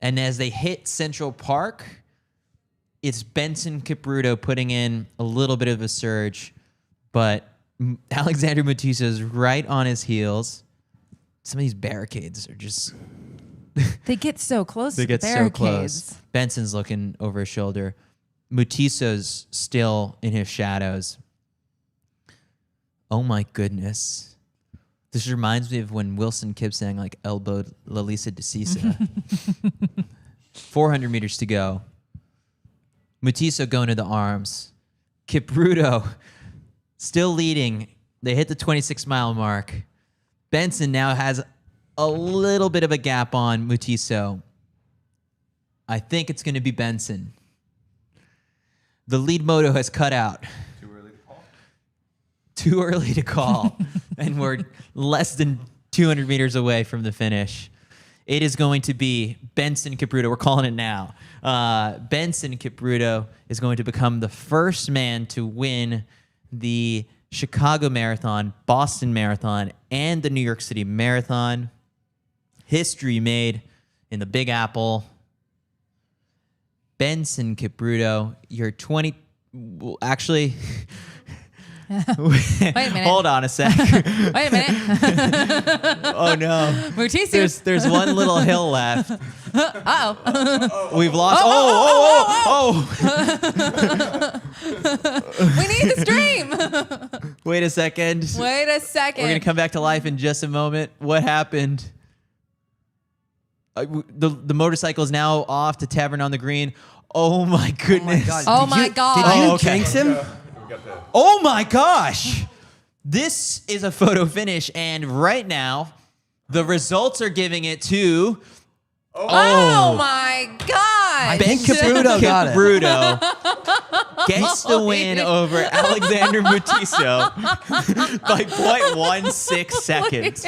S1: And as they hit Central Park, it's Benson Kipruto putting in a little bit of a surge, but Alexander Mutiso's right on his heels. Some of these barricades are just...
S2: They get so close
S1: They
S2: to the
S1: get so
S2: barricades.
S1: close. Benson's looking over his shoulder. Mutiso's still in his shadows. Oh my goodness. This reminds me of when Wilson Kipsang like elbowed Lalisa DeCisa. 400 meters to go. Mutiso going to the arms. Kipruto still leading. They hit the 26-mile mark. Benson now has a little bit of a gap on Mutiso. I think it's going to be Benson. The lead moto has cut out.
S4: Too early to call.
S1: Too early to call. And we're less than 200 meters away from the finish. It is going to be Benson Kipruto. We're calling it now. Benson Kipruto is going to become the first man to win the Chicago Marathon, Boston Marathon, and the New York City Marathon. History made in the Big Apple. Benson Kipruto, you're 20... Actually...
S2: Wait a minute.
S1: Hold on a sec.
S2: Wait a minute.
S1: Oh, no.
S2: Mutiso.
S1: There's one little hill left.
S2: Uh-oh.
S1: We've lost...
S2: We need the stream.
S1: Wait a second.
S2: Wait a second.
S1: We're going to come back to life in just a moment. What happened? The motorcycle is now off to Tavern on the Green. Oh my goodness.
S2: Oh my God.
S3: Did you
S1: okay.
S3: jinx him?
S1: Oh my gosh. This is a photo finish, and right now, the results are giving it to...
S2: Oh my God.
S3: I think Kipruto got it.
S1: Kipruto gets the win over Alexander Mutiso by 0.16 seconds.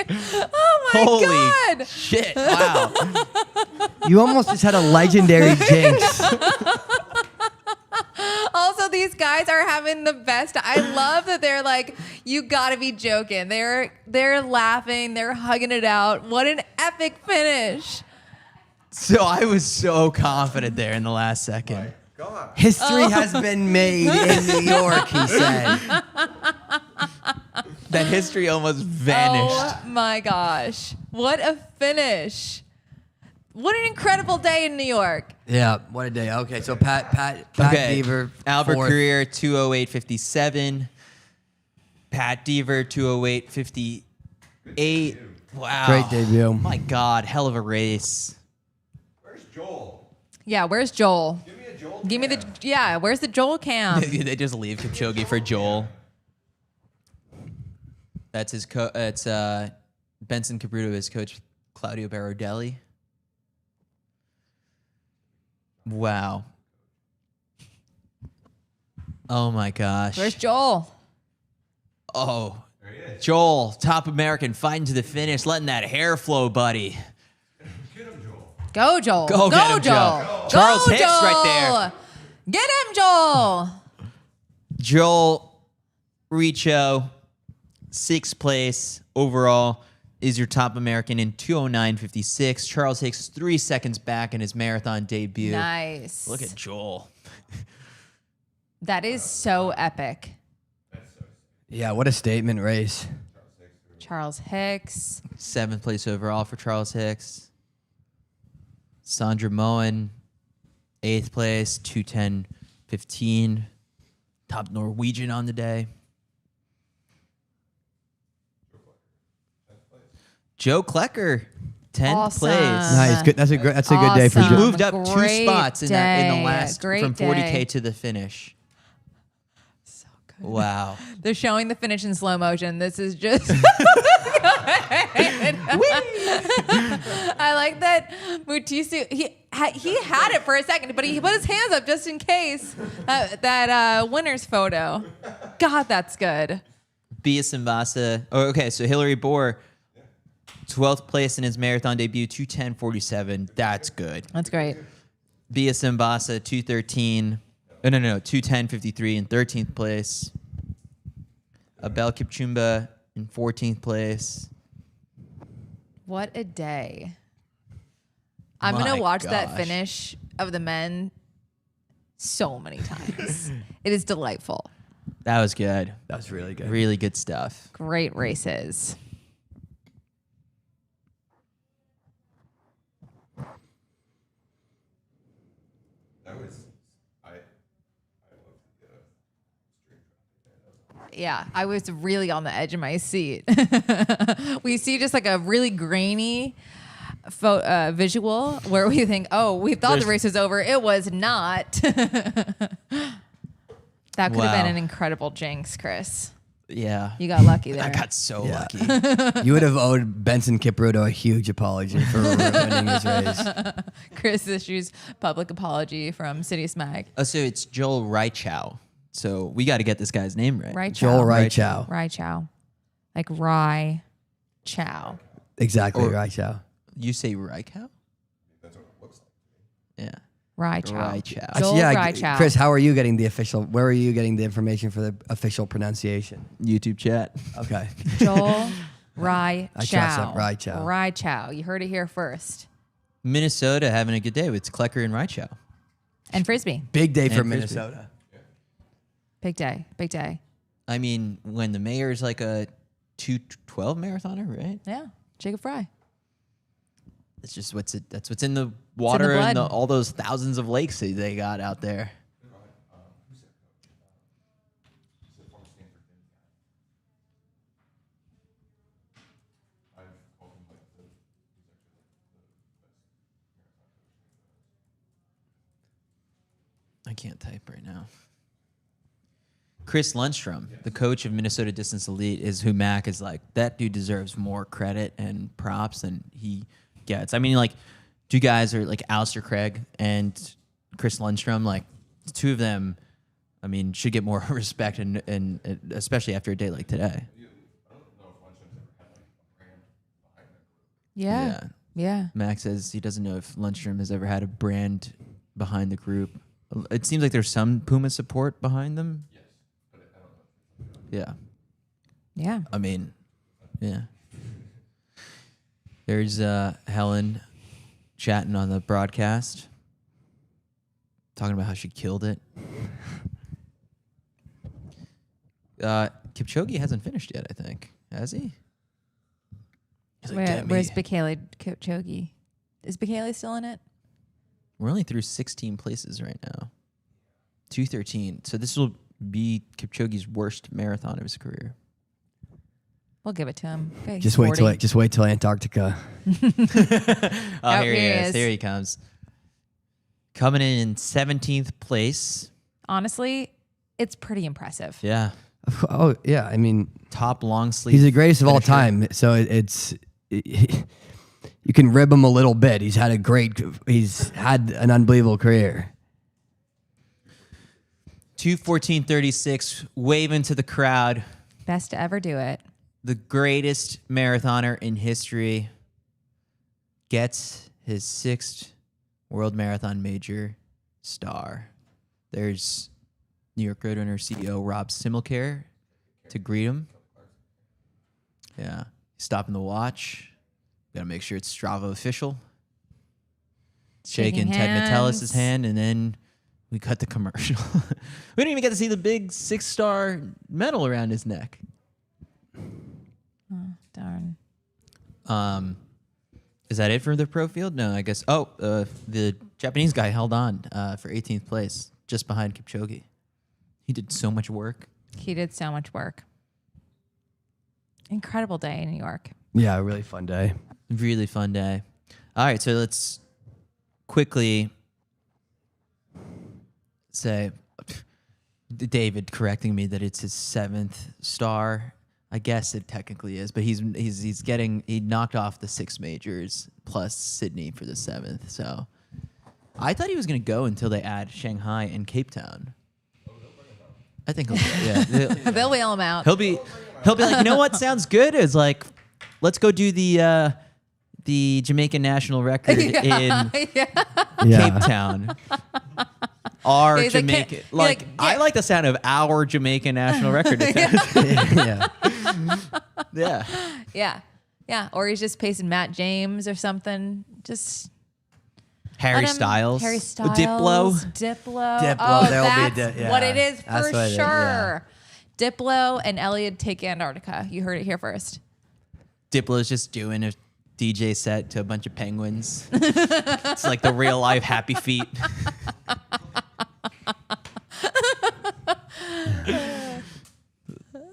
S2: Oh my
S1: Holy
S2: God.
S1: shit. Wow.
S3: You almost just had a legendary jinx.
S2: Also, these guys are having the best. I love that they're like, you gotta be joking. They're laughing. They're hugging it out. What an epic finish.
S1: So I was so confident there in the last second.
S3: History has been made in New York, he said.
S1: That history almost vanished.
S2: Oh my gosh. What a finish. What an incredible day in New York.
S3: Yeah, what a day. Okay, so Pat
S1: Okay.
S3: Deaver,
S1: Albert
S3: fourth.
S1: Courier, 2:08:57. Pat Deaver, 2:08:58. Wow.
S3: Great debut.
S1: My God, hell of a race.
S4: Where's Joel?
S2: Yeah, where's Joel?
S4: Give me a Joel.
S2: Give me where's the Joel cam?
S1: They just leave Kipchoge for Joel. That's his it's Benson Kipruto, his coach Claudio Barodelli. Wow. Oh my gosh.
S2: Where's Joel?
S1: Oh, Joel, top American, fighting to the finish, letting that hair flow, buddy.
S2: Go, Joel.
S1: Go get him,
S2: Joel.
S1: Joe. Charles
S2: Go,
S1: Hicks
S2: Joel.
S1: right there.
S2: Get him, Joel.
S1: Joel Richo, 6th place overall, is your top American in 2:09:56. Charles Hicks 3 seconds back in his marathon debut.
S2: Nice.
S1: Look at Joel.
S2: That is so epic.
S3: Yeah, what a statement race.
S2: Charles Hicks.
S1: 7th place overall for Charles Hicks. Sandra Moen, 8th place, 2:10:15. Top Norwegian on the day. Joe Klecker, 10th
S2: Awesome.
S1: place.
S3: Nice, good. That's a good day for
S2: Awesome.
S1: He
S3: Joe.
S1: moved up 2
S2: Great
S1: spots in the
S2: day.
S1: last
S2: Great
S1: from 40K
S2: day.
S1: to the finish.
S2: So good.
S1: Wow.
S2: They're showing the finish in slow motion. This is just. I like that Mutisu. He had it for a second, but he put his hands up just in case. That winner's photo. God, that's good.
S1: Bia Simbasa. Oh, okay, so Hillary Bohr, 12th place in his marathon debut, 2:10:47. That's good.
S2: That's great.
S1: Bia Simbasa, 2:13. No, 2:10:53 in 13th place. Abel Kipchumba in 14th place.
S2: What a day. I'm
S1: My
S2: going to watch that
S1: gosh.
S2: finish of the men so many times. It is delightful.
S1: That was good.
S3: That was really good.
S1: Really good stuff.
S2: Great races. Yeah, I was really on the edge of my seat. We see just like a really grainy visual where we think, oh, we thought the race was over. It was not. That could have
S1: Wow.
S2: been an incredible jinx, Chris.
S1: Yeah.
S2: You got lucky there.
S1: I got so
S3: Yeah.
S1: lucky.
S3: You would have owed Benson Kipruto a huge apology for ruining his race.
S2: Chris issues public apology from CITIUS Mag.
S1: Oh, so it's Joel Reichow. So we got to get this guy's name right.
S2: Rai
S3: Joel
S2: Chow.
S3: Reichow.
S2: Rai Chow. Like Rai Chow.
S3: Exactly,
S1: Or-
S3: Reichow.
S1: You say Reichow? Yeah.
S2: Rai Chow.
S1: Reichow.
S2: Joel
S3: Yeah,
S2: Rai Chow.
S3: Chris, how are you getting the official? Where are you getting the information for the official pronunciation?
S1: YouTube chat.
S3: Okay.
S2: Joel Rai
S3: I trust
S2: Chow.
S3: that. Rai Chow.
S2: Rai Chow. You heard it here first.
S1: Minnesota having a good day with Klecker and Reichow.
S2: And Frisbee.
S3: Big day for
S1: And Frisbee.
S3: Minnesota.
S2: Big day. Big day.
S1: I mean, when the mayor's like a 2:12 marathoner, right?
S2: Yeah. Jacob Fry.
S1: It's just that's what's in the water
S2: blood.
S1: and all those thousands of lakes that they got out there. I can't type right now. Chris Lundstrom, the coach of Minnesota Distance Elite, is who Mac is like, that dude deserves more credit and props than he gets. I mean, like, two guys are like Alistair Craig and Chris Lundstrom, like, the two of them, I mean, should get more respect, and especially after a day like today.
S2: Yeah. Yeah.
S1: Mac says he doesn't know if Lundstrom has ever had a brand behind the group. It seems like there's some Puma support behind them. Yeah.
S2: Yeah.
S1: I mean, yeah. There's Helen chatting on the broadcast, talking about how she killed it. Kipchoge hasn't finished yet, I think. Has he? He's like, "Get me."
S2: Where's Bekele Kipchoge? Is Bekele still in it?
S1: We're only through 16 places right now. 2:13. So this will be Kipchoge's worst marathon of his career.
S2: We'll give it to him. Okay,
S3: Just
S2: he's 40.
S3: wait till Antarctica.
S1: Oh, here he
S2: here he
S1: is.
S2: is.
S1: Here he comes. Coming in 17th place.
S2: Honestly, it's pretty impressive.
S1: Yeah.
S3: Oh yeah, I mean,
S1: Top long sleeve.
S3: he's the greatest of all
S1: finisher.
S3: time. So you can rib him a little bit. He's had an unbelievable career.
S1: 2:14:36, waving to the crowd.
S2: Best to ever do it.
S1: The greatest marathoner in history gets his 6th World Marathon Major star. There's New York Roadrunner CEO Rob Similcare to greet him. Yeah. Stopping the watch. Got to make sure it's Strava official. Shaking Ted Metellus'
S2: hands.
S1: hand, and then we cut the commercial. We didn't even get to see the big 6-star medal around his neck.
S2: Darn.
S1: Is that it for the pro field? No, I guess. Oh, the Japanese guy held on for 18th place, just behind Kipchoge. He did so much work.
S2: He did so much work. Incredible day in New York.
S3: Yeah, a really fun day.
S1: Really fun day. All right, so let's quickly say David correcting me that it's his 7th star. I guess it technically is, but he knocked off the 6 majors plus Sydney for the 7th. So I thought he was going to go until they add Shanghai and Cape Town. I think
S2: They'll wheel him out.
S1: He'll be like, you know what sounds good? Is like, let's go do the Jamaican national record in Cape Town. Our
S2: He's like,
S1: Jamaican,
S2: "Can't-"
S1: I like the sound of our Jamaican national record.
S2: Yeah. Or he's just pacing Matt James or something. Just
S1: Harry
S2: let him-
S1: Styles.
S2: Harry Styles.
S3: Diplo,
S2: Oh,
S3: there'll be
S2: that's what it is
S3: That's
S2: for
S3: what it is,
S2: sure. Diplo and Elliot take Antarctica. You heard it here first.
S1: Diplo's just doing a DJ set to a bunch of penguins. It's like the real life Happy Feet.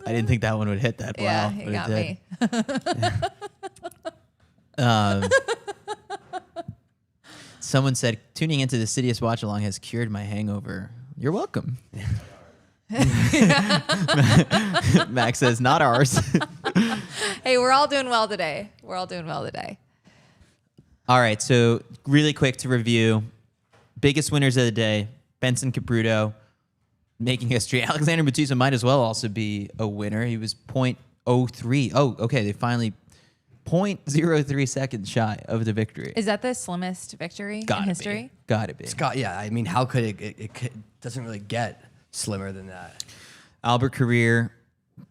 S1: I didn't think that one would hit that well.
S2: Yeah, he
S1: but
S2: got
S1: it did.
S2: me.
S1: Someone said, tuning into the CITIUS Watchalong has cured my hangover. You're welcome. Max says, not ours.
S2: Hey, we're all doing well today.
S1: All right, so really quick to review. Biggest winners of the day, Benson Capruto, making history. Alexander Matusa might as well also be a winner. He was .03. Oh, okay, they finally 0.03 seconds shy of the victory.
S2: Is that the slimmest victory in history?
S1: Gotta be.
S3: Scott, yeah, I mean, how could it doesn't really get slimmer than that.
S1: Albert Career,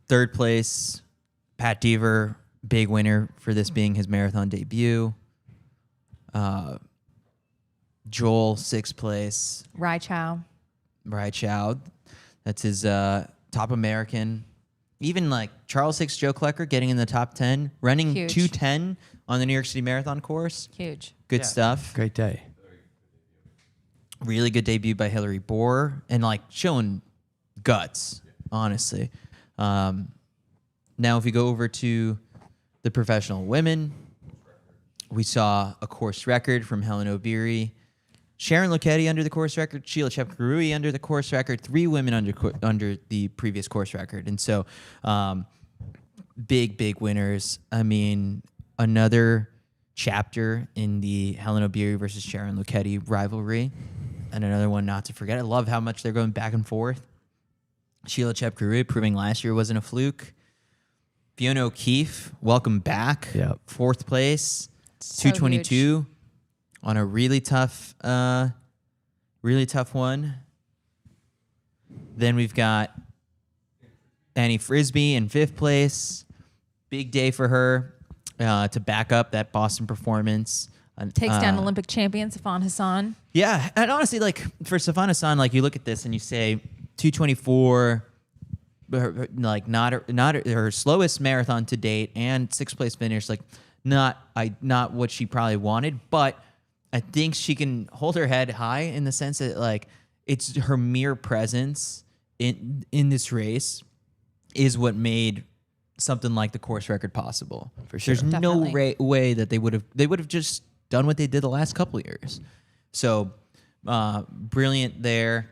S1: 3rd place. Pat Deaver, big winner for this being his marathon debut. Joel, 6th place.
S2: Rai Chow.
S1: That's his top American. Even like Charles Hicks, Joe Klecker getting in the top 10, running
S2: Huge.
S1: 2:10 on the New York City Marathon course.
S2: Huge.
S1: Good stuff.
S3: Great day.
S1: Really good debut by Hillary Bohr and like showing guts, honestly. Now, if we go over to the professional women, we saw a course record from Helen Obiri. Sharon Lokedi under the course record, Sheila Chepkarui under the course record, 3 women under the previous course record. And so big winners. I mean, another chapter in the Helen Obiri versus Sharon Lokedi rivalry. And another one not to forget. I love how much they're going back and forth. Sheila Chepkarui proving last year wasn't a fluke. Fiona O'Keefe, welcome back.
S3: Yep.
S1: 4th place,
S2: So
S1: 222 on a really tough one. Then we've got Annie Frisbee in 5th place. Big day for her to back up that Boston performance.
S2: Takes down Olympic champion Safan Hassan.
S1: Yeah, and honestly, like for Safan Hassan, like you look at this and you say 224, like not her slowest marathon to date, and 6th place finish, like not what she probably wanted, but I think she can hold her head high in the sense that like it's her mere presence in this race is what made something like the course record possible. For sure, there's
S2: Definitely.
S1: no way that they would have just done what they did the last couple of years. So brilliant there.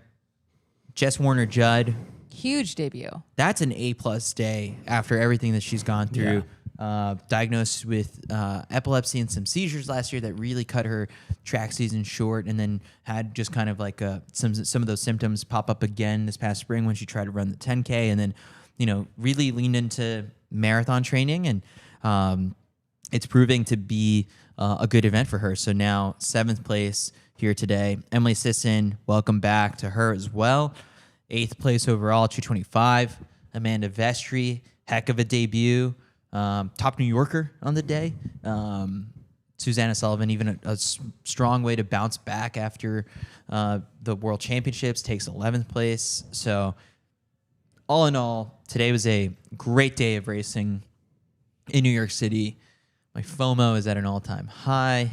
S1: Jess Warner-Judd,
S2: Huge debut.
S1: that's an A+ day after everything that she's gone through. Diagnosed with epilepsy and some seizures last year that really cut her track season short, and then had just kind of like some of those symptoms pop up again this past spring when she tried to run the 10K, and then really leaned into marathon training, and it's proving to be a good event for her. So now 7th place here today. Emily Sisson, welcome back to her as well. 8th place overall, 225. Amanda Vestry, heck of a debut. Top New Yorker on the day. Susanna Sullivan, even a strong way to bounce back after the World Championships, takes 11th place. So all in all, today was a great day of racing in New York City. My FOMO is at an all-time high.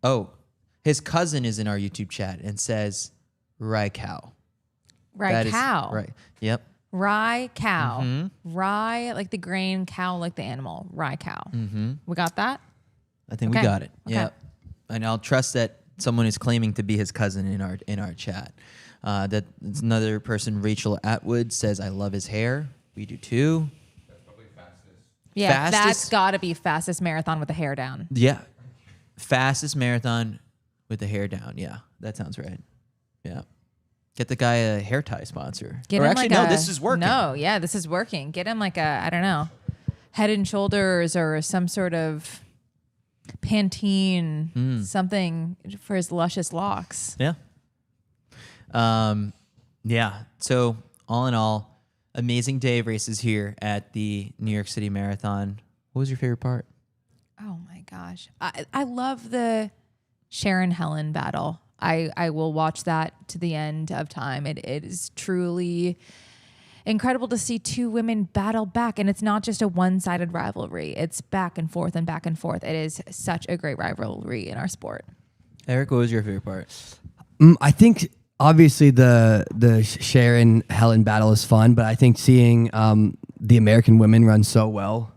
S1: Oh, his cousin is in our YouTube chat and says, Rai cow.
S2: Rai cow.
S1: Right. Yep.
S2: Rye cow.
S1: Mm-hmm.
S2: Rye like the grain, cow like the animal. Rye cow.
S1: Mm-hmm.
S2: We got that?
S1: I think we
S2: Okay.
S1: got it.
S2: Okay.
S1: Yep. And I'll trust that someone is claiming to be his cousin in our chat. That's another person, Rachel Atwood, says, I love his hair. We do too.
S2: Yeah,
S1: Fastest-
S2: that's got to be fastest marathon with the hair down.
S1: Yeah. Fastest marathon with the hair down. Yeah, that sounds right. Yeah. Get the guy a hair tie sponsor.
S2: Get
S1: or
S2: him
S1: actually,
S2: like
S1: no,
S2: a-
S1: this is working.
S2: No, yeah, this is working. Get him like a, I don't know, Head and Shoulders or some sort of Pantene, something for his luscious locks.
S1: Yeah. Yeah. So all in all, amazing day of races here at the New York City Marathon. What was your favorite part?
S2: Oh my gosh. I love the Sharon Helen battle. I will watch that to the end of time. It is truly incredible to see two women battle back. And it's not just a one-sided rivalry. It's back and forth and back and forth. It is such a great rivalry in our sport.
S1: Eric, what was your favorite part?
S3: I think obviously the Sharon Helen battle is fun, but I think seeing the American women run so well,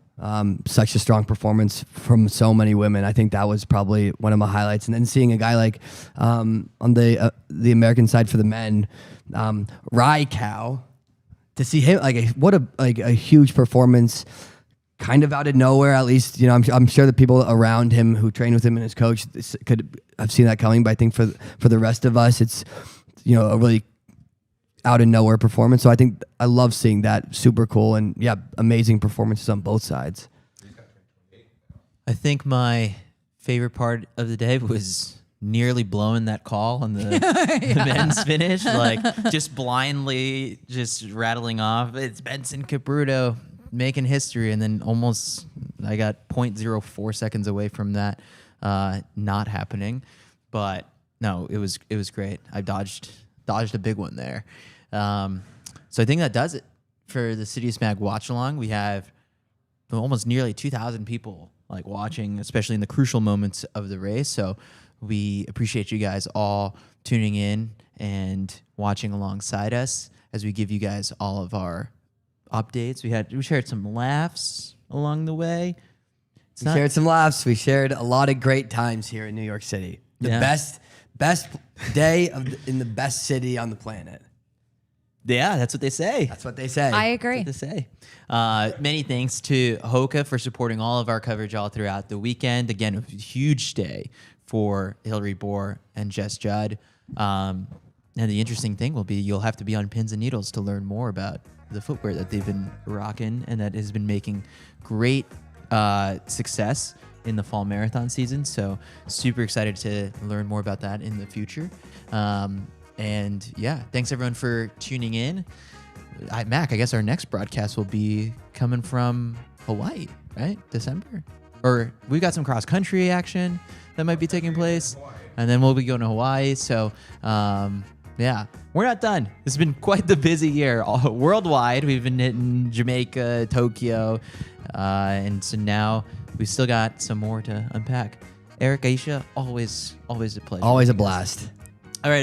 S3: such a strong performance from so many women, I think that was probably one of my highlights. And then seeing a guy like on the American side for the men, Rai Cow, to see him what a huge performance. Kind of out of nowhere, at least, you know, I'm sure the people around him who train with him and his coach could have seen that coming. But I think for the rest of us, it's, you know, a really out of nowhere performance. So I think I love seeing that. Super cool. And yeah, amazing performances on both sides.
S1: I think my favorite part of the day was nearly blowing that call on the, the men's finish, like just blindly just rattling off. It's Benson Capruto making history, and then almost I got 0.04 seconds away from that not happening. But no, it was great. I dodged a big one there. So I think that does it for the CITIUS Mag Watchalong. We have almost nearly 2,000 people like watching, especially in the crucial moments of the race. So we appreciate you guys all tuning in and watching alongside us as we give you guys all of our updates. We shared some laughs along the way.
S3: We shared some laughs. We shared a lot of great times here in New York City. The best day in the best city on the planet.
S1: Yeah, that's what they say.
S3: That's what they say.
S2: I agree.
S1: That's what they say. Many thanks to Hoka for supporting all of our coverage all throughout the weekend. Again, a huge day for Hillary Bohr and Jess Judd. And the interesting thing will be you'll have to be on pins and needles to learn more about the footwear that they've been rocking and that has been making great success in the fall marathon season. So super excited to learn more about that in the future. And yeah, thanks everyone for tuning in. Mac, I guess our next broadcast will be coming from Hawaii, right? December? Or we've got some cross country action that might be taking place. And then we'll be going to Hawaii. So yeah, we're not done. This has been quite the busy year worldwide. We've been hitting Jamaica, Tokyo. And so now we've still got some more to unpack. Eric, Aisha, always a pleasure.
S3: Always a blast.